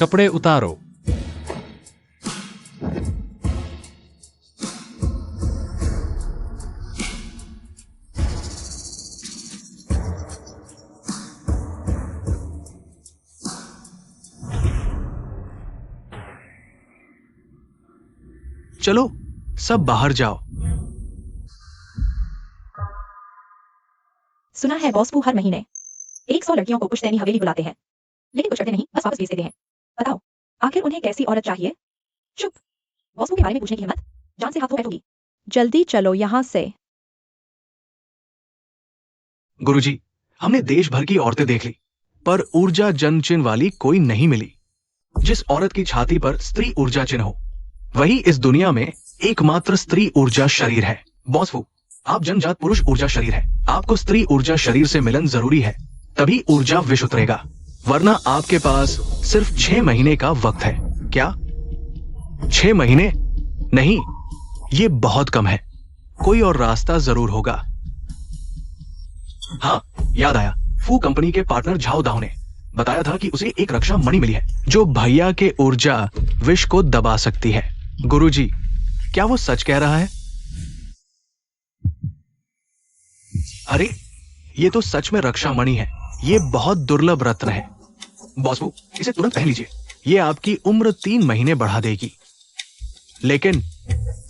कपड़े उतारो। चलो सब बाहर जाओ। सुना है बॉस हर महीने 100 लड़कियों को पुश्तैनी हवेली बुलाते हैं, लेकिन कुछ करते नहीं, बस वापस भेज देते हैं। बताओ आखिर उन्हें कैसी औरत चाहिए? चुप। बॉस के बारे में पूछने की हिम्मत, जान से हाथ धो बैठोगी। जल्दी चलो यहाँ से। गुरुजी, हमने देश भर की औरतें देख ली, पर ऊर्जा जन्म चिन्ह वाली कोई नहीं मिली। जिस औरत की छाती पर स्त्री ऊर्जा चिन्ह हो, वही इस दुनिया में एकमात्र स्त्री ऊर्जा शरीर है। बॉस वो, आप जन्मजात पुरुष ऊर्जा शरीर है। आपको स्त्री ऊर्जा शरीर से मिलन जरूरी है, तभी ऊर्जा विष उतरेगा, वरना आपके पास सिर्फ 6 महीने का वक्त है। क्या 6 महीने? नहीं, ये बहुत कम है। कोई और रास्ता जरूर होगा। हाँ, याद आया। फू कंपनी के पार्टनर झाओ दाओ ने बताया था कि उसे एक रक्षा मणि मिली है जो भैया के ऊर्जा विष को दबा सकती है। गुरुजी, क्या वो सच कह रहा है? अरे, ये तो सच में रक्षा मणि है। ये बहुत दुर्लभ रत्न है। बॉस वो, इसे तुरंत पहन लीजिए। ये आपकी उम्र 3 महीने बढ़ा देगी। लेकिन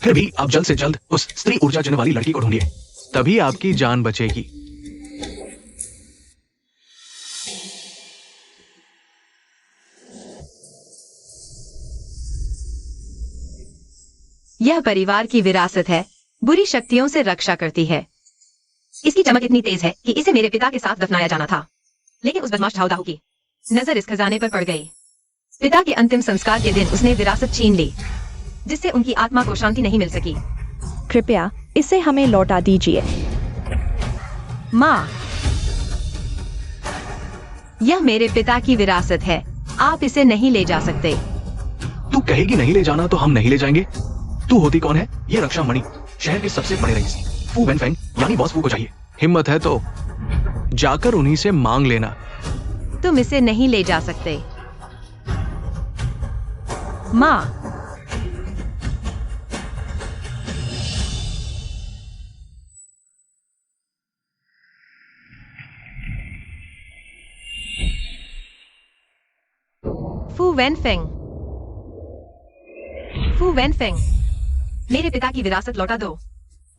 फिर भी आप जल्द से जल्द उस स्त्री ऊर्जा चिन्ह वाली लड़की को ढूंढिए, तभी आपकी जान बचेगी। यह परिवार की विरासत है, बुरी शक्तियों से रक्षा करती है। इसकी चमक इतनी तेज है कि इसे मेरे पिता के साथ दफनाया जाना था, लेकिन उस बदमाश झाओ दाओ की नजर इस खजाने पर पड़ गई। पिता के अंतिम संस्कार के दिन उसने विरासत छीन ली, जिससे उनकी आत्मा को शांति नहीं मिल सकी। कृपया इसे हमें लौटा दीजिए। माँ, यह मेरे पिता की विरासत है, आप इसे नहीं ले जा सकते। तू कहेगी नहीं ले जाना तो हम नहीं ले जाएंगे। तू होती कौन है? ये रक्षा मणि शहर के सबसे बड़े रईस फू वेनफेंग यानी बॉस फू को चाहिए। हिम्मत है तो जाकर उन्हीं से मांग लेना। तुम इसे नहीं ले जा सकते। माँ, फू वेनफेंग, फू वेनफेंग, मेरे पिता की विरासत लौटा दो।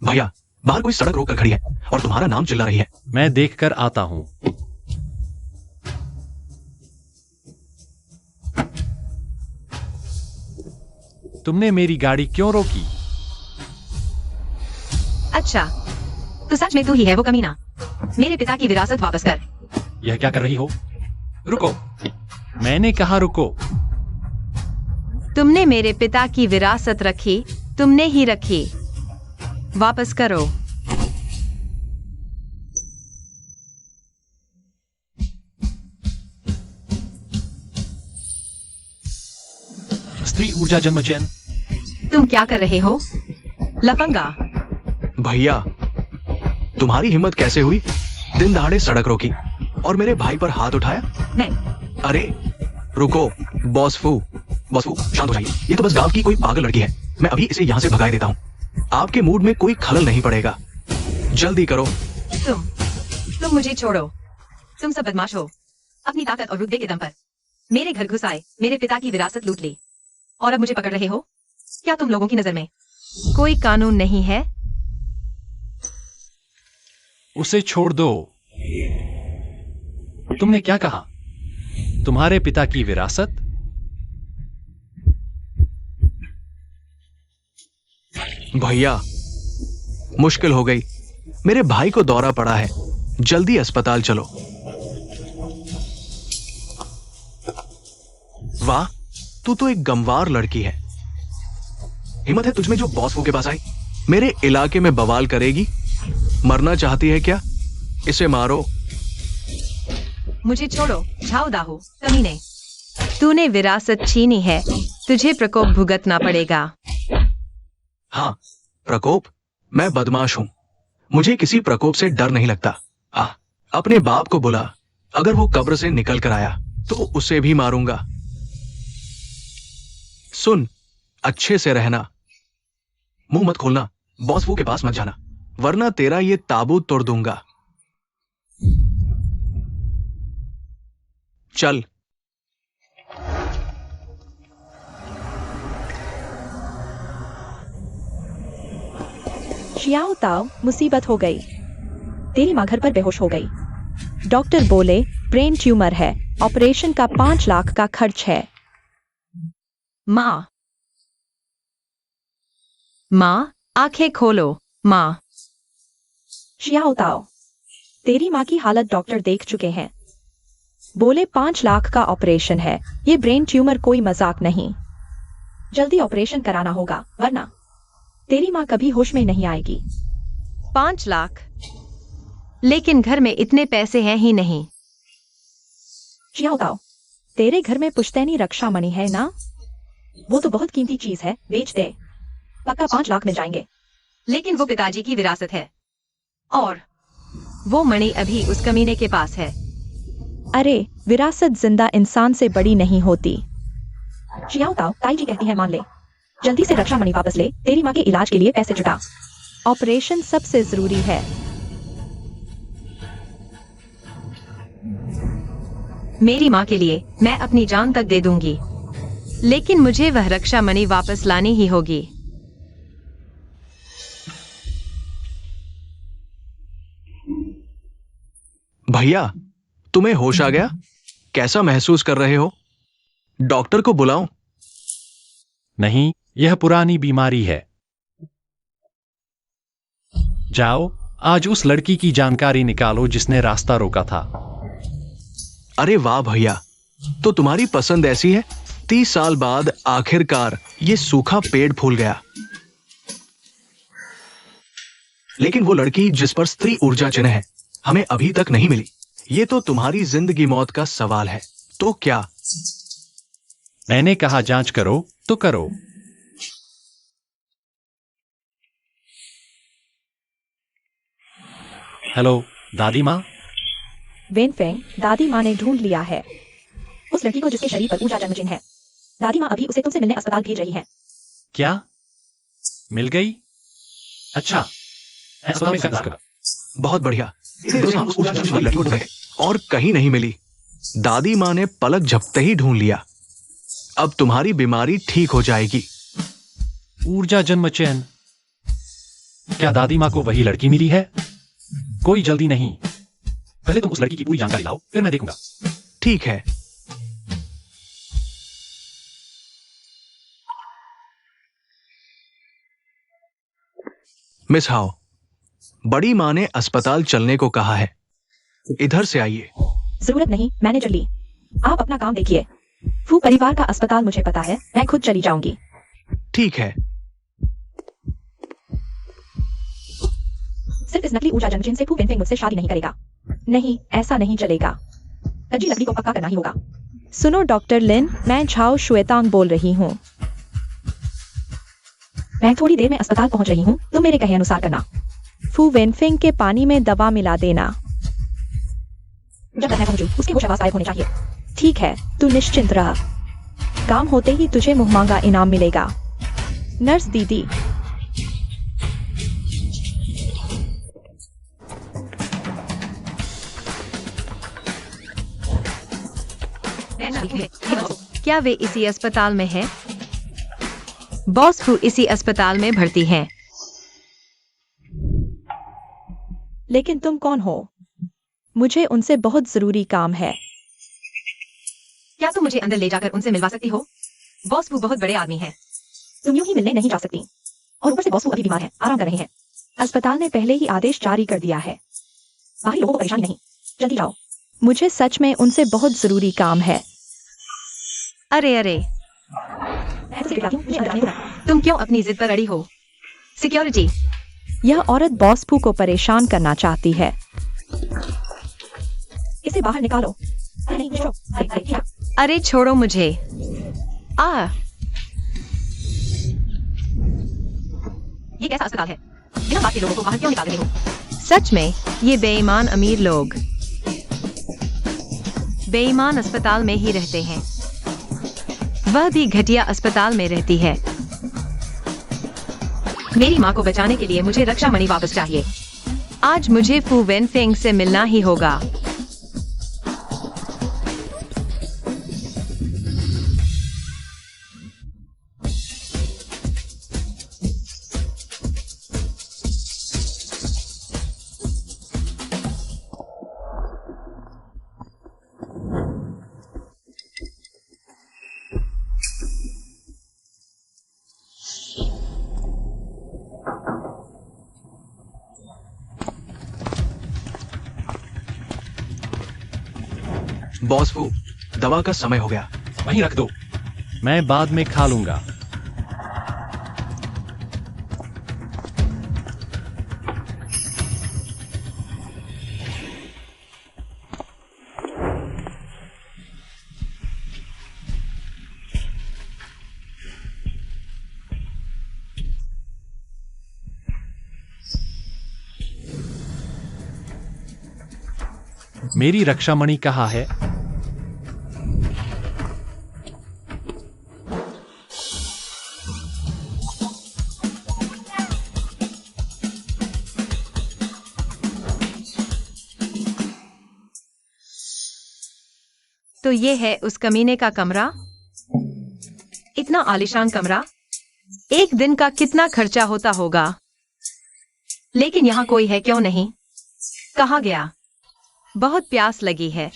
भैया, बाहर कोई सड़क रोक कर खड़ी है और तुम्हारा नाम चिल्ला रही है। मैं देखकर आता हूं। तुमने मेरी गाड़ी क्यों रोकी? अच्छा, तो सच में तू ही है वो कमीना। मेरे पिता की विरासत वापस कर। यह क्या कर रही हो? रुको, मैंने कहा रुको। तुमने मेरे पिता की विरासत रखी, तुमने ही रखी। वापस करो। स्त्री ऊर्जा जन्म चिन्ह। तुम क्या कर रहे हो लफंगा? भैया, तुम्हारी हिम्मत कैसे हुई? दिन दहाड़े सड़क रोकी और मेरे भाई पर हाथ उठाया। मैं अरे रुको बॉस फू, शांत हो जाइए। ये तो बस गांव की कोई पागल लड़की है। मैं अभी इसे यहाँ से भगाए देता हूँ। आपके मूड में कोई खलल नहीं पड़ेगा। जल्दी करो। तुम मुझे छोड़ो। तुम सब बदमाश हो। अपनी ताकत और रुतबे के दम पर मेरे घर घुस आए, मेरे पिता की विरासत लूट ली और अब मुझे पकड़ रहे हो। क्या तुम लोगों की नजर में कोई कानून नहीं है? उसे छोड़ दो। तुमने क्या कहा? तुम्हारे पिता की विरासत? भैया, मुश्किल हो गई। मेरे भाई को दौरा पड़ा है, जल्दी अस्पताल चलो। वाह, तू तो एक गमवार लड़की है। हिम्मत है तुझमें जो बॉस फू के पास आई, मेरे इलाके में बवाल करेगी। मरना चाहती है क्या? इसे मारो। मुझे छोड़ो झाओ दाहो कमीने। तूने विरासत छीनी है, तुझे प्रकोप भुगतना पड़ेगा। हाँ, प्रकोप? मैं बदमाश हूं, मुझे किसी प्रकोप से डर नहीं लगता। अपने बाप को बुला, अगर वो कब्र से निकल कर आया तो उसे भी मारूंगा। सुन, अच्छे से रहना, मुंह मत खोलना, बॉस वो के पास मत जाना, वरना तेरा ये ताबूत तोड़ दूंगा। चल। शियाओ ताओ, मुसीबत हो गई। तेरी माँ घर पर बेहोश हो गई। डॉक्टर बोले ब्रेन ट्यूमर है, ऑपरेशन का 5 लाख का खर्च है। माँ, माँ, आंखें खोलो। माँ, शियाओ ताओ, तेरी माँ की हालत डॉक्टर देख चुके हैं। बोले 5 लाख का ऑपरेशन है, ये ब्रेन ट्यूमर कोई मजाक नहीं। जल्दी ऑपरेशन कराना होगा, वरना तेरी माँ कभी होश में नहीं आएगी। 5 लाख? लेकिन घर में इतने पैसे हैं ही नहीं। शियाओ ताओ, तेरे घर में पुश्तैनी रक्षा मणि है ना? वो तो बहुत कीमती चीज है, बेच दे, पक्का 5 लाख मिल जाएंगे। लेकिन वो पिताजी की विरासत है, और वो मणि अभी उस कमीने के पास है। अरे, विरासत जिंदा इंसान से बड़ी नहीं होती। शियाओ ताओ, ताई जी कहती है मान ले, जल्दी से रक्षा मणि वापस ले, तेरी माँ के इलाज के लिए पैसे जुटा। ऑपरेशन सबसे जरूरी है। मेरी माँ के लिए मैं अपनी जान तक दे दूंगी, लेकिन मुझे वह रक्षा मणि वापस लानी ही होगी। भैया, तुम्हें होश आ गया? कैसा महसूस कर रहे हो? डॉक्टर को बुलाऊं? नहीं, यह पुरानी बीमारी है। जाओ, आज उस लड़की की जानकारी निकालो जिसने रास्ता रोका था। अरे वाह भैया, तो तुम्हारी पसंद ऐसी है? 30 साल बाद आखिरकार ये सूखा पेड़ फूल गया। लेकिन वो लड़की जिस पर स्त्री ऊर्जा चिन्ह है, हमें अभी तक नहीं मिली। ये तो तुम्हारी जिंदगी मौत का सवाल है। तो क्या? मैंने कहा जांच करो तो करो। हेलो दादी माँ। वेनफेंग, दादी माँ ने ढूंढ लिया है उस लड़की को जिसके शरीर पर ऊर्जा जन्म चिन्ह है। दादी माँ अभी उसे तुमसे मिलने अस्पताल भेज रही है। क्या मिल गई? अच्छा, अस्पताल में जांच करो। बहुत बढ़िया। लड़की को ढूंढे और कहीं नहीं मिली। दादी माँ ने पलक झपकते ही ढूंढ लिया। अब तुम्हारी बीमारी ठीक हो जाएगी। ऊर्जा जन्म चिन्ह? क्या दादी माँ को वही लड़की मिली है? कोई जल्दी नहीं, पहले तुम उस लड़की की पूरी जानकारी लाओ, फिर मैं देखूंगा। ठीक है। मिस हाओ, बड़ी माँ ने अस्पताल चलने को कहा है। इधर से आइए। जरूरत नहीं, मैनेजर ली, आप अपना काम देखिए। फू परिवार का अस्पताल मुझे पता है, मैं खुद चली जाऊंगी। ठीक है। सिर्फ इस नकली ऊर्जा जन्म चिन्ह से फू वेनफेंग मुझसे शादी नहीं करेगा। नहीं, ऐसा नहीं चलेगा। कच्ची लकड़ी को पक्का करना ही होगा। सुनो डॉक्टर लिन, मैं झाओ श्वेतांग बोल रही हूँ। मैं थोड़ी देर में अस्पताल पहुंच रही हूँ, तुम मेरे कहे अनुसार करना। फू वेनफेंग के पानी में दवा मिला देना। जब मैं पहुंचूं, उसके होश गायब होने चाहिए। ठीक है, तू निश्चिंत रह। काम होते ही तुझे मुहमांगा इनाम मिलेगा। नर्स दीदी। क्या वे इसी अस्पताल में हैं? बॉस फू इसी अस्पताल में भर्ती हैं। लेकिन तुम कौन हो? मुझे उनसे बहुत जरूरी काम है। क्या तुम मुझे अंदर ले जाकर उनसे मिलवा सकती हो? बॉस फू बहुत बड़े आदमी हैं। तुम यूं ही मिलने नहीं जा सकती, और ऊपर से बॉस फू अभी बीमार है, आराम कर रहे हैं। अस्पताल ने पहले ही आदेश जारी कर दिया है। बाहरी लोगों को परेशानी नहीं, जल्दी जाओ। मुझे सच में उनसे बहुत जरूरी काम है। अरे अरे, मैं तो सिर्फ लाती हूँ, मुझे अंदर जाने दो ना। तुम क्यों अपनी जिद पर अड़ी हो? सिक्योरिटी। यह औरत बॉस फू को परेशान करना चाहती है। इसे बाहर निकालो। अरे नहीं, छोड़ो। अरे, अरे छोड़ो मुझे। ये कैसा अस्पताल है? बिना बात के लोगों को बाहर क्यों निकाल रहे हो? सच में ये बेईमान अमीर लोग बेईमान अस्पताल में ही रहते हैं। वह भी घटिया अस्पताल में रहती है। मेरी माँ को बचाने के लिए मुझे रक्षा मणि वापस चाहिए। आज मुझे फू वेनफेंग से मिलना ही होगा। बॉस फू, दवा का समय हो गया। वहीं रख दो, मैं बाद में खा लूंगा। मेरी रक्षामणि कहाँ है? तो ये है उस कमीने का कमरा। इतना आलीशान कमरा, एक दिन का कितना खर्चा होता होगा। लेकिन यहाँ कोई है क्यों नहीं? कहाँ गया? बहुत प्यास लगी है।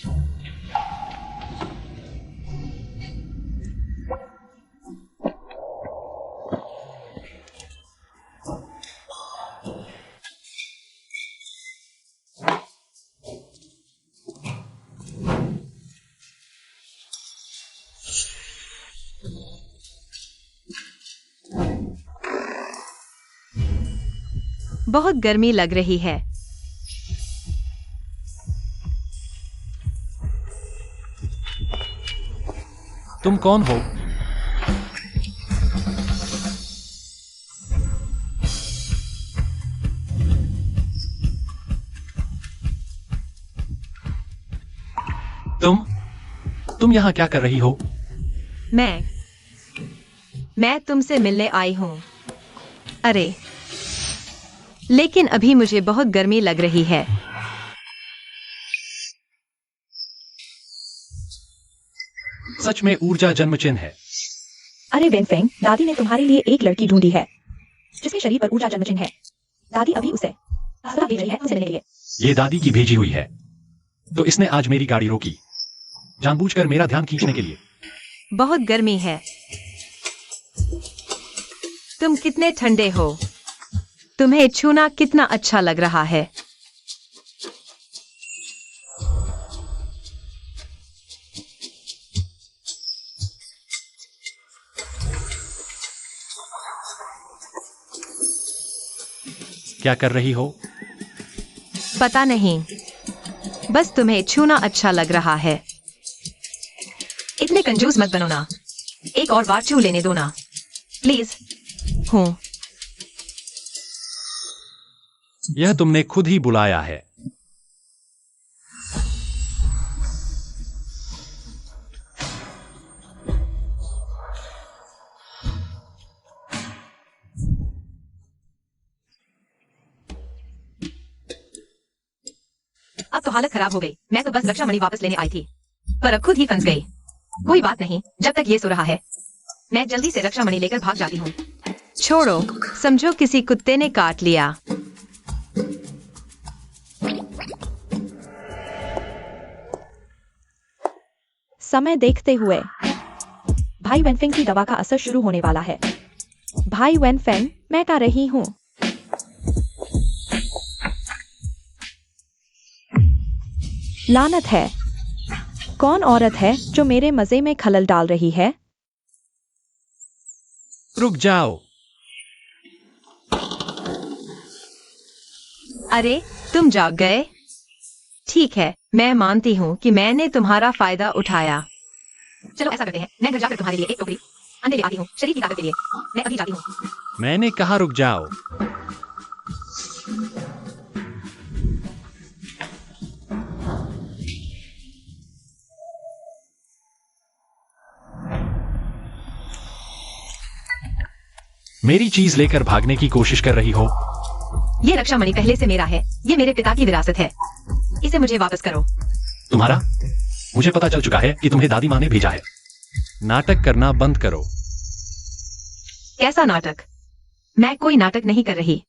बहुत गर्मी लग रही है। तुम कौन हो? तुम यहां क्या कर रही हो? मैं तुमसे मिलने आई हूं। अरे, लेकिन अभी मुझे बहुत गर्मी लग रही है। सच में ऊर्जा जन्म चिन्ह है। अरे वेनफेंग, दादी ने तुम्हारे लिए एक लड़की ढूंढी है जिसके शरीर पर ऊर्जा जन्म चिन्ह है। दादी अभी उसे अस्पताल भेज रही है तुमसे मिलने के लिए। ये दादी की भेजी हुई है, तो इसने आज मेरी गाड़ी रोकी, जानबूझकर मेरा ध्यान खींचने के लिए। बहुत गर्मी है। तुम कितने ठंडे हो। तुम्हें छूना कितना अच्छा लग रहा है। क्या कर रही हो? पता नहीं, बस तुम्हें छूना अच्छा लग रहा है। इतने कंजूस मत बनो ना। एक और बार छू लेने दो ना, प्लीज। हूँ। यह तुमने खुद ही बुलाया है। अब तो हालत खराब हो गई। मैं तो बस रक्षा मणि वापस लेने आई थी, पर अब खुद ही फंस गई। कोई बात नहीं, जब तक ये सो रहा है मैं जल्दी से रक्षा मणि लेकर भाग जाती हूँ। छोड़ो, समझो किसी कुत्ते ने काट लिया। समय देखते हुए भाई वेनफेंग की दवा का असर शुरू होने वाला है। भाई वेनफेंग, मैं कर रही हूँ। लानत है, कौन औरत है जो मेरे मजे में खलल डाल रही है? रुक जाओ। अरे, तुम जाग गए? ठीक है, मैं मानती हूँ कि मैंने तुम्हारा फायदा उठाया। चलो ऐसा करते हैं, मैं घर जाकर तुम्हारे लिए एक टोकरी अंडे ले आती हूँ शरीर की ताकत के लिए। मैं अभी जाती हूँ। मैंने कहा रुक जाओ। मेरी चीज लेकर भागने की कोशिश कर रही हो? ये रक्षा मणि पहले से मेरा है। ये मेरे पिता की विरासत है। इसे मुझे वापस करो। तुम्हारा? मुझे पता चल चुका है कि तुम्हें दादी माँ ने भेजा है। नाटक करना बंद करो। कैसा नाटक? मैं कोई नाटक नहीं कर रही।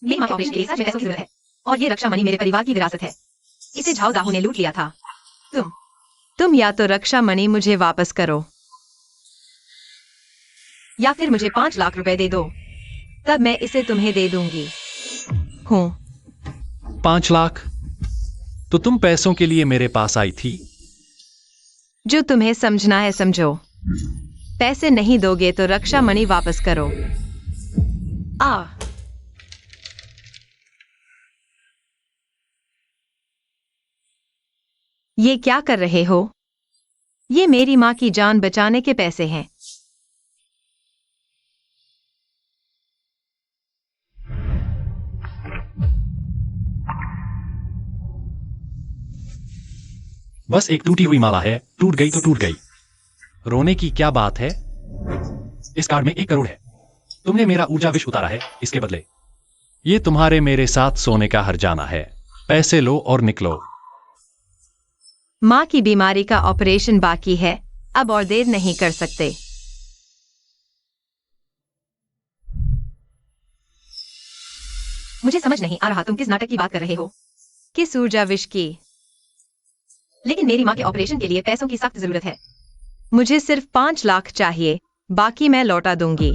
मेरी माँ को ऑपरेशन के लिए सच में पैसों की जरूरत है और ये रक्षा मणि मेरे परिवार की विरासत है। इसे झाओ दाहू ने लूट लिया था। तुम या तो रक्षा मणि मुझे वापस करो या फिर मुझे 5 लाख रुपए दे दो, तब मैं इसे तुम्हें दे दूंगी। 5 लाख? तो तुम पैसों के लिए मेरे पास आई थी? जो तुम्हें समझना है समझो। पैसे नहीं दोगे तो रक्षा मणि वापस करो। ये क्या कर रहे हो? ये मेरी माँ की जान बचाने के पैसे हैं। बस एक टूटी हुई माला है, टूट गई तो टूट गई। रोने की क्या बात है? इस कार्ड में 1 करोड़ है। तुमने मेरा ऊर्जा विष उतारा है इसके बदले। ये तुम्हारे मेरे साथ सोने का हर्जाना है। पैसे लो और निकलो। माँ की बीमारी का ऑपरेशन बाकी है, अब और देर नहीं कर सकते। मुझे समझ नहीं आ रहा तुम किस नाटक की बात कर रहे हो। किस ऊर्जा विष की? लेकिन मेरी माँ के ऑपरेशन के लिए पैसों की सख्त जरूरत है। मुझे सिर्फ 5 लाख चाहिए, बाकी मैं लौटा दूंगी।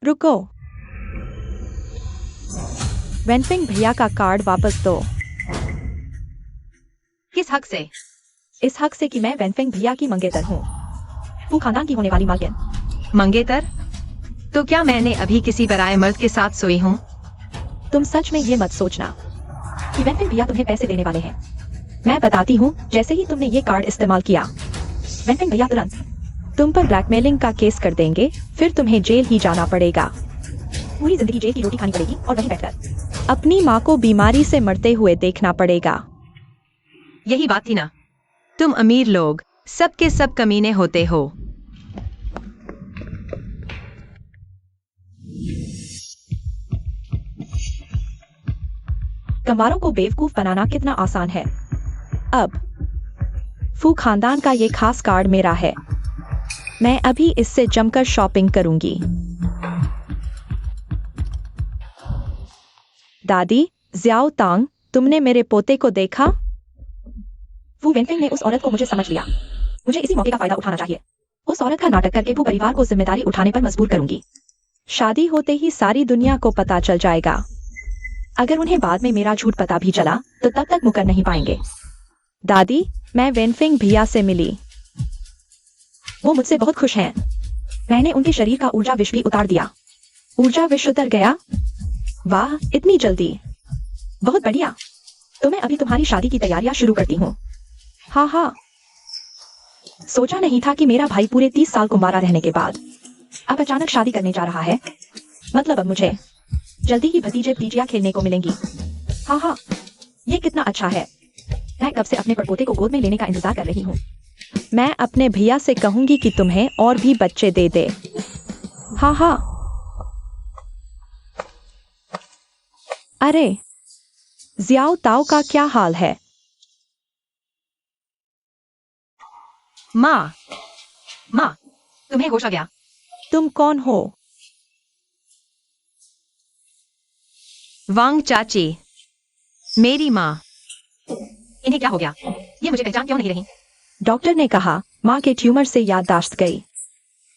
रुको, वेनफिंग भैया का कार्ड वापस दो। किस हक से? इस हक से कि मैं वेनफिंग भैया की मंगेतर हूँ, फू खानदान की होने वाली मालकिन। मंगेतर? तो क्या मैंने अभी किसी पराये मर्द के साथ सोई हूँ? तुम सच में ये मत सोचना कि वेनफिंग भैया तुम्हें पैसे देने वाले हैं। मैं बताती हूँ, जैसे ही तुमने ये कार्ड इस्तेमाल किया, वेनफिंग भैया तुरंत तुम पर ब्लैकमेलिंग का केस कर देंगे, फिर तुम्हें जेल ही जाना पड़ेगा। पूरी जिंदगी जेल की रोटी खानी पड़ेगी और वहीं बैठकर अपनी माँ को बीमारी से मरते हुए देखना पड़ेगा। यही बात थी ना। तुम अमीर लोग सब के सब कमीने होते हो। कमारों को बेवकूफ बनाना कितना आसान है। अब फू खानदान का ये खास कार्ड मेरा है। मैं अभी इससे जमकर शॉपिंग करूंगी। दादी, ज़ियाओ तांग, तुमने मेरे पोते को देखा? फू वेनफिंग ने उस औरत को मुझे समझ लिया। मुझे इसी मौके का फायदा उठाना चाहिए। उस औरत का नाटक करके फू परिवार को जिम्मेदारी उठाने पर मजबूर करूंगी। शादी होते ही सारी दुनिया को पता चल जाएगा। अगर उन्हें बाद में मेरा झूठ पता भी चला तो तब तक मुकर नहीं पाएंगे। दादी, मैं वेनफिंग भैया से मिली। वो मुझसे बहुत खुश हैं। मैंने उनके शरीर का ऊर्जा विष भी उतार दिया। ऊर्जा विष उतर गया? वाह, इतनी जल्दी! बहुत बढ़िया। तो मैं अभी तुम्हारी शादी की तैयारियां शुरू करती हूँ। हाँ हाँ, सोचा नहीं था कि मेरा भाई पूरे 30 साल कुंवारा रहने के बाद अब अचानक शादी करने जा रहा है। मतलब अब मुझे जल्दी ही भतीजे भतीजियां खेलने को मिलेंगी। हाँ हाँ, ये कितना अच्छा है। मैं कब से अपने पड़पोते को गोद में लेने का इंतजार कर रही हूँ। मैं अपने भैया से कहूंगी कि तुम्हें और भी बच्चे दे दे। हाँ हाँ। अरे, ज़ियाओ ताओ का क्या हाल है? माँ, तुम्हें होश आ गया? तुम कौन हो? वांग चाची, मेरी माँ। इन्हें क्या हो गया? ये मुझे पहचान क्यों नहीं रही? डॉक्टर ने कहा माँ के ट्यूमर से याददाश्त गई।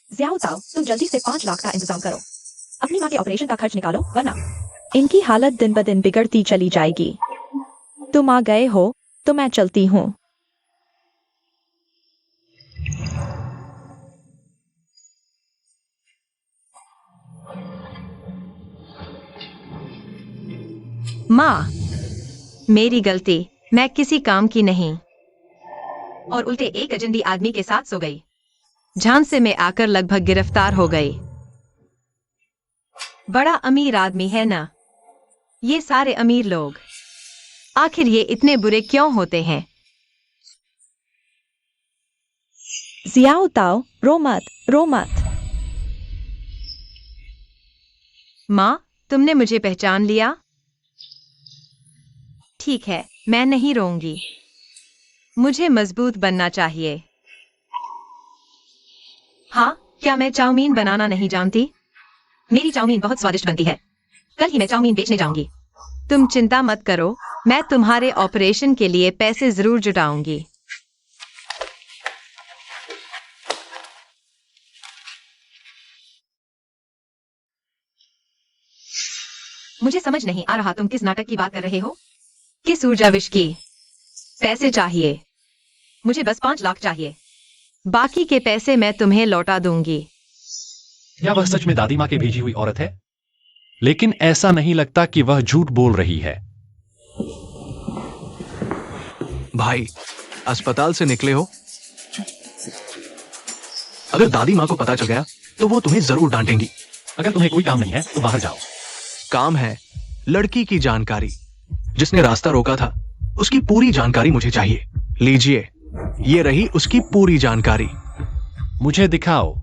ज़ियाओ ताओ, तुम जल्दी से 5 लाख का इंतजाम करो। अपनी माँ के ऑपरेशन का खर्च निकालो, वरना इनकी हालत दिन ब दिन बिगड़ती चली जाएगी। तुम आ गए हो तो मैं चलती हूँ। माँ, मेरी गलती, मैं किसी काम की नहीं। और उल्टे एक अजनबी आदमी के साथ सो गई। झांसे में आकर लगभग गिरफ्तार हो गई। बड़ा अमीर आदमी है ना। ये सारे अमीर लोग आखिर ये इतने बुरे क्यों होते हैं? जियाओ ताओ, रो मत, रो मत। माँ, तुमने मुझे पहचान लिया? ठीक है, मैं नहीं रोऊंगी। मुझे मजबूत बनना चाहिए। हाँ, क्या मैं चाउमीन बनाना नहीं जानती? मेरी चाउमीन बहुत स्वादिष्ट बनती है। कल ही मैं चाउमीन बेचने जाऊंगी। तुम चिंता मत करो, मैं तुम्हारे ऑपरेशन के लिए पैसे जरूर जुटाऊंगी। मुझे समझ नहीं आ रहा तुम किस नाटक की बात कर रहे हो? किस ऊर्जा विश की? पैसे चाहिए। मुझे बस 5 लाख चाहिए। बाकी के पैसे मैं तुम्हें लौटा दूंगी। क्या वह सच में दादी माँ के भेजी हुई औरत है? लेकिन ऐसा नहीं लगता कि वह झूठ बोल रही है। भाई, अस्पताल से निकले हो? अगर दादी माँ को पता चल गया तो वो तुम्हें जरूर डांटेंगी। अगर तुम्हें कोई काम नहीं है तो बाहर जाओ। काम है लड़की की जानकारी। जिसने रास्ता रोका था उसकी पूरी जानकारी मुझे चाहिए। लीजिए, ये रही उसकी पूरी जानकारी। मुझे दिखाओ।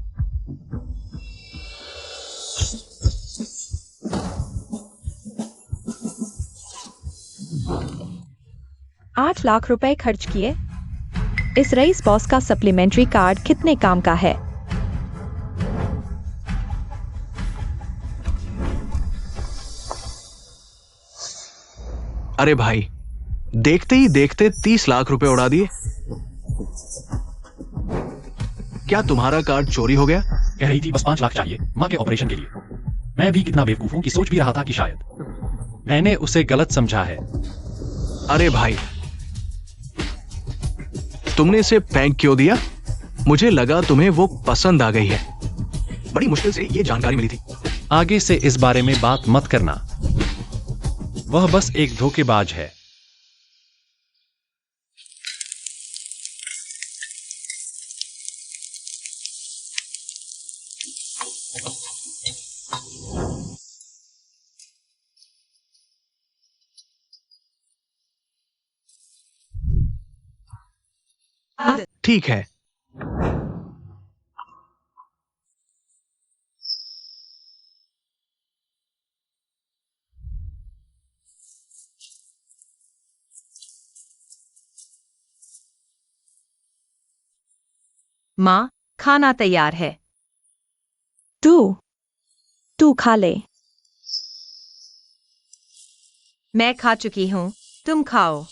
₹8 लाख खर्च किए। इस रईस बॉस का सप्लीमेंट्री कार्ड कितने काम का है? अरे भाई, देखते ही देखते 30 लाख रुपए उड़ा दिए। क्या तुम्हारा कार्ड चोरी हो गया? कह रही थी बस 5 लाख चाहिए माँ के ऑपरेशन के लिए। मैं भी कितना बेवकूफ हूं कि सोच भी रहा था कि शायद मैंने उसे गलत समझा है। अरे भाई, तुमने इसे फेंक क्यों दिया? मुझे लगा तुम्हें वो पसंद आ गई है। बड़ी मुश्किल से ये जानकारी मिली थी। आगे से इस बारे में बात मत करना। वह बस एक धोखेबाज है। ठीक है, माँ, खाना तैयार है। तू खा ले। मैं खा चुकी हूँ, तुम खाओ।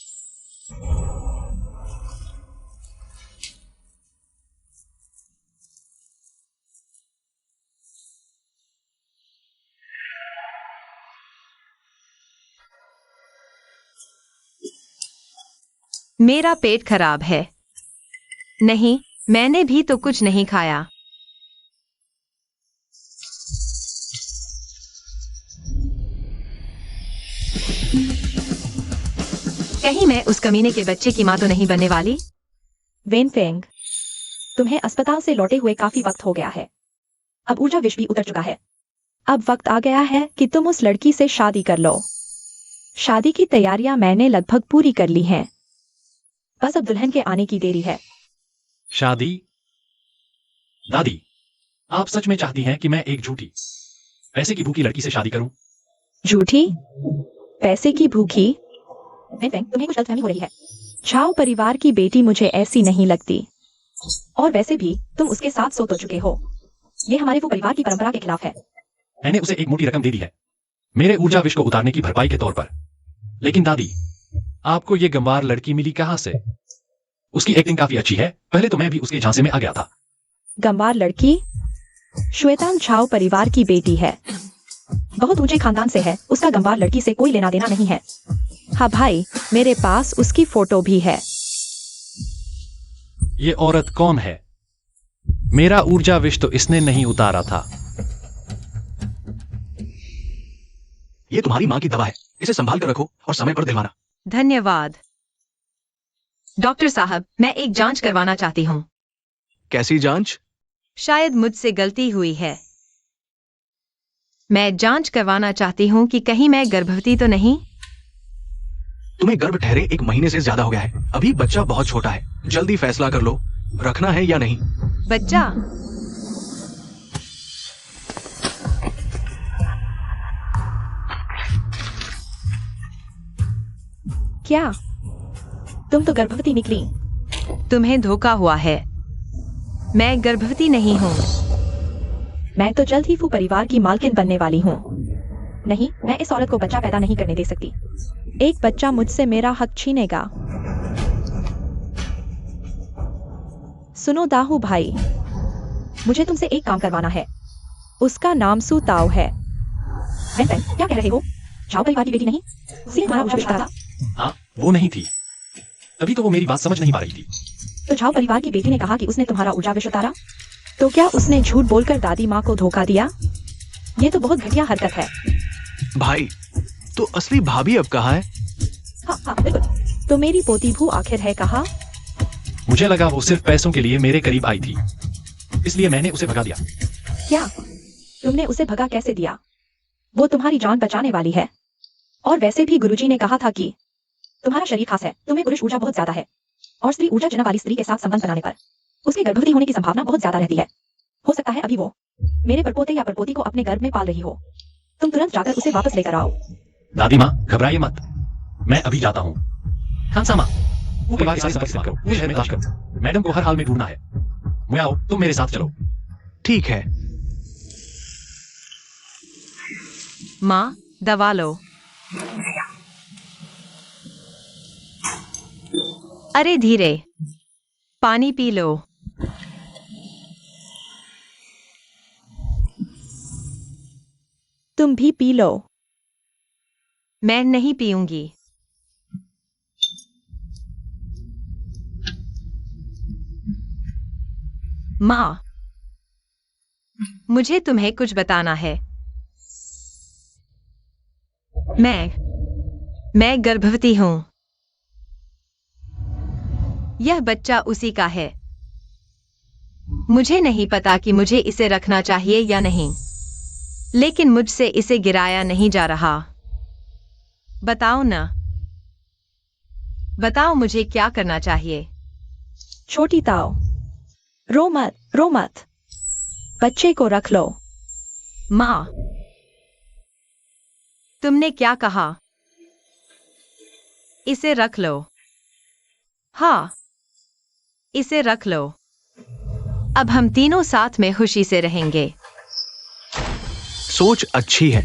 मेरा पेट खराब है। नहीं, मैंने भी तो कुछ नहीं खाया। कहीं मैं उस कमीने के बच्चे की माँ तो नहीं बनने वाली? वेन फेंग, तुम्हें अस्पताल से लौटे हुए काफी वक्त हो गया है। अब ऊर्जा विष भी उतर चुका है। अब वक्त आ गया है कि तुम उस लड़की से शादी कर लो। शादी की तैयारियां मैंने लगभग पूरी कर ली हैं। बस अब दुल्हन के आने की देरी है। शादी? दादी, आप सच में चाहती हैं कि मैं एक झूठी, पैसे की भूखी लड़की से शादी करूं? झूठी? पैसे की भूखी? वेन फेंग, तुम्हें कुछ गलतफहमी हो रही है। छाओ परिवार की बेटी मुझे ऐसी नहीं लगती। और वैसे भी तुम उसके साथ सो तो चुके हो। ये हमारे वो परिवार की परंपरा के खिलाफ है। मैंने उसे एक मोटी रकम दे दी है मेरे ऊर्जा विष को उतारने की भरपाई के तौर पर। लेकिन दादी, आपको ये गंवार लड़की मिली कहां से? उसकी एक्टिंग काफी अच्छी है। पहले तो मैं भी उसके झांसे में आ गया था। गंवार लड़की? श्वेतांग छाओ परिवार की बेटी है। बहुत ऊंचे खानदान से है। उसका गंवार लड़की से कोई लेना देना नहीं है। हाँ भाई, मेरे पास उसकी फोटो भी है। ये औरत कौन है? मेरा ऊर्जा विष तो इसने नहीं उतारा था। ये तुम्हारी माँ की दवा है। इसे संभाल कर रखो और समय पर दिलवाना। धन्यवाद। डॉक्टर साहब, मैं एक जांच करवाना चाहती हूँ। कैसी जांच? शायद मुझसे गलती हुई है। मैं जांच करवाना चाहती हूँ कि कहीं मैं गर्भवती तो नहीं। तुम्हें गर्भ ठहरे 1 महीने से ज्यादा हो गया है। अभी बच्चा बहुत छोटा है। जल्दी फैसला कर लो, रखना है या नहीं। बच्चा? क्या तुम तो गर्भवती निकली? तुम्हें धोखा हुआ है। मैं गर्भवती नहीं हूँ। मैं तो जल्द ही फू परिवार की मालकिन बनने वाली हूँ। नहीं, मैं इस औरत को बच्चा पैदा नहीं करने दे सकती। एक बच्चा मुझसे मेरा हक छीनेगा। सुनो दाहू भाई, मुझे तुमसे एक काम करवाना है। उसका नाम सू ताओ है। बेन, क्या कह रहे हो? झाओ परिवार की बेटी नहीं? सी तुम्हारा उस रिश्ता था? हाँ, वो नहीं थी। तभी तो वो मेरी बात समझ नहीं पा रही थी। तो झाओ परिवार की बेटी ने कहा कि उसने तुम्हारा ऊर्जा विष उतारा। तो क्या उसने झूठ बोलकर दादी माँ को धोखा दिया? ये तो बहुत घटिया हरकत है। भाई, तो असली भाभी अब कहाँ है? हाँ, बिल्कुल। तो मेरी पोती भू आखिर है कहाँ? मुझे लगा वो सिर्फ पैसों के लिए मेरे करीब आई थी, इसलिए मैंने उसे भगा दिया। क्या तुमने उसे भगा कैसे दिया? वो तुम्हारी जान बचाने वाली है। और वैसे भी गुरुजी ने कहा था कि तुम्हारा शरीर खास है, तुम्हें पुरुष ऊर्जा बहुत ज्यादा है, और स्त्री ऊर्जा जनक वाली स्त्री के साथ संबंध बनाने पर उसके गर्भवती होने की संभावना बहुत ज्यादा रहती है। हो सकता है अभी वो मेरे परपोते या परपोती को अपने गर्भ में पाल रही हो। तुम तुरंत जाकर उसे वापस लेकर आओ। दादी माँ, घबराइए मत, मैं अभी जाता हूँ। खानसामा, वो परिवार की सारी संपत्ति इस्तेमाल करो, पूरे शहर में तलाश करो। मैडम को हर हाल में ढूंढना है। मुयाओ, तुम मेरे साथ चलो। ठीक है। माँ, दवा लो। अरे धीरे, पानी पी लो। तुम भी पी लो। मैं नहीं पीऊंगी। माँ, मुझे तुम्हें कुछ बताना है। मैं गर्भवती हूँ। यह बच्चा उसी का है। मुझे नहीं पता कि मुझे इसे रखना चाहिए या नहीं, लेकिन मुझसे इसे गिराया नहीं जा रहा। बताओ ना, बताओ मुझे क्या करना चाहिए। छोटी ताओ, रो मत, रो मत। बच्चे को रख लो। माँ, तुमने क्या कहा? इसे रख लो। हाँ, इसे रख लो। अब हम तीनों साथ में खुशी से रहेंगे। सोच अच्छी है,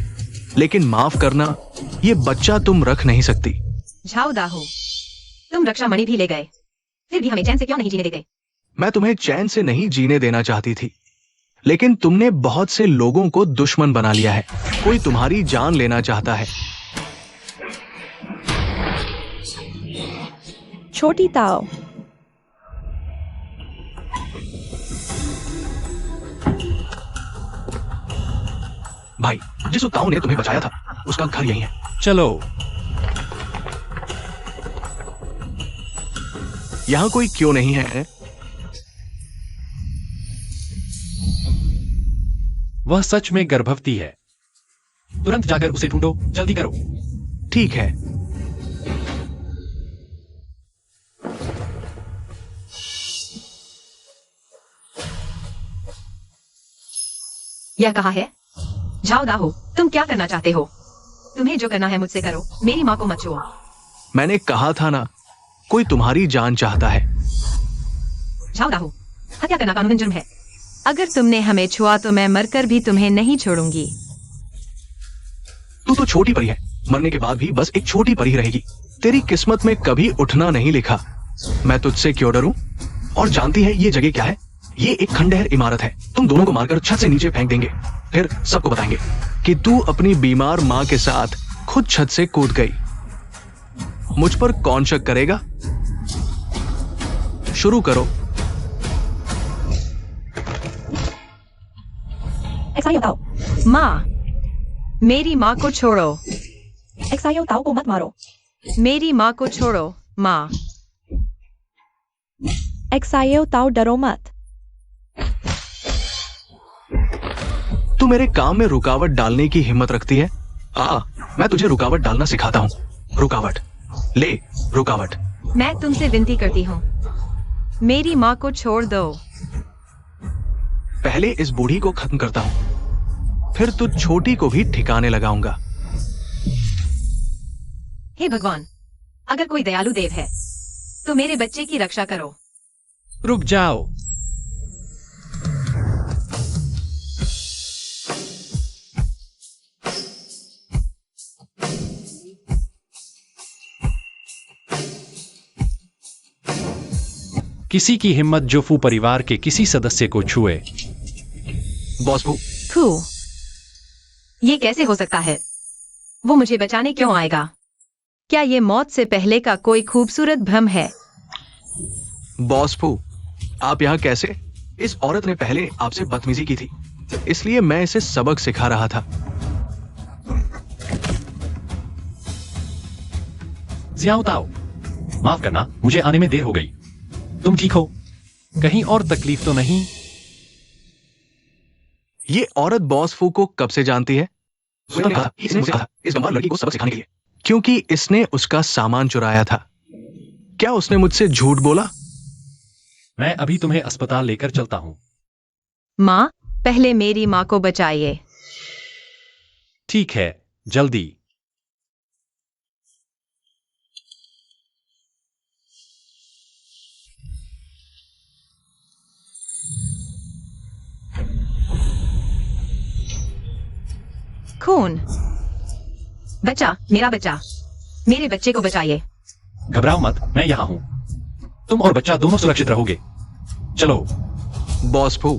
लेकिन माफ करना, ये बच्चा तुम रख नहीं सकती। झाओ दाहू, तुम रक्षा मणि भी ले गए, फिर भी हमें चैन से क्यों नहीं जीने देते? मैं तुम्हें चैन से नहीं जीने देना चाहती थी, लेकिन तुमने बहुत से लोगों को दुश्मन बना लिया है। कोई तुम्हारी जान लेना चाहता है। छोटी ताओ, भाई, जिस ताऊ ने तुम्हें बचाया था, उसका घर यही है। चलो। यहाँ कोई क्यों नहीं है? वह सच में गर्भवती है। तुरंत जाकर उसे ढूंढो, जल्दी करो। ठीक है। यह कहा है? जाओ दाहू, तुम क्या करना चाहते हो? तुम्हें जो करना है मुझसे करो, मेरी माँ को मत छुओ। मैंने कहा था ना, कोई तुम्हारी जान चाहता है। जाओ दाहू, हत्या करना कानूनन जुर्म है। अगर तुमने हमें छुआ तो मैं मरकर भी तुम्हें नहीं छोड़ूंगी। तू तो छोटी परी है, मरने के बाद भी बस एक छोटी परी रहेगी। तेरी किस्मत में कभी उठना नहीं लिखा। मैं तुझसे क्यों डरूं? और जानती है ये जगह क्या है? ये एक खंडहर इमारत है। तुम दोनों को मारकर छत से नीचे फेंक देंगे, फिर सबको बताएंगे कि तू अपनी बीमार माँ के साथ खुद छत से कूद गई। मुझ पर कौन शक करेगा? शुरू करो। एक्साइयो ताओ, माँ, मेरी माँ को छोड़ो। एक्साइयो ताओ को मत मारो। मेरी माँ को छोड़ो, माँ। एक्साइयो ताओ, डरो मत। तुम मेरे काम में रुकावट डालने की हिम्मत रखती है? मैं तुझे रुकावट डालना सिखाता हूँ। रुकावट ले, रुकावट। मैं तुमसे विनती करती हूँ, मेरी माँ को छोड़ दो। पहले इस बूढ़ी को खत्म करता हूँ, फिर तुझ छोटी को भी ठिकाने लगाऊंगा। हे भगवान, अगर कोई दयालु देव है तो मेरे बच्चे की रक्षा करो। रुक जाओ। किसी की हिम्मत जो फू परिवार के किसी सदस्य को छुए। बॉस फू, फू, ये कैसे हो सकता है? वो मुझे बचाने क्यों आएगा? क्या ये मौत से पहले का कोई खूबसूरत भ्रम है? बॉस फू, आप यहाँ कैसे? इस औरत ने पहले आपसे बदतमीजी की थी, इसलिए मैं इसे सबक सिखा रहा था। जियाओ ताओ, माफ करना, मुझे आने में देर हो गई। तुम ठीक हो? कहीं और तकलीफ तो नहीं? ये औरत बॉस फू को कब से जानती है? उसने कहा, इसने मुझे कहा इस गंवार लड़की को सबक सिखाने के लिए, क्योंकि इसने उसका सामान चुराया था। क्या उसने मुझसे झूठ बोला? मैं अभी तुम्हें अस्पताल लेकर चलता हूं। माँ, पहले मेरी माँ को बचाइए। ठीक है, जल्दी। खून। बच्चा, मेरा बच्चा, मेरे बच्चे को बचाइए। घबराओ मत, मैं यहां हूं। तुम और बच्चा दोनों सुरक्षित रहोगे। चलो। बॉस फू,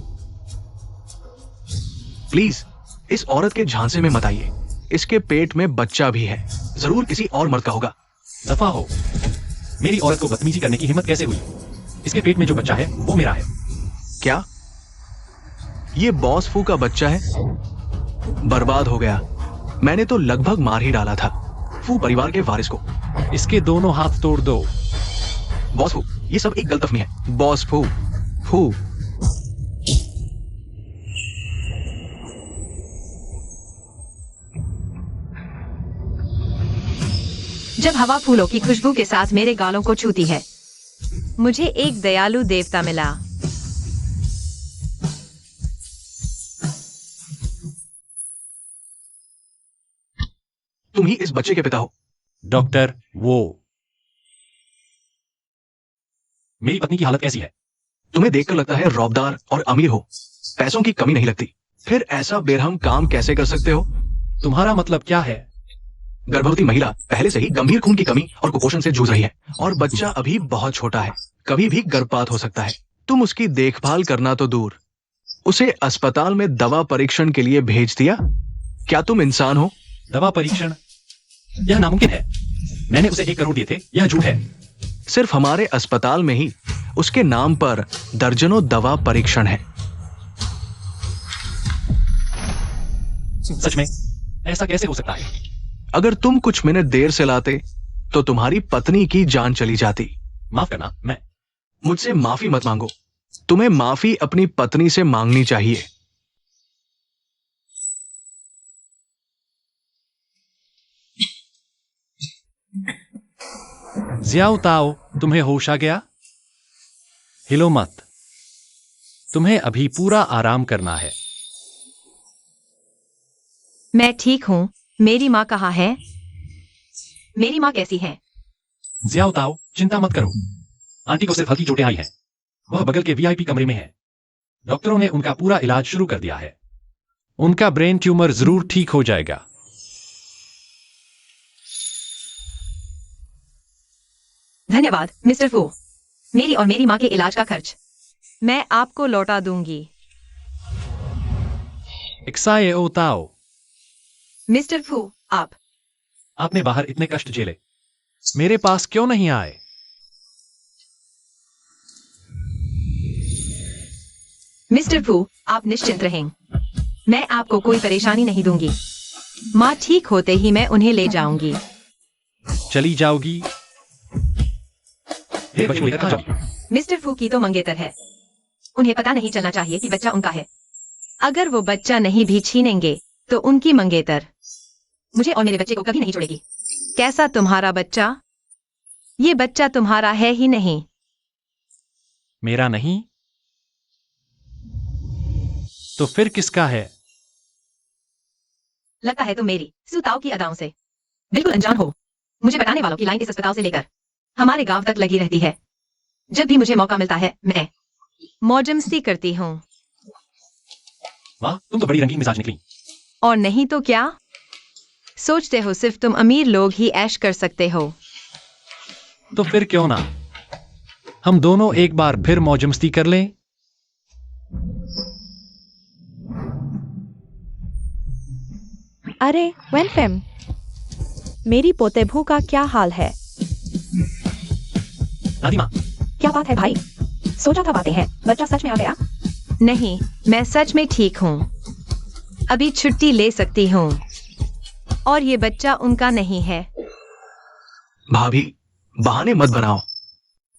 प्लीज इस औरत के झांसे में मत आइए। इसके पेट में बच्चा भी है, जरूर किसी और मर्द का होगा। दफा हो। मेरी औरत को बदतमीजी करने की हिम्मत कैसे हुई? इसके पेट में जो बच्चा है वो मेरा है। क्या ये बॉस फू का बच्चा है? बर्बाद हो गया। मैंने तो लगभग मार ही डाला था फू परिवार के वारिस को। इसके दोनों हाथ तोड़ दो। बॉस फू, ये सब एक गलतफहमी है। बॉस फू, फू, जब हवा फूलों की खुशबू के साथ मेरे गालों को छूती है, मुझे एक दयालु देवता मिला। तुम ही इस बच्चे के पिता हो। डॉक्टर, वो मेरी पत्नी की हालत कैसी है? तुम्हें देखकर लगता है रौबदार और अमीर हो, पैसों की कमी नहीं लगती। फिर ऐसा बेरहम काम कैसे कर सकते हो? तुम्हारा मतलब क्या है? गर्भवती महिला पहले से ही गंभीर खून की कमी और कुपोषण से जूझ रही है, और बच्चा अभी बहुत छोटा है, कभी भी गर्भपात हो सकता है। तुम उसकी देखभाल करना तो दूर, उसे अस्पताल में दवा परीक्षण के लिए भेज दिया। क्या तुम इंसान हो? दवा परीक्षण? यह नामुमकिन है। मैंने उसे 1 करोड़ दिए थे, यह झूठ है। सिर्फ हमारे अस्पताल में ही उसके नाम पर दर्जनों दवा परीक्षण है। सच में? ऐसा कैसे हो सकता है? अगर तुम कुछ मिनट देर से लाते तो तुम्हारी पत्नी की जान चली जाती। माफ करना, मैं मुझसे माफी मत मांगो, तुम्हें माफी अपनी पत्नी से मांगनी चाहिए। जियाओ ताओ, तुम्हें होश आ गया? हिलो मत, तुम्हें अभी पूरा आराम करना है। मैं ठीक हूँ। मेरी माँ कहाँ है? मेरी माँ कैसी है? जियाओ ताओ, चिंता मत करो। आंटी को सिर्फ हल्की चोटें आई हैं। वह बगल के वीआईपी कमरे में है। डॉक्टरों ने उनका पूरा इलाज शुरू कर दिया है। उनका ब्रेन ट्यूमर जरूर ठीक हो जाएगा। धन्यवाद मिस्टर फू। मेरी और मेरी माँ के इलाज का खर्च मैं आपको लौटा दूंगी। एक्साए ओ ताओ, मिस्टर फू, आपने बाहर इतने कष्ट झेले, मेरे पास क्यों नहीं आए? मिस्टर फू, आप निश्चिंत रहें। मैं आपको कोई परेशानी नहीं दूंगी। माँ ठीक होते ही मैं उन्हें ले जाऊंगी। चली जाओगी? हे बच्चों, इधर कहाँ जाओगी? मिस्टर फू की तो मंगेतर है। उन्हें पता नहीं चलना चाहिए कि बच्चा उनका है। अगर वो बच्चा नहीं भी छीनेंगे तो उनकी मंगेतर मुझे और मेरे बच्चे को कभी नहीं छोड़ेगी। कैसा तुम्हारा बच्चा? ये बच्चा तुम्हारा है ही नहीं। मेरा नहीं तो फिर किसका है? लगता है तुम मेरी सुताओ की अदाओं से बिल्कुल अनजान हो। मुझे बताने वालों की लाइन इस अस्पताल से लेकर हमारे गांव तक लगी रहती है। जब भी मुझे मौका मिलता है मैं मौजमस्ती करती हूँ। वाह, तुम तो बड़ी रंगीन मिजाज निकली। और नहीं तो क्या? सोचते हो सिर्फ तुम अमीर लोग ही ऐश कर सकते हो। तो फिर क्यों ना हम दोनों एक बार फिर मौज मस्ती कर लें? अरे वेनफेम, मेरी पोतेभू का क्या हाल है? दादी माँ, क्या बात है भाई? सोचा था बातें हैं, बच्चा सच में आ गया? नहीं, मैं सच में ठीक हूँ। अभी छुट्टी ले सकती हूँ। और ये बच्चा उनका नहीं है। भाभी, बहाने मत बनाओ।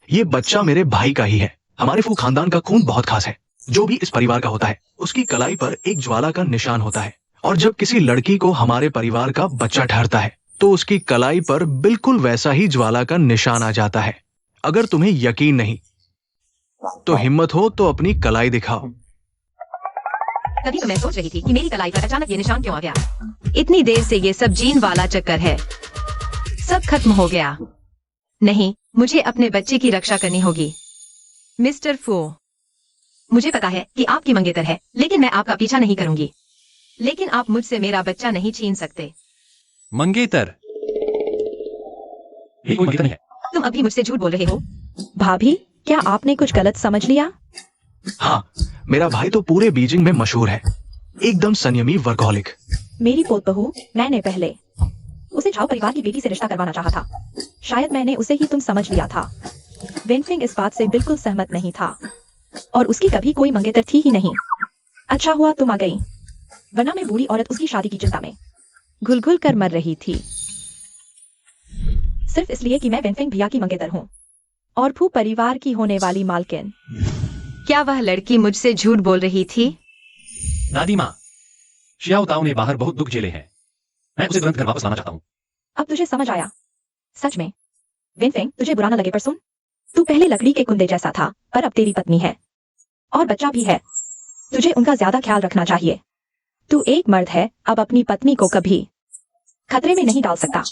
ये बच्चा मेरे भाई का ही है। हमारे फू खानदान का खून बहुत खास है। जो भी इस परिवार का होता है उसकी कलाई पर एक ज्वाला का निशान होता है, और जब किसी लड़की को हमारे परिवार का बच्चा ठहरता है तो उसकी कलाई पर बिल्कुल वैसा ही ज्वाला का निशान आ जाता है। अगर तुम्हें यकीन नहीं तो हिम्मत हो तो अपनी कलाई दिखाओ। तभी तो मैं सोच रही थी कि मेरी कलाई पर अचानक ये निशान क्यों आ गया। इतनी देर से ये सब जीन वाला चक्कर है। सब खत्म हो गया। नहीं, मुझे अपने बच्चे की रक्षा करनी होगी। मिस्टर फू, मुझे पता है कि आपकी मंगेतर है, लेकिन मैं आपका पीछा नहीं करूंगी। लेकिन आप मुझसे मेरा बच्चा नहीं छीन सकते। मंगेतर? ये कोई मंगेतर नहीं है। तुम अभी मुझसे झूठ बोल रहे हो। भाभी, क्या आपने कुछ गलत समझ लिया? हाँ, मेरा भाई तो पूरे बीजिंग में मशहूर है। एकदम संयमी वर्कहोलिक। मेरी पोतबहू, मैंने पहले उसे झाओ परिवार की बेटी से रिश्ता करवाना चाहा था। शायद मैंने उसे ही तुम समझ लिया था। वेनफिंग इस बात से बिल्कुल सहमत नहीं था, और उसकी कभी कोई मंगेतर थी ही नहीं। अच्छा हुआ तुम आ गई, वरना मैं बूढ़ी औरत उसकी शादी की चिंता में घुल घुल कर मर रही थी। सिर्फ इसलिए कि मैं वेनफिंग भैया की मंगेतर हूँ और फू परिवार की होने वाली मालकिन। क्या वह लड़की मुझसे झूठ बोल रही थी? दादी माँ, शियाओ ताओ ने बाहर बहुत दुख झेले हैं। मैं उसे तुरंत घर वापस लाना चाहता हूँ। अब तुझे समझ आया? सच में वेनफिंग, तुझे बुरा न लगे पर सुन, तू पहले लकड़ी के कुंदे जैसा था, पर अब तेरी पत्नी है और बच्चा भी है। तुझे उनका ज्यादा ख्याल रखना चाहिए। तू एक मर्द है, अब अपनी पत्नी को कभी खतरे में नहीं डाल सकता।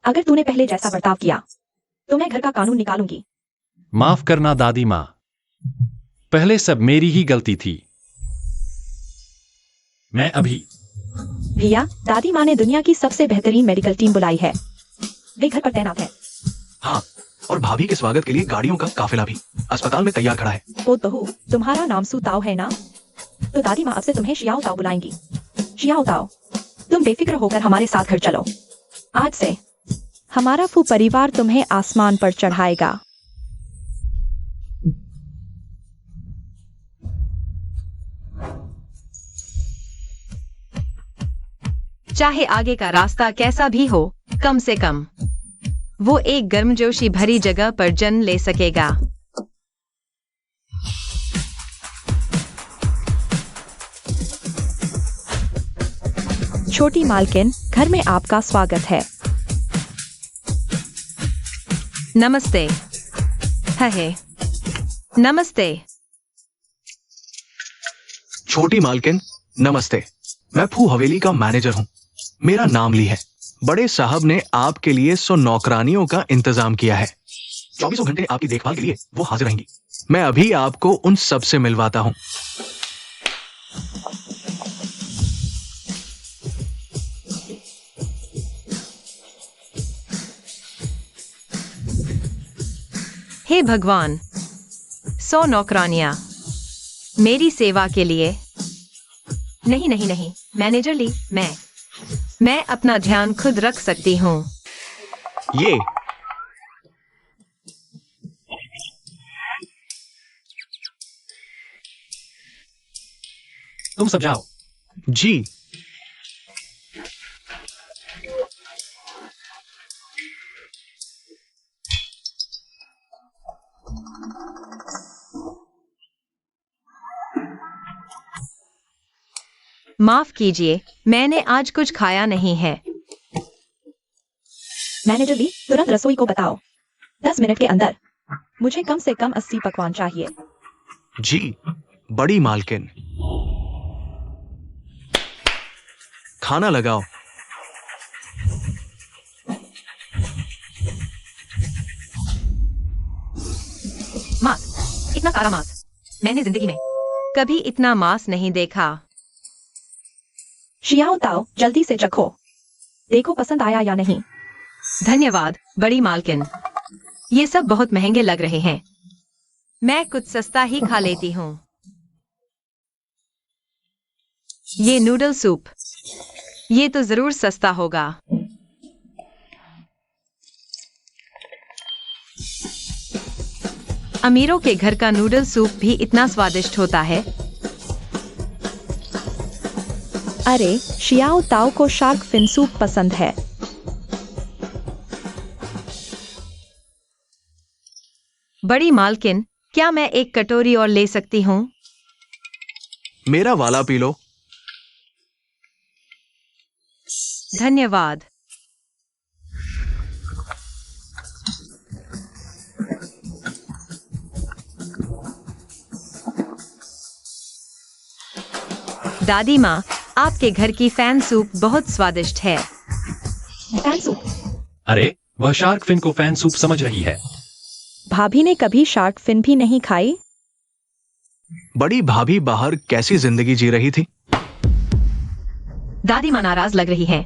अगर तूने पहले जैसा बर्ताव किया तो मैं घर का कानून निकालूंगी। माफ करना दादी माँ, पहले सब मेरी ही गलती थी। मैं अभी भैया, दादी माँ ने दुनिया की सबसे बेहतरीन मेडिकल टीम बुलाई है। वे घर पर तैनात है। हाँ, और भाभी के स्वागत के लिए गाड़ियों का काफिला भी अस्पताल में तैयार खड़ा है। पोतबहू, तुम्हारा नाम सू ताओ है ना? तो दादी माँ अब से तुम्हें शियाओ ताओ बुलाएंगी। शियाओ ताओ, तुम बेफिक्र होकर हमारे साथ घर चलो। आज से हमारा फू परिवार तुम्हें आसमान पर चढ़ाएगा। चाहे आगे का रास्ता कैसा भी हो, कम से कम वो एक गर्मजोशी भरी जगह पर जन्म ले सकेगा। छोटी मालकिन, घर में आपका स्वागत है। नमस्ते। है नमस्ते। छोटी मालकिन, नमस्ते। मैं फू हवेली का मैनेजर हूँ। मेरा नाम ली है। बड़े साहब ने आपके लिए 100 नौकरानियों का इंतजाम किया है। 24 घंटे आपकी देखभाल के लिए वो हाजिर रहेंगी। मैं अभी आपको उन सब से मिलवाता हूँ। हे भगवान, 100 नौकरानियां मेरी सेवा के लिए। नहीं नहीं नहीं, मैनेजर ली, मैं अपना ध्यान खुद रख सकती हूँ। ये तुम सब जाओ। जी। माफ कीजिए, मैंने आज कुछ खाया नहीं है। मैनेजर ली, तुरंत रसोई को बताओ। 10 मिनट के अंदर मुझे कम से कम 80 पकवान चाहिए। जी, बड़ी मालकिन। खाना लगाओ। मांस, इतना सारा मांस मैंने जिंदगी में कभी इतना मांस नहीं देखा। शियाओ ताओ, जल्दी से चखो, देखो पसंद आया या नहीं। धन्यवाद बड़ी मालकिन, ये सब बहुत महंगे लग रहे हैं। मैं कुछ सस्ता ही खा लेती हूँ। ये नूडल सूप, ये तो जरूर सस्ता होगा। अमीरों के घर का नूडल सूप भी इतना स्वादिष्ट होता है। अरे, शियाओ ताओ को शार्क फिन सूप पसंद है। बड़ी मालकिन, क्या मैं एक कटोरी और ले सकती हूँ? मेरा वाला पी लो। धन्यवाद। दादी माँ, आपके घर की फैन सूप बहुत स्वादिष्ट है। Fan soup? अरे, वह शार्क फिन को फैन सूप समझ रही है। भाभी ने कभी शार्क फिन भी नहीं खाई। बड़ी भाभी बाहर कैसी जिंदगी जी रही थी? दादी माँ नाराज लग रही है।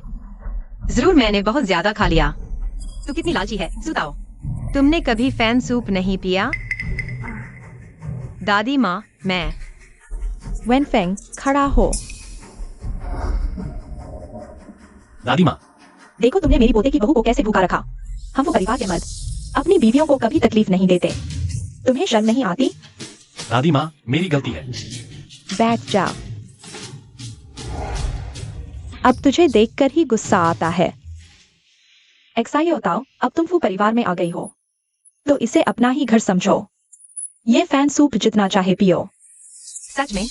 जरूर मैंने बहुत ज्यादा खा लिया। तू कितनी लालची है, सुताओ। तुमने कभी फैन सूप नहीं पिया? दादी माँ, मैं। वेनफेंग, खड़ा हो। दादी माँ, देखो तुमने मेरी पोते की बहू को कैसे भूखा रखा। हम वो परिवार के मर्द अपनी बीवियों को कभी तकलीफ नहीं देते। तुम्हें शर्म नहीं आती? दादी माँ, मेरी गलती है। बैठ जा। अब तुझे देखकर ही गुस्सा आता है। एक्साइए बताओ, अब तुम फू परिवार में आ गई हो, तो इसे अपना ही घर समझो। ये फैन सूप जितना चाहे पियो। सच में?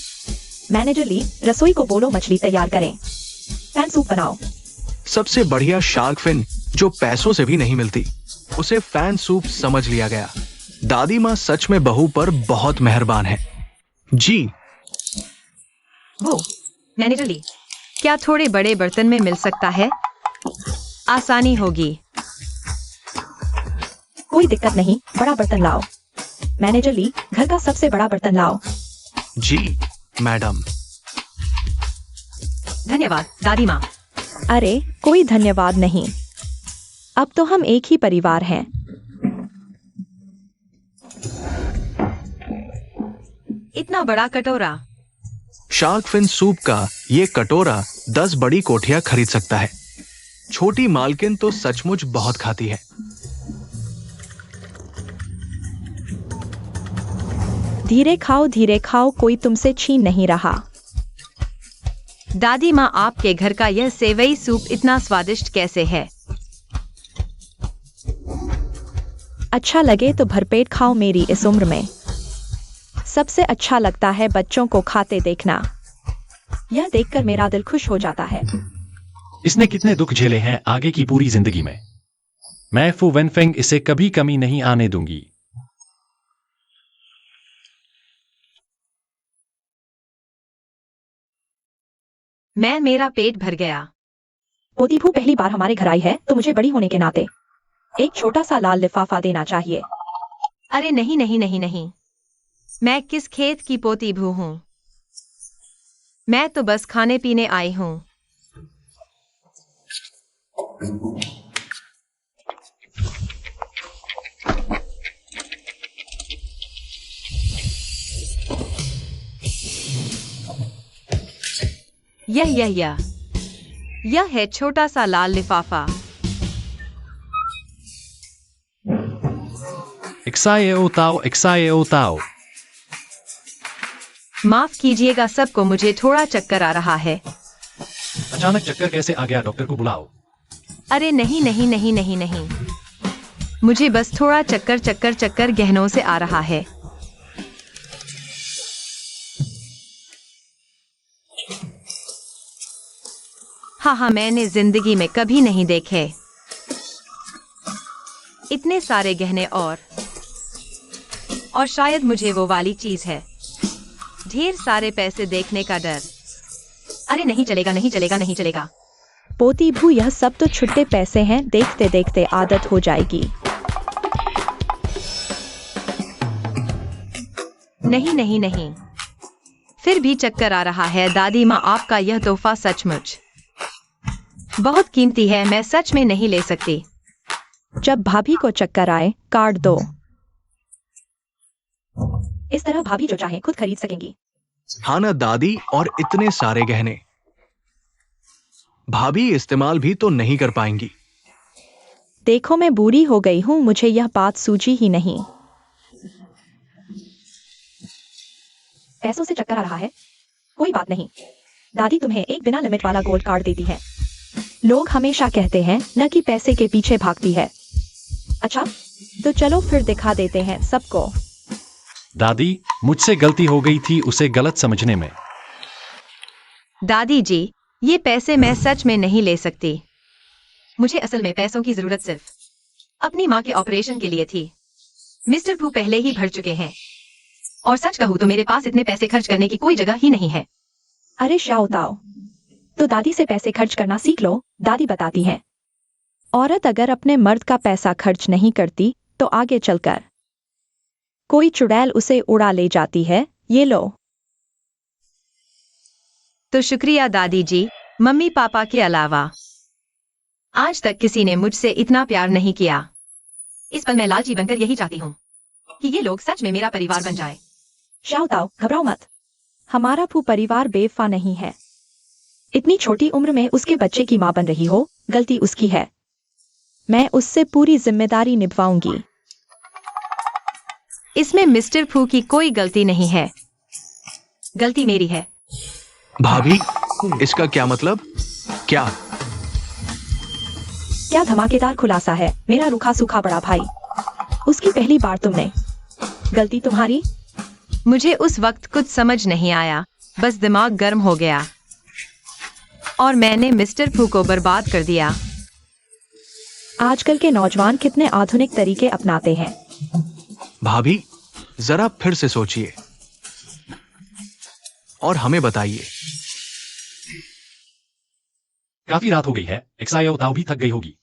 मैनेजर ली, रसोई को बोलो मछली तैयार करें। फैन सूप बनाओ। सबसे बढ़िया शार्क फिन जो पैसों से भी नहीं मिलती, उसे फैन सूप समझ लिया गया। दादी माँ सच में बहू पर बहुत मेहरबान है। जी। वो मैनेजर ली, क्या थोड़े बड़े बर्तन में मिल सकता है? आसानी होगी। कोई दिक्कत नहीं, बड़ा बर्तन लाओ। मैनेजर ली, घर का सबसे बड़ा बर्तन लाओ। जी मैडम। धन्यवाद दादी माँ। अरे, कोई धन्यवाद नहीं। अब तो हम एक ही परिवार हैं। इतना बड़ा कटोरा। शार्क फिन सूप का ये कटोरा 10 बड़ी कोठियां खरीद सकता है। छोटी मालकिन तो सचमुच बहुत खाती है। धीरे खाओ, कोई तुमसे छीन नहीं रहा। दादी माँ, आपके घर का यह सेवई सूप इतना स्वादिष्ट कैसे है? अच्छा लगे तो भरपेट खाओ। मेरी इस उम्र में सबसे अच्छा लगता है बच्चों को खाते देखना। यह देखकर मेरा दिल खुश हो जाता है। इसने कितने दुख झेले हैं आगे की पूरी जिंदगी में। मैं फू वेनफेंग इसे कभी कमी नहीं आने दूंगी। मेरा पेट भर गया। पोती फू पहली बार हमारे घर आई है, तो मुझे बड़ी होने के नाते एक छोटा सा लाल लिफाफा देना चाहिए। अरे नहीं नहीं नहीं नहीं, मैं किस खेत की पोती भू हूँ? मैं तो बस खाने पीने आई हूँ। यह है छोटा सा लाल लिफाफा। एक्साए ओ ताओ। माफ कीजिएगा सबको, मुझे थोड़ा चक्कर आ रहा है। अचानक चक्कर कैसे आ गया? डॉक्टर को बुलाओ। अरे नहीं नहीं नहीं नहीं नहीं, मुझे बस थोड़ा चक्कर गहनों से आ रहा है। हाँ, मैंने जिंदगी में कभी नहीं देखे इतने सारे गहने और शायद मुझे वो वाली चीज है, ढेर सारे पैसे देखने का डर। अरे नहीं चलेगा, नहीं चलेगा, नहीं चलेगा। पोती भू, यह सब तो छुट्टे पैसे हैं, देखते देखते आदत हो जाएगी। नहीं नहीं नहीं, फिर भी चक्कर आ रहा है। दादी माँ, आपका यह तोहफा सचमुच बहुत कीमती है, मैं सच में नहीं ले सकती। जब भाभी को चक्कर आए, कार्ड दो। इस तरह भाभी जो चाहे खुद खरीद सकेंगी। हाँ ना दादी, और इतने सारे गहने भाभी इस्तेमाल भी तो नहीं कर पाएंगी। देखो, मैं बुरी हो गई हूँ, मुझे यह बात सूझी ही नहीं। पैसों से चक्कर आ रहा है, कोई बात नहीं। दादी तुम्हें एक बिना लिमिट वाला गोल्ड कार्ड देती है। लोग हमेशा कहते हैं न कि पैसे के पीछे भागती है। अच्छा, तो चलो फिर दिखा देते हैं सबको। दादी, मुझसे गलती हो गई थी उसे गलत समझने में। दादी जी, ये पैसे मैं सच में नहीं ले सकती। मुझे असल में पैसों की जरूरत सिर्फ अपनी माँ के ऑपरेशन के लिए थी। मिस्टर भू पहले ही भर चुके हैं, और सच कहूँ तो मेरे पास इतने पैसे खर्च करने की कोई जगह ही नहीं है। अरे शाओ ताओ, तो दादी से पैसे खर्च करना सीख लो, दादी बताती हैं। औरत अगर अपने मर्द का पैसा खर्च नहीं करती तो आगे चलकर कोई चुड़ैल उसे उड़ा ले जाती है। ये लो। तो शुक्रिया दादी जी, मम्मी पापा के अलावा आज तक किसी ने मुझसे इतना प्यार नहीं किया। इस पल मैं लालची बनकर यही चाहती हूँ कि ये लोग सच में मेरा परिवार बन जाए। शाओ ताओ, घबराओ मत। हमारा फू परिवार बेवफा नहीं है। इतनी छोटी उम्र में उसके बच्चे की माँ बन रही हो, गलती उसकी है। मैं उससे पूरी जिम्मेदारी निभाऊंगी। इसमें मिस्टर फू की कोई गलती नहीं है, गलती मेरी है। भाभी, इसका क्या मतलब? क्या क्या धमाकेदार खुलासा है, मेरा रूखा सूखा बड़ा भाई। उसकी पहली बार तुमने, गलती तुम्हारी। मुझे उस वक्त कुछ समझ नहीं आया, बस दिमाग गर्म हो गया और मैंने मिस्टर फू को बर्बाद कर दिया। आजकल के नौजवान कितने आधुनिक तरीके अपनाते हैं। भाभी, जरा फिर से सोचिए और हमें बताइए। काफी रात हो गई है, एक्सायो ताऊ भी थक गई होगी।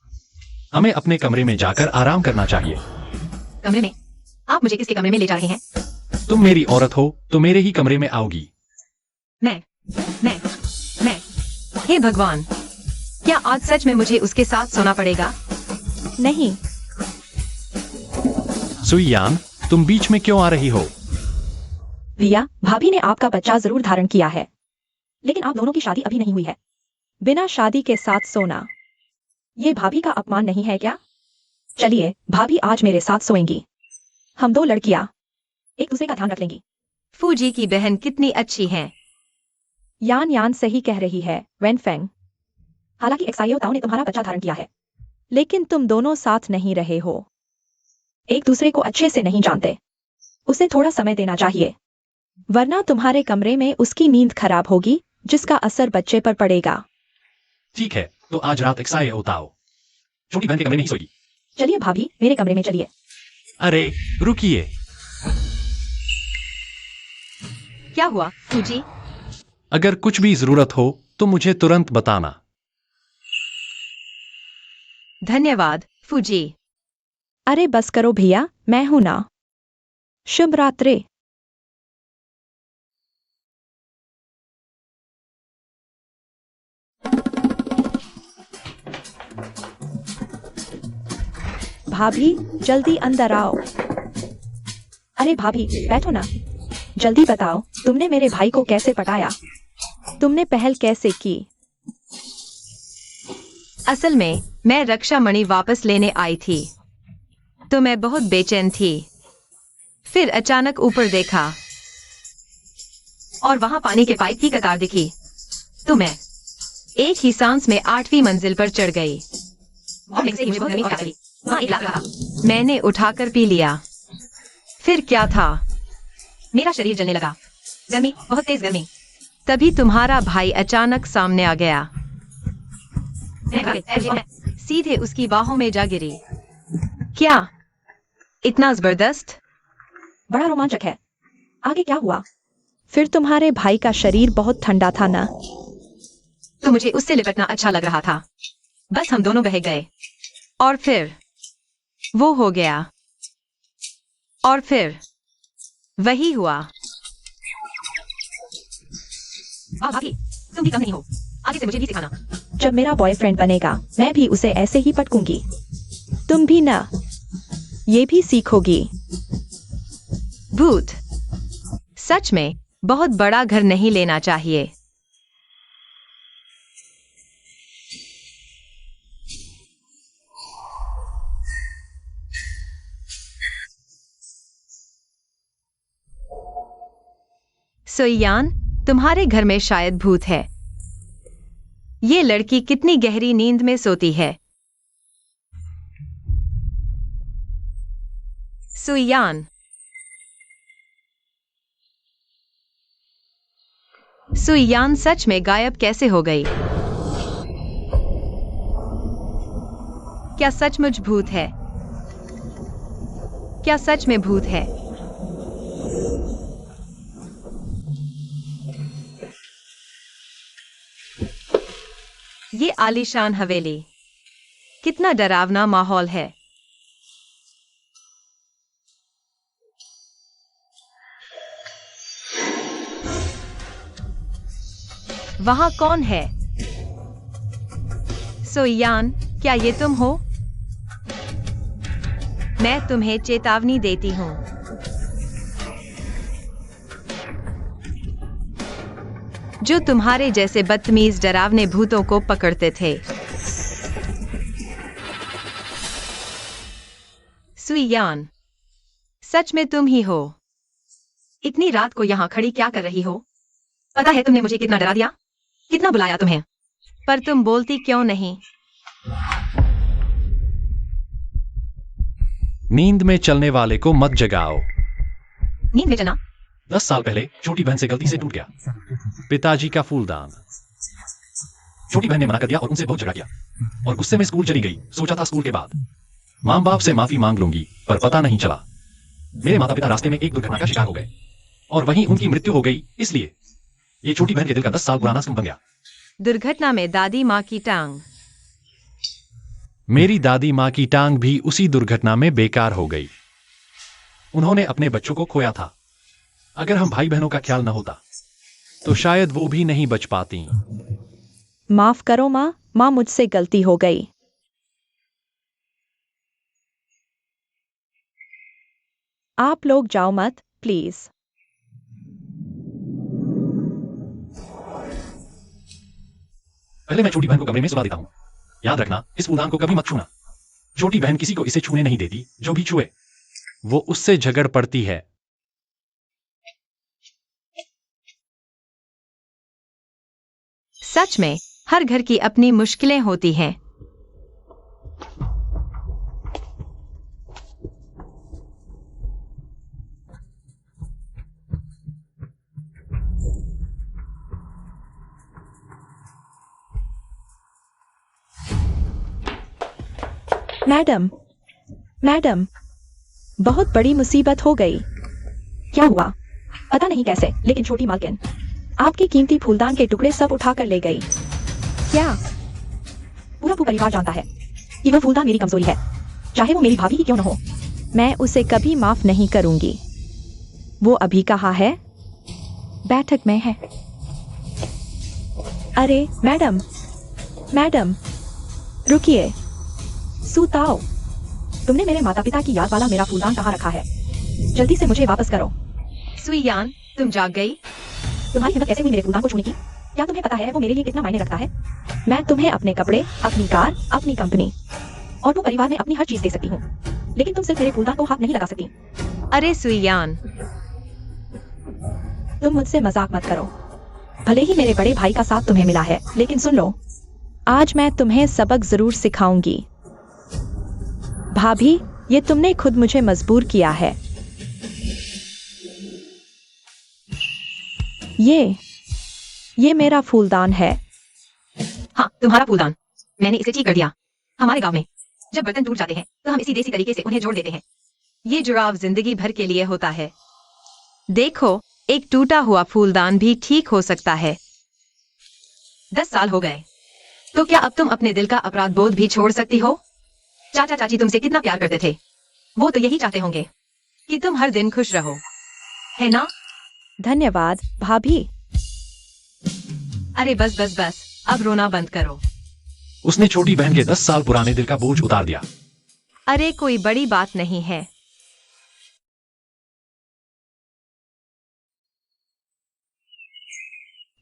हमें अपने कमरे में जाकर आराम करना चाहिए। कमरे में? आप मुझे किसके कमरे में ले जा रहे हैं? तुम मेरी औरत हो तो मेरे ही कमरे में आओगी। मैं हे भगवान, क्या आज सच में मुझे उसके साथ सोना पड़ेगा? नहीं। सुइयान, तुम बीच में क्यों आ रही हो? रिया, भाभी ने आपका बच्चा जरूर धारण किया है, लेकिन आप दोनों की शादी अभी नहीं हुई है। बिना शादी के साथ सोना, ये भाभी का अपमान नहीं है क्या? चलिए, भाभी आज मेरे साथ सोएंगी। हम दो लड़कियां एक दूसरे का ध्यान रख लेंगी। फूजी की बहन कितनी अच्छी है। यान यान सही कह रही है, वेनफेंग। हालांकि एक्साइयो ताऊ ने तुम्हारा बच्चा धारण किया है, लेकिन तुम दोनों साथ नहीं रहे हो। एक दूसरे को अच्छे से नहीं जानते। उसे थोड़ा समय देना चाहिए, वरना तुम्हारे कमरे में उसकी नींद खराब होगी, जिसका असर बच्चे पर पड़ेगा। ठीक है, तो आज रात एक्सायो ताऊ छोटी बहन के कमरे नहीं सोएगी। चलिए भाभी, मेरे कमरे में चलिए। अरे रुकिए। क्या हुआ फूजी? अगर कुछ भी जरूरत हो तो मुझे तुरंत बताना। धन्यवाद फूजी। अरे बस करो भैया, मैं हूं ना। शुभ रात्रि। भाभी, जल्दी अंदर आओ। अरे भाभी, बैठो ना। जल्दी बताओ, तुमने मेरे भाई को कैसे पटाया? तुमने पहल कैसे की? असल में मैं रक्षा मणि वापस लेने आई थी, तो मैं बहुत बेचैन थी। फिर अचानक ऊपर देखा और वहां पानी के पाइप की कतार दिखी, तो मैं एक ही सांस में 8वीं मंजिल पर चढ़ गई। और से मुझे बहुत गर्मी आ गई। वहां एक ग्लास रहा। मैंने उठाकर पी लिया। फिर क्या था? मेरा शरीर जलने लगा। गर्मी, बहुत तेज गर्मी। तभी तुम्हारा भाई अचानक सामने आ गया। सीधे उसकी बाहों में जा गिरी। क्या इतना जबरदस्त? बड़ा रोमांचक है। आगे क्या हुआ? फिर तुम्हारे भाई का शरीर बहुत ठंडा था ना? तो मुझे उससे लिपटना अच्छा लग रहा था। बस हम दोनों बह गए और फिर वो हो गया और फिर वही हुआ। वाह भाभी, तुम भी कम नहीं हो। आगे से मुझे भी सिखाना। जब मेरा बॉयफ्रेंड बनेगा मैं भी उसे ऐसे ही पटकूंगी। तुम भी ना, ये भी सीखोगी। भूत सच में बहुत बड़ा घर नहीं लेना चाहिए। सुइयान, तुम्हारे घर में शायद भूत है। ये लड़की कितनी गहरी नींद में सोती है। सुइयान, सुइयान सच में गायब कैसे हो गई? क्या सचमुच भूत है? क्या सच में भूत है? ये आलीशान हवेली, कितना डरावना माहौल है। वहां कौन है? सोयान, क्या ये तुम हो? मैं तुम्हें चेतावनी देती हूं। जो तुम्हारे जैसे बदतमीज डरावने भूतों को पकड़ते थे। सुइयान, सच में तुम ही हो। इतनी रात को यहाँ खड़ी क्या कर रही हो? पता है तुमने मुझे कितना डरा दिया, कितना बुलाया तुम्हें, पर तुम बोलती क्यों नहीं? नींद में चलने वाले को मत जगाओ। नींद में चलना? 10 साल पहले छोटी बहन से गलती से टूट गया। पिताजी का फूलदान। छोटी बहन ने मना कर दिया और उनसे बहुत झगड़ा किया और गुस्से में स्कूल चली गई। सोचा था स्कूल के बाद माँ बाप से माफी मांग लूंगी, पर पता नहीं चला। मेरे माता पिता रास्ते में एक दुर्घटना का शिकार हो गए और वहीं उनकी मृत्यु हो गई। इसलिए ये छोटी बहन के दिल का 10 साल पुराना स्तंभ बन गया। दुर्घटना में दादी माँ की टांग। मेरी दादी माँ की टांग भी उसी दुर्घटना में बेकार हो गई। उन्होंने अपने बच्चों को खोया था। अगर हम भाई बहनों का ख्याल न होता तो शायद वो भी नहीं बच पाती। माफ करो माँ, माँ मुझसे गलती हो गई। आप लोग जाओ मत, प्लीज। पहले मैं छोटी बहन को कमरे में सुला देता हूँ। याद रखना, इस फूलदान को कभी मत छूना। छोटी बहन किसी को इसे छूने नहीं देती। जो भी छुए वो उससे झगड़ पड़ती है। सच में हर घर की अपनी मुश्किलें होती हैं। मैडम, मैडम, बहुत बड़ी मुसीबत हो गई। क्या हुआ? पता नहीं कैसे, लेकिन छोटी मालकिन आपके कीमती फूलदान के टुकड़े सब उठाकर ले गई। क्या? पूरा परिवार जानता है कि वह फूलदान मेरी कमजोरी है, चाहे वो मेरी भाभी ही क्यों न हो। मैं उसे कभी माफ नहीं करूंगी। वो अभी कहाँ है? बैठक में है। अरे मैडम, मैडम, रुकिए। सुताओ, तुमने मेरे माता पिता की याद वाला मेरा फूलदान कहाँ रखा है? जल्दी से मुझे वापस करो। सुइयान, तुम जाग गई? तुम्हारी हिम्मत कैसे हुई मेरे फूलदान को छूने की? क्या तुम्हें पता है वो मेरे लिए कितना मायने रखता है? मैं तुम्हें अपने कपड़े, अपनी कार, अपनी कंपनी और वो परिवार में अपनी हर चीज दे सकती हूँ, लेकिन तुम सिर्फ मेरे फूलदान को हाथ नहीं लगा सकती। अरे सुइयान, तुम मुझसे मजाक मत करो। भले ही मेरे बड़े भाई का साथ तुम्हें मिला है, लेकिन सुन लो, आज मैं तुम्हें सबक जरूर सिखाऊंगी। भाभी, ये तुमने खुद मुझे मजबूर किया है। ये मेरा फूलदान है। हाँ, तुम्हारा फूलदान। मैंने इसे ठीक कर दिया। हमारे गांव में जब बर्तन टूट जाते हैं तो हम इसी देसी तरीके से उन्हें जोड़ देते हैं। ये जुड़ाव जिंदगी भर के लिए होता है। देखो, एक टूटा हुआ फूलदान भी ठीक हो सकता है। 10 साल हो गए, तो क्या अब तुम अपने दिल का अपराध बोध भी छोड़ सकती हो? चाचा चाची तुमसे कितना प्यार करते थे, वो तो यही चाहते होंगे कि तुम हर दिन खुश रहो, है ना? धन्यवाद भाभी। अरे बस बस बस, अब रोना बंद करो। उसने छोटी बहन के 10 साल पुराने दिल का बोझ उतार दिया। अरे कोई बड़ी बात नहीं है।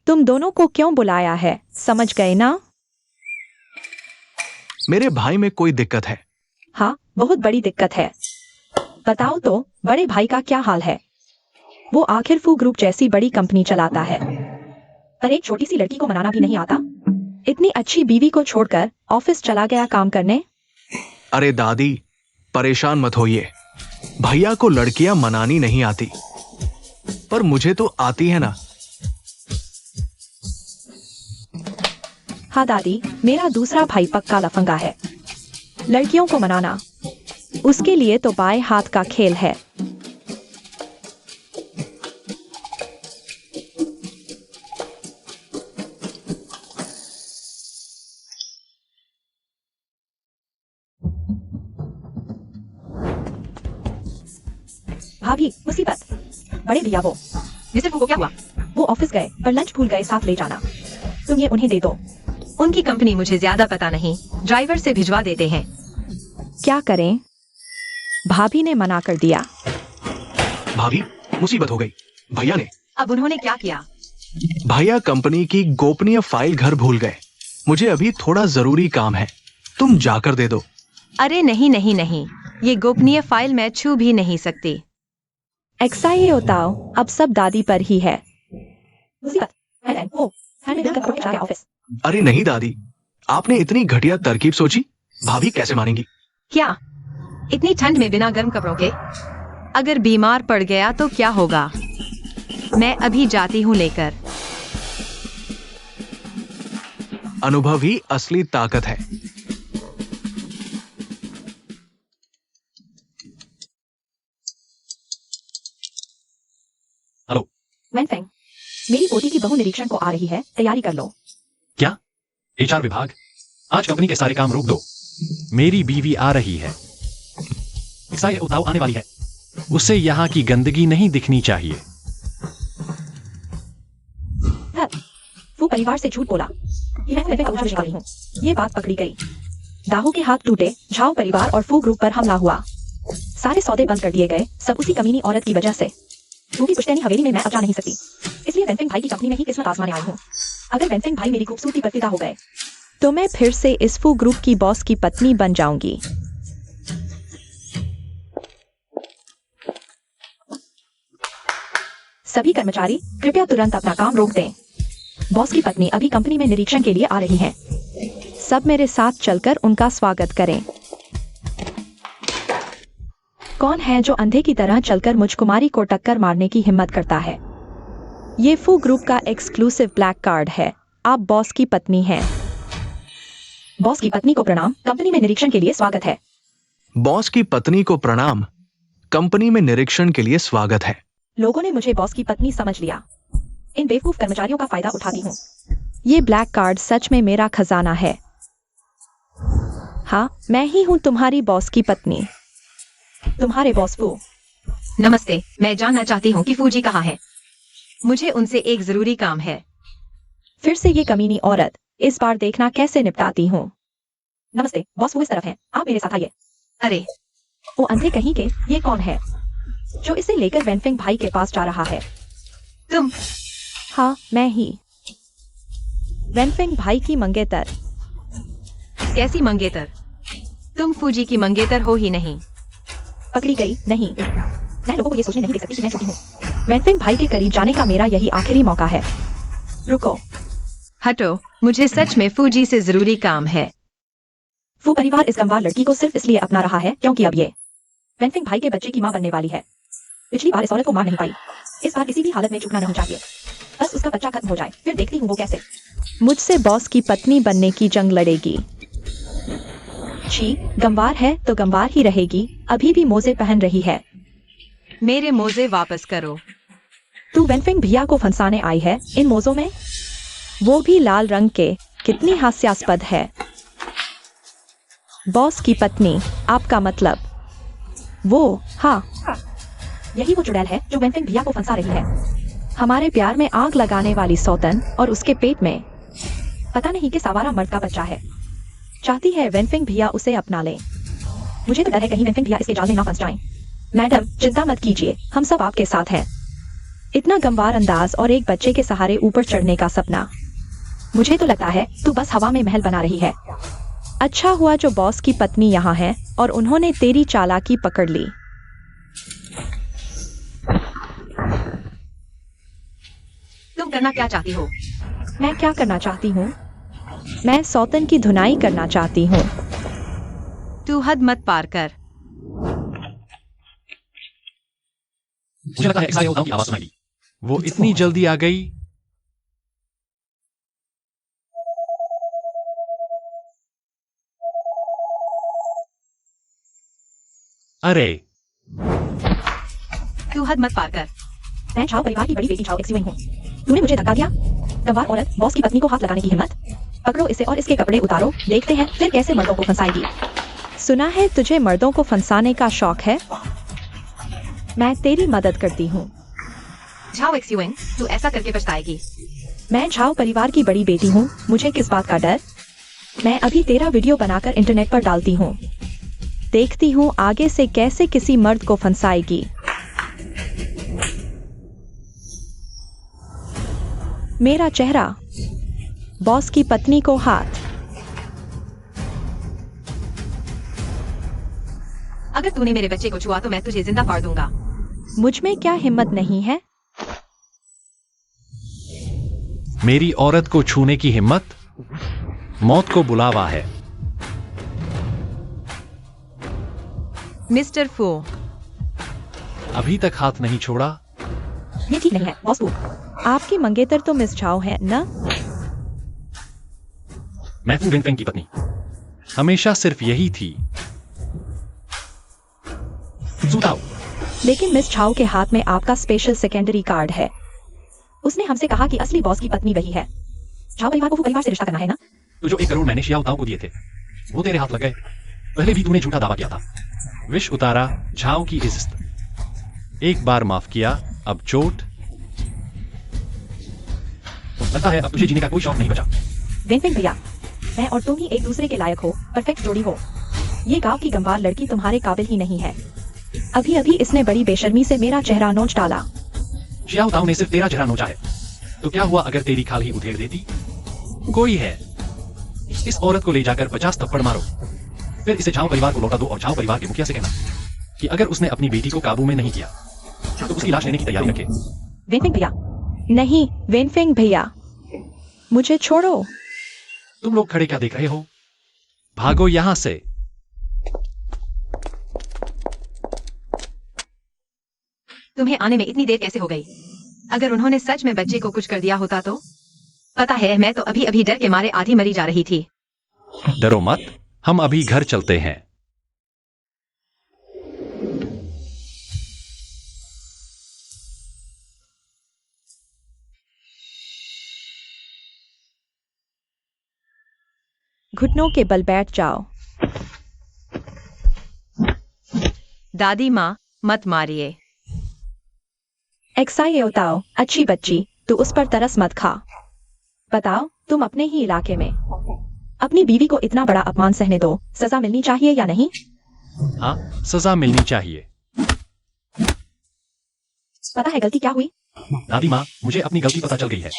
तुम दोनों को क्यों बुलाया है, समझ गए ना? मेरे भाई में कोई दिक्कत है। हाँ, बहुत बड़ी दिक्कत है। बताओ तो, बड़े भाई का क्या हाल है? वो आखिर फू ग्रुप जैसी बड़ी कंपनी चलाता है, पर एक छोटी सी लड़की को मनाना भी नहीं आता। इतनी अच्छी बीवी को छोड़कर ऑफिस चला गया काम करने। अरे दादी, परेशान मत होइए। भैया को लड़कियां मनानी नहीं आती, पर मुझे तो आती है ना। हाँ दादी, मेरा दूसरा भाई पक्का लफंगा है। लड़कियों को मनाना उसके लिए तो बाएं हाथ का खेल है। भाभी, मुसीबत। बड़े भैया वो। मिस्टर फू को क्या हुआ? वो ऑफिस गए पर लंच भूल गए साथ ले जाना। तुम ये उन्हें दे दो। उनकी कंपनी मुझे ज्यादा पता नहीं, ड्राइवर से भिजवा देते हैं। क्या करें? भाभी ने मना कर दिया। भाभी, मुसीबत हो गई। भैया ने अब उन्होंने क्या किया? भैया कंपनी की गोपनीय फाइल घर भूल गए। मुझे अभी थोड़ा जरूरी काम है, तुम जाकर दे दो। अरे नहीं नहीं नहीं, ये गोपनीय फाइल मैं छू भी नहीं सकती। ऐसा ही होताओ, अब सब दादी पर ही है। मुसीबत। वो हैंड में करके चला गया ऑफिस। अरे नहीं दादी, आपने इतनी घटिया तरकीब सोची, भाभी कैसे मानेंगी? क्या इतनी ठंड में बिना गर्म कपड़ों के? अगर बीमार पड़ गया तो क्या होगा? मैं अभी जाती हूँ लेकर। अनुभव ही असली ताकत है। हेलो। वैनफेंग, मेरी पोती की बहू निरीक्षण को आ रही है, तैयारी कर लो। क्या? HR विभाग, आज कंपनी के सारे काम रोक दो। मेरी बीवी आ रही है। एक्साइड उताव आने वाली है। उसे यहाँ की गंदगी नहीं दिखनी चाहिए। वो परिवार से झूठ बोला कि मैं वैनफेंग का उछाल निकाली हूँ। ये बात पकड़ी गई। दाहू के हाथ टूटे, झाओ परिवार और फू ग्रुप पर हमला हुआ। सारे सौदे बंद कर दिए गए, सब उसी कमीनी औरत की वजह से। क्योंकि पुश्तैनी हवेली में मैं अब जा नहीं सकती, इसलिए वैनफेंग भाई की कंपनी में ही किस्मत आजमाने आई हूँ। अगर वैनफेंग भाई मेरी खूबसूरती पर फिदा हो गए तो मैं फिर से इस फू ग्रुप की बॉस की पत्नी बन जाऊंगी। सभी कर्मचारी कृपया तुरंत अपना काम रोक दें। बॉस की पत्नी अभी कंपनी में निरीक्षण के लिए आ रही हैं। सब मेरे साथ चलकर उनका स्वागत करें। कौन है जो अंधे की तरह चलकर मुझ कुमारी को टक्कर मारने की हिम्मत करता है? ये फू ग्रुप का एक्सक्लूसिव ब्लैक कार्ड है। आप बॉस की पत्नी हैं। बॉस की पत्नी को प्रणाम, कंपनी में निरीक्षण के लिए स्वागत है। बॉस की पत्नी को प्रणाम, कंपनी में निरीक्षण के लिए स्वागत है। लोगों ने मुझे बॉस की पत्नी समझ लिया। इन बेवकूफ कर्मचारियों का फायदा उठाती हूँ। ये ब्लैक कार्ड सच में मेरा खजाना है। हाँ, मैं ही हूँ तुम्हारी बॉस की पत्नी। तुम्हारे बॉस फू। नमस्ते, मैं जानना चाहती हूँ कि फूजी कहाँ है। मुझे उनसे एक जरूरी काम है। फिर से ये कमीनी औरत, इस बार देखना कैसे निपटाती हूँ। नमस्ते, बॉस फू इस तरफ है, आप मेरे साथ आइए। अरे वो अंधे कहीं के, ये कौन है जो इसे लेकर वैनफेंग भाई के पास जा रहा है? तुम? हाँ, मैं ही। वैनफेंग भाई की मंगेतर। कैसी मंगेतर? तुम फूजी की मंगेतर हो ही नहीं। पकड़ी गई नहीं। मैं लोगों को ये सोचने नहीं दे सकती कि मैं छोटी हूँ। वैनफेंग भाई के करीब जाने का मेरा यही आखिरी मौका है। रुको। हटो, मुझे सच में फूजी से जरूरी काम है। फू परिवार इस गंवार लड़की को सिर्फ इसलिए अपना रहा है क्योंकि अब ये वैनफेंग भाई के बच्चे की मां बनने वाली है। पिछली बार इस औरत को मार नहीं पाई, इस बार किसी भी हालत में चूकना नहीं चाहिए। बस उसका बच्चा खत्म हो जाए, फिर देखती हूँ वो कैसे मुझसे बॉस की पत्नी बनने की जंग लड़ेगी। छी, गंवार है तो गंवार ही रहेगी, अभी भी मोजे पहन रही है। मेरे मोजे वापस करो। तू वेनफेंग भैया को फंसाने आई है इन मोजों में, वो भी लाल रंग के, कितनी हास्यास्पद है। बॉस की पत्नी, आपका मतलब? वो, हाँ, यही वो चुड़ैल है जो वेनफेंग भैया को फंसा रही है। हमारे प्यार में आग लगाने वाली सौतन, और उसके पेट में पता नहीं कि आवारा मर्द का बच्चा है। चाहती है वेनफेंग भैया उसे अपना ले। मुझे तो डर है कहीं वेनफेंग भैया इसके जाल में ना फंस जाएं। मैडम चिंता मत कीजिए, हम सब आपके साथ हैं। इतना गंवार अंदाज और एक बच्चे के सहारे ऊपर चढ़ने का सपना। मुझे तो लगता है तू बस हवा में महल बना रही है। अच्छा हुआ जो बॉस की पत्नी यहाँ है और उन्होंने तेरी चालाकी पकड़ ली। तुम करना क्या चाहती हो? मैं क्या करना चाहती हूँ? मैं सौतन की धुनाई करना चाहती हूँ। तू हद मत पार कर। मुझे लगा है एक्साइओ दाऊ की आवाज सुनाई दी। वो इतनी जल्दी आ गई। अरे, तू हद मत पार कर। मैं झाओ परिवार की बड़ी बेटी झाओ एक्सयूएन हूँ। तूने मुझे धक्का दिया। गंवार औरत बॉस की पत्नी को हाथ लगाने की हिम्मत। पकड़ो इसे और इसके कपड़े उतारो, देखते हैं फिर कैसे मर्दों को फंसाएगी। सुना है तुझे मर्दों को फंसाने का शौक है, मैं तेरी मदद करती हूँ। झाओ एक्सयूएन, तू ऐसा करके पछताएगी। मैं झाओ परिवार की बड़ी बेटी हूँ, मुझे किस बात का डर। मैं अभी तेरा वीडियो बनाकर इंटरनेट पर डालती हूँ, देखती हूँ आगे से कैसे किसी मर्द को फंसाएगी। मेरा चेहरा, बॉस की पत्नी को हाथ। अगर तूने मेरे बच्चे को छुआ तो मैं तुझे जिंदा फाड़ दूंगा। मुझ में क्या हिम्मत नहीं है? मेरी औरत को छूने की हिम्मत? मौत को बुलावा है। मिस्टर फू, अभी तक हाथ नहीं छोड़ा। ये ठीक नहीं है बॉस फू। आपकी मंगेतर तो मिस झाओ है ना? मैं फू वेनफेंग की पत्नी हमेशा सिर्फ यही थी। सुताओ। लेकिन मिस झाओ के हाथ में आपका स्पेशल सेकेंडरी कार्ड है। उसने हमसे कहा कि असली बॉस की पत्नी वही है। झाओ परिवार को फू परिवार से रिश्ता करना है ना? तो जो 1 करोड़ मैंने शियाओ ताऊ को दिए थे वो तेरे हाथ लग गए। पहले भी तूने झूठा दावा किया था। विष उतारा, झाओ की इज्जत। एक बार माफ किया, अब चोट। लगता है अब तुझे जीने का कोई शौक नहीं बचा। वेनफेंग भैया, मैं और तुम ही एक दूसरे के लायक हो, परफेक्ट जोड़ी हो। ये गांव की गंवार लड़की तुम्हारे काबिल ही नहीं है। अभी अभी इसने बड़ी बेशर्मी से मेरा चेहरा नोच डाला। शियाओ ताऊ ने सिर्फ तेरा चेहरा नोचा है, तो क्या हुआ अगर तेरी खाल ही उधेड़ देती? कोई है। इस औरत को ले जाकर 50 थप्पड़ मारो, फिर इसे झाओ परिवार को लौटा दो और झाओ परिवार के मुखिया से कहना कि अगर उसने अपनी बेटी को काबू में नहीं किया तो उसकी लाश लेने की तैयारी रखे। वेनफेंग भैया, नहीं वेनफेंग भैया, मुझे छोड़ो। तुम लोग खड़े क्या देख रहे हो? भागो यहां से। तुम्हें आने में इतनी देर कैसे हो गई? अगर उन्होंने सच में बच्चे को कुछ कर दिया होता तो? पता है, मैं तो अभी अभी डर के मारे आधी मरी जा रही थी। डरो मत, हम अभी घर चलते हैं। घुटनों के बल बैठ जाओ। दादी माँ, मत मारिए। एक्साई बताओ, अच्छी बच्ची, तू उस पर तरस मत खा। बताओ, तुम अपने ही इलाके में अपनी बीवी को इतना बड़ा अपमान सहने दो, सजा मिलनी चाहिए या नहीं? हाँ, सजा मिलनी चाहिए। पता है गलती क्या हुई? दादी माँ, मुझे अपनी गलती पता चल गई है।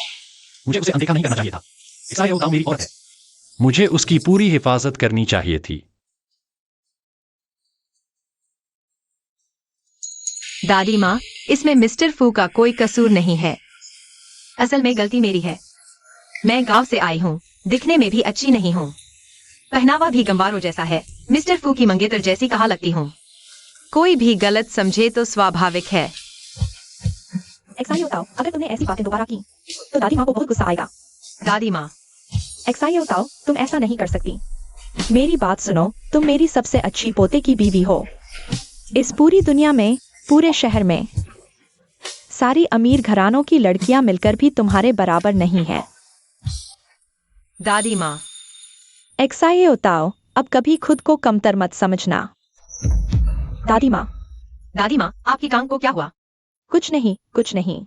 मुझे उसे अनदेखा नहीं करना चाहिए था। एक्साई ताऊ मेरी औरत है। मुझे उसकी पूरी हिफाजत करनी चाहिए थी। दादी माँ, इसमें मिस्टर फू का कोई कसूर नहीं है। असल में गलती मेरी है। मैं गांव से आई हूँ, दिखने में भी अच्छी नहीं हूँ, पहनावा भी गंवारों जैसा है, मिस्टर फू की मंगेतर जैसी कहाँ लगती हूँ। कोई भी गलत समझे तो स्वाभाविक है। एक्साई बताओ, अगर तुमने ऐसी बातें दोबारा की तो दादी माँ को बहुत गुस्सा आएगा। दादी माँ, एक्साई बताओ, तुम ऐसा नहीं कर सकती। मेरी बात सुनो, तुम मेरी सबसे अच्छी पोते की बीवी हो। इस पूरी दुनिया में, पूरे शहर में सारी अमीर घरानों की लड़कियां मिलकर भी तुम्हारे बराबर नहीं है। दादी माँ, एक्साए उताओ, अब कभी खुद को कमतर मत समझना। दादी माँ, दादी माँ, आपकी टांग को क्या हुआ? कुछ नहीं, कुछ नहीं।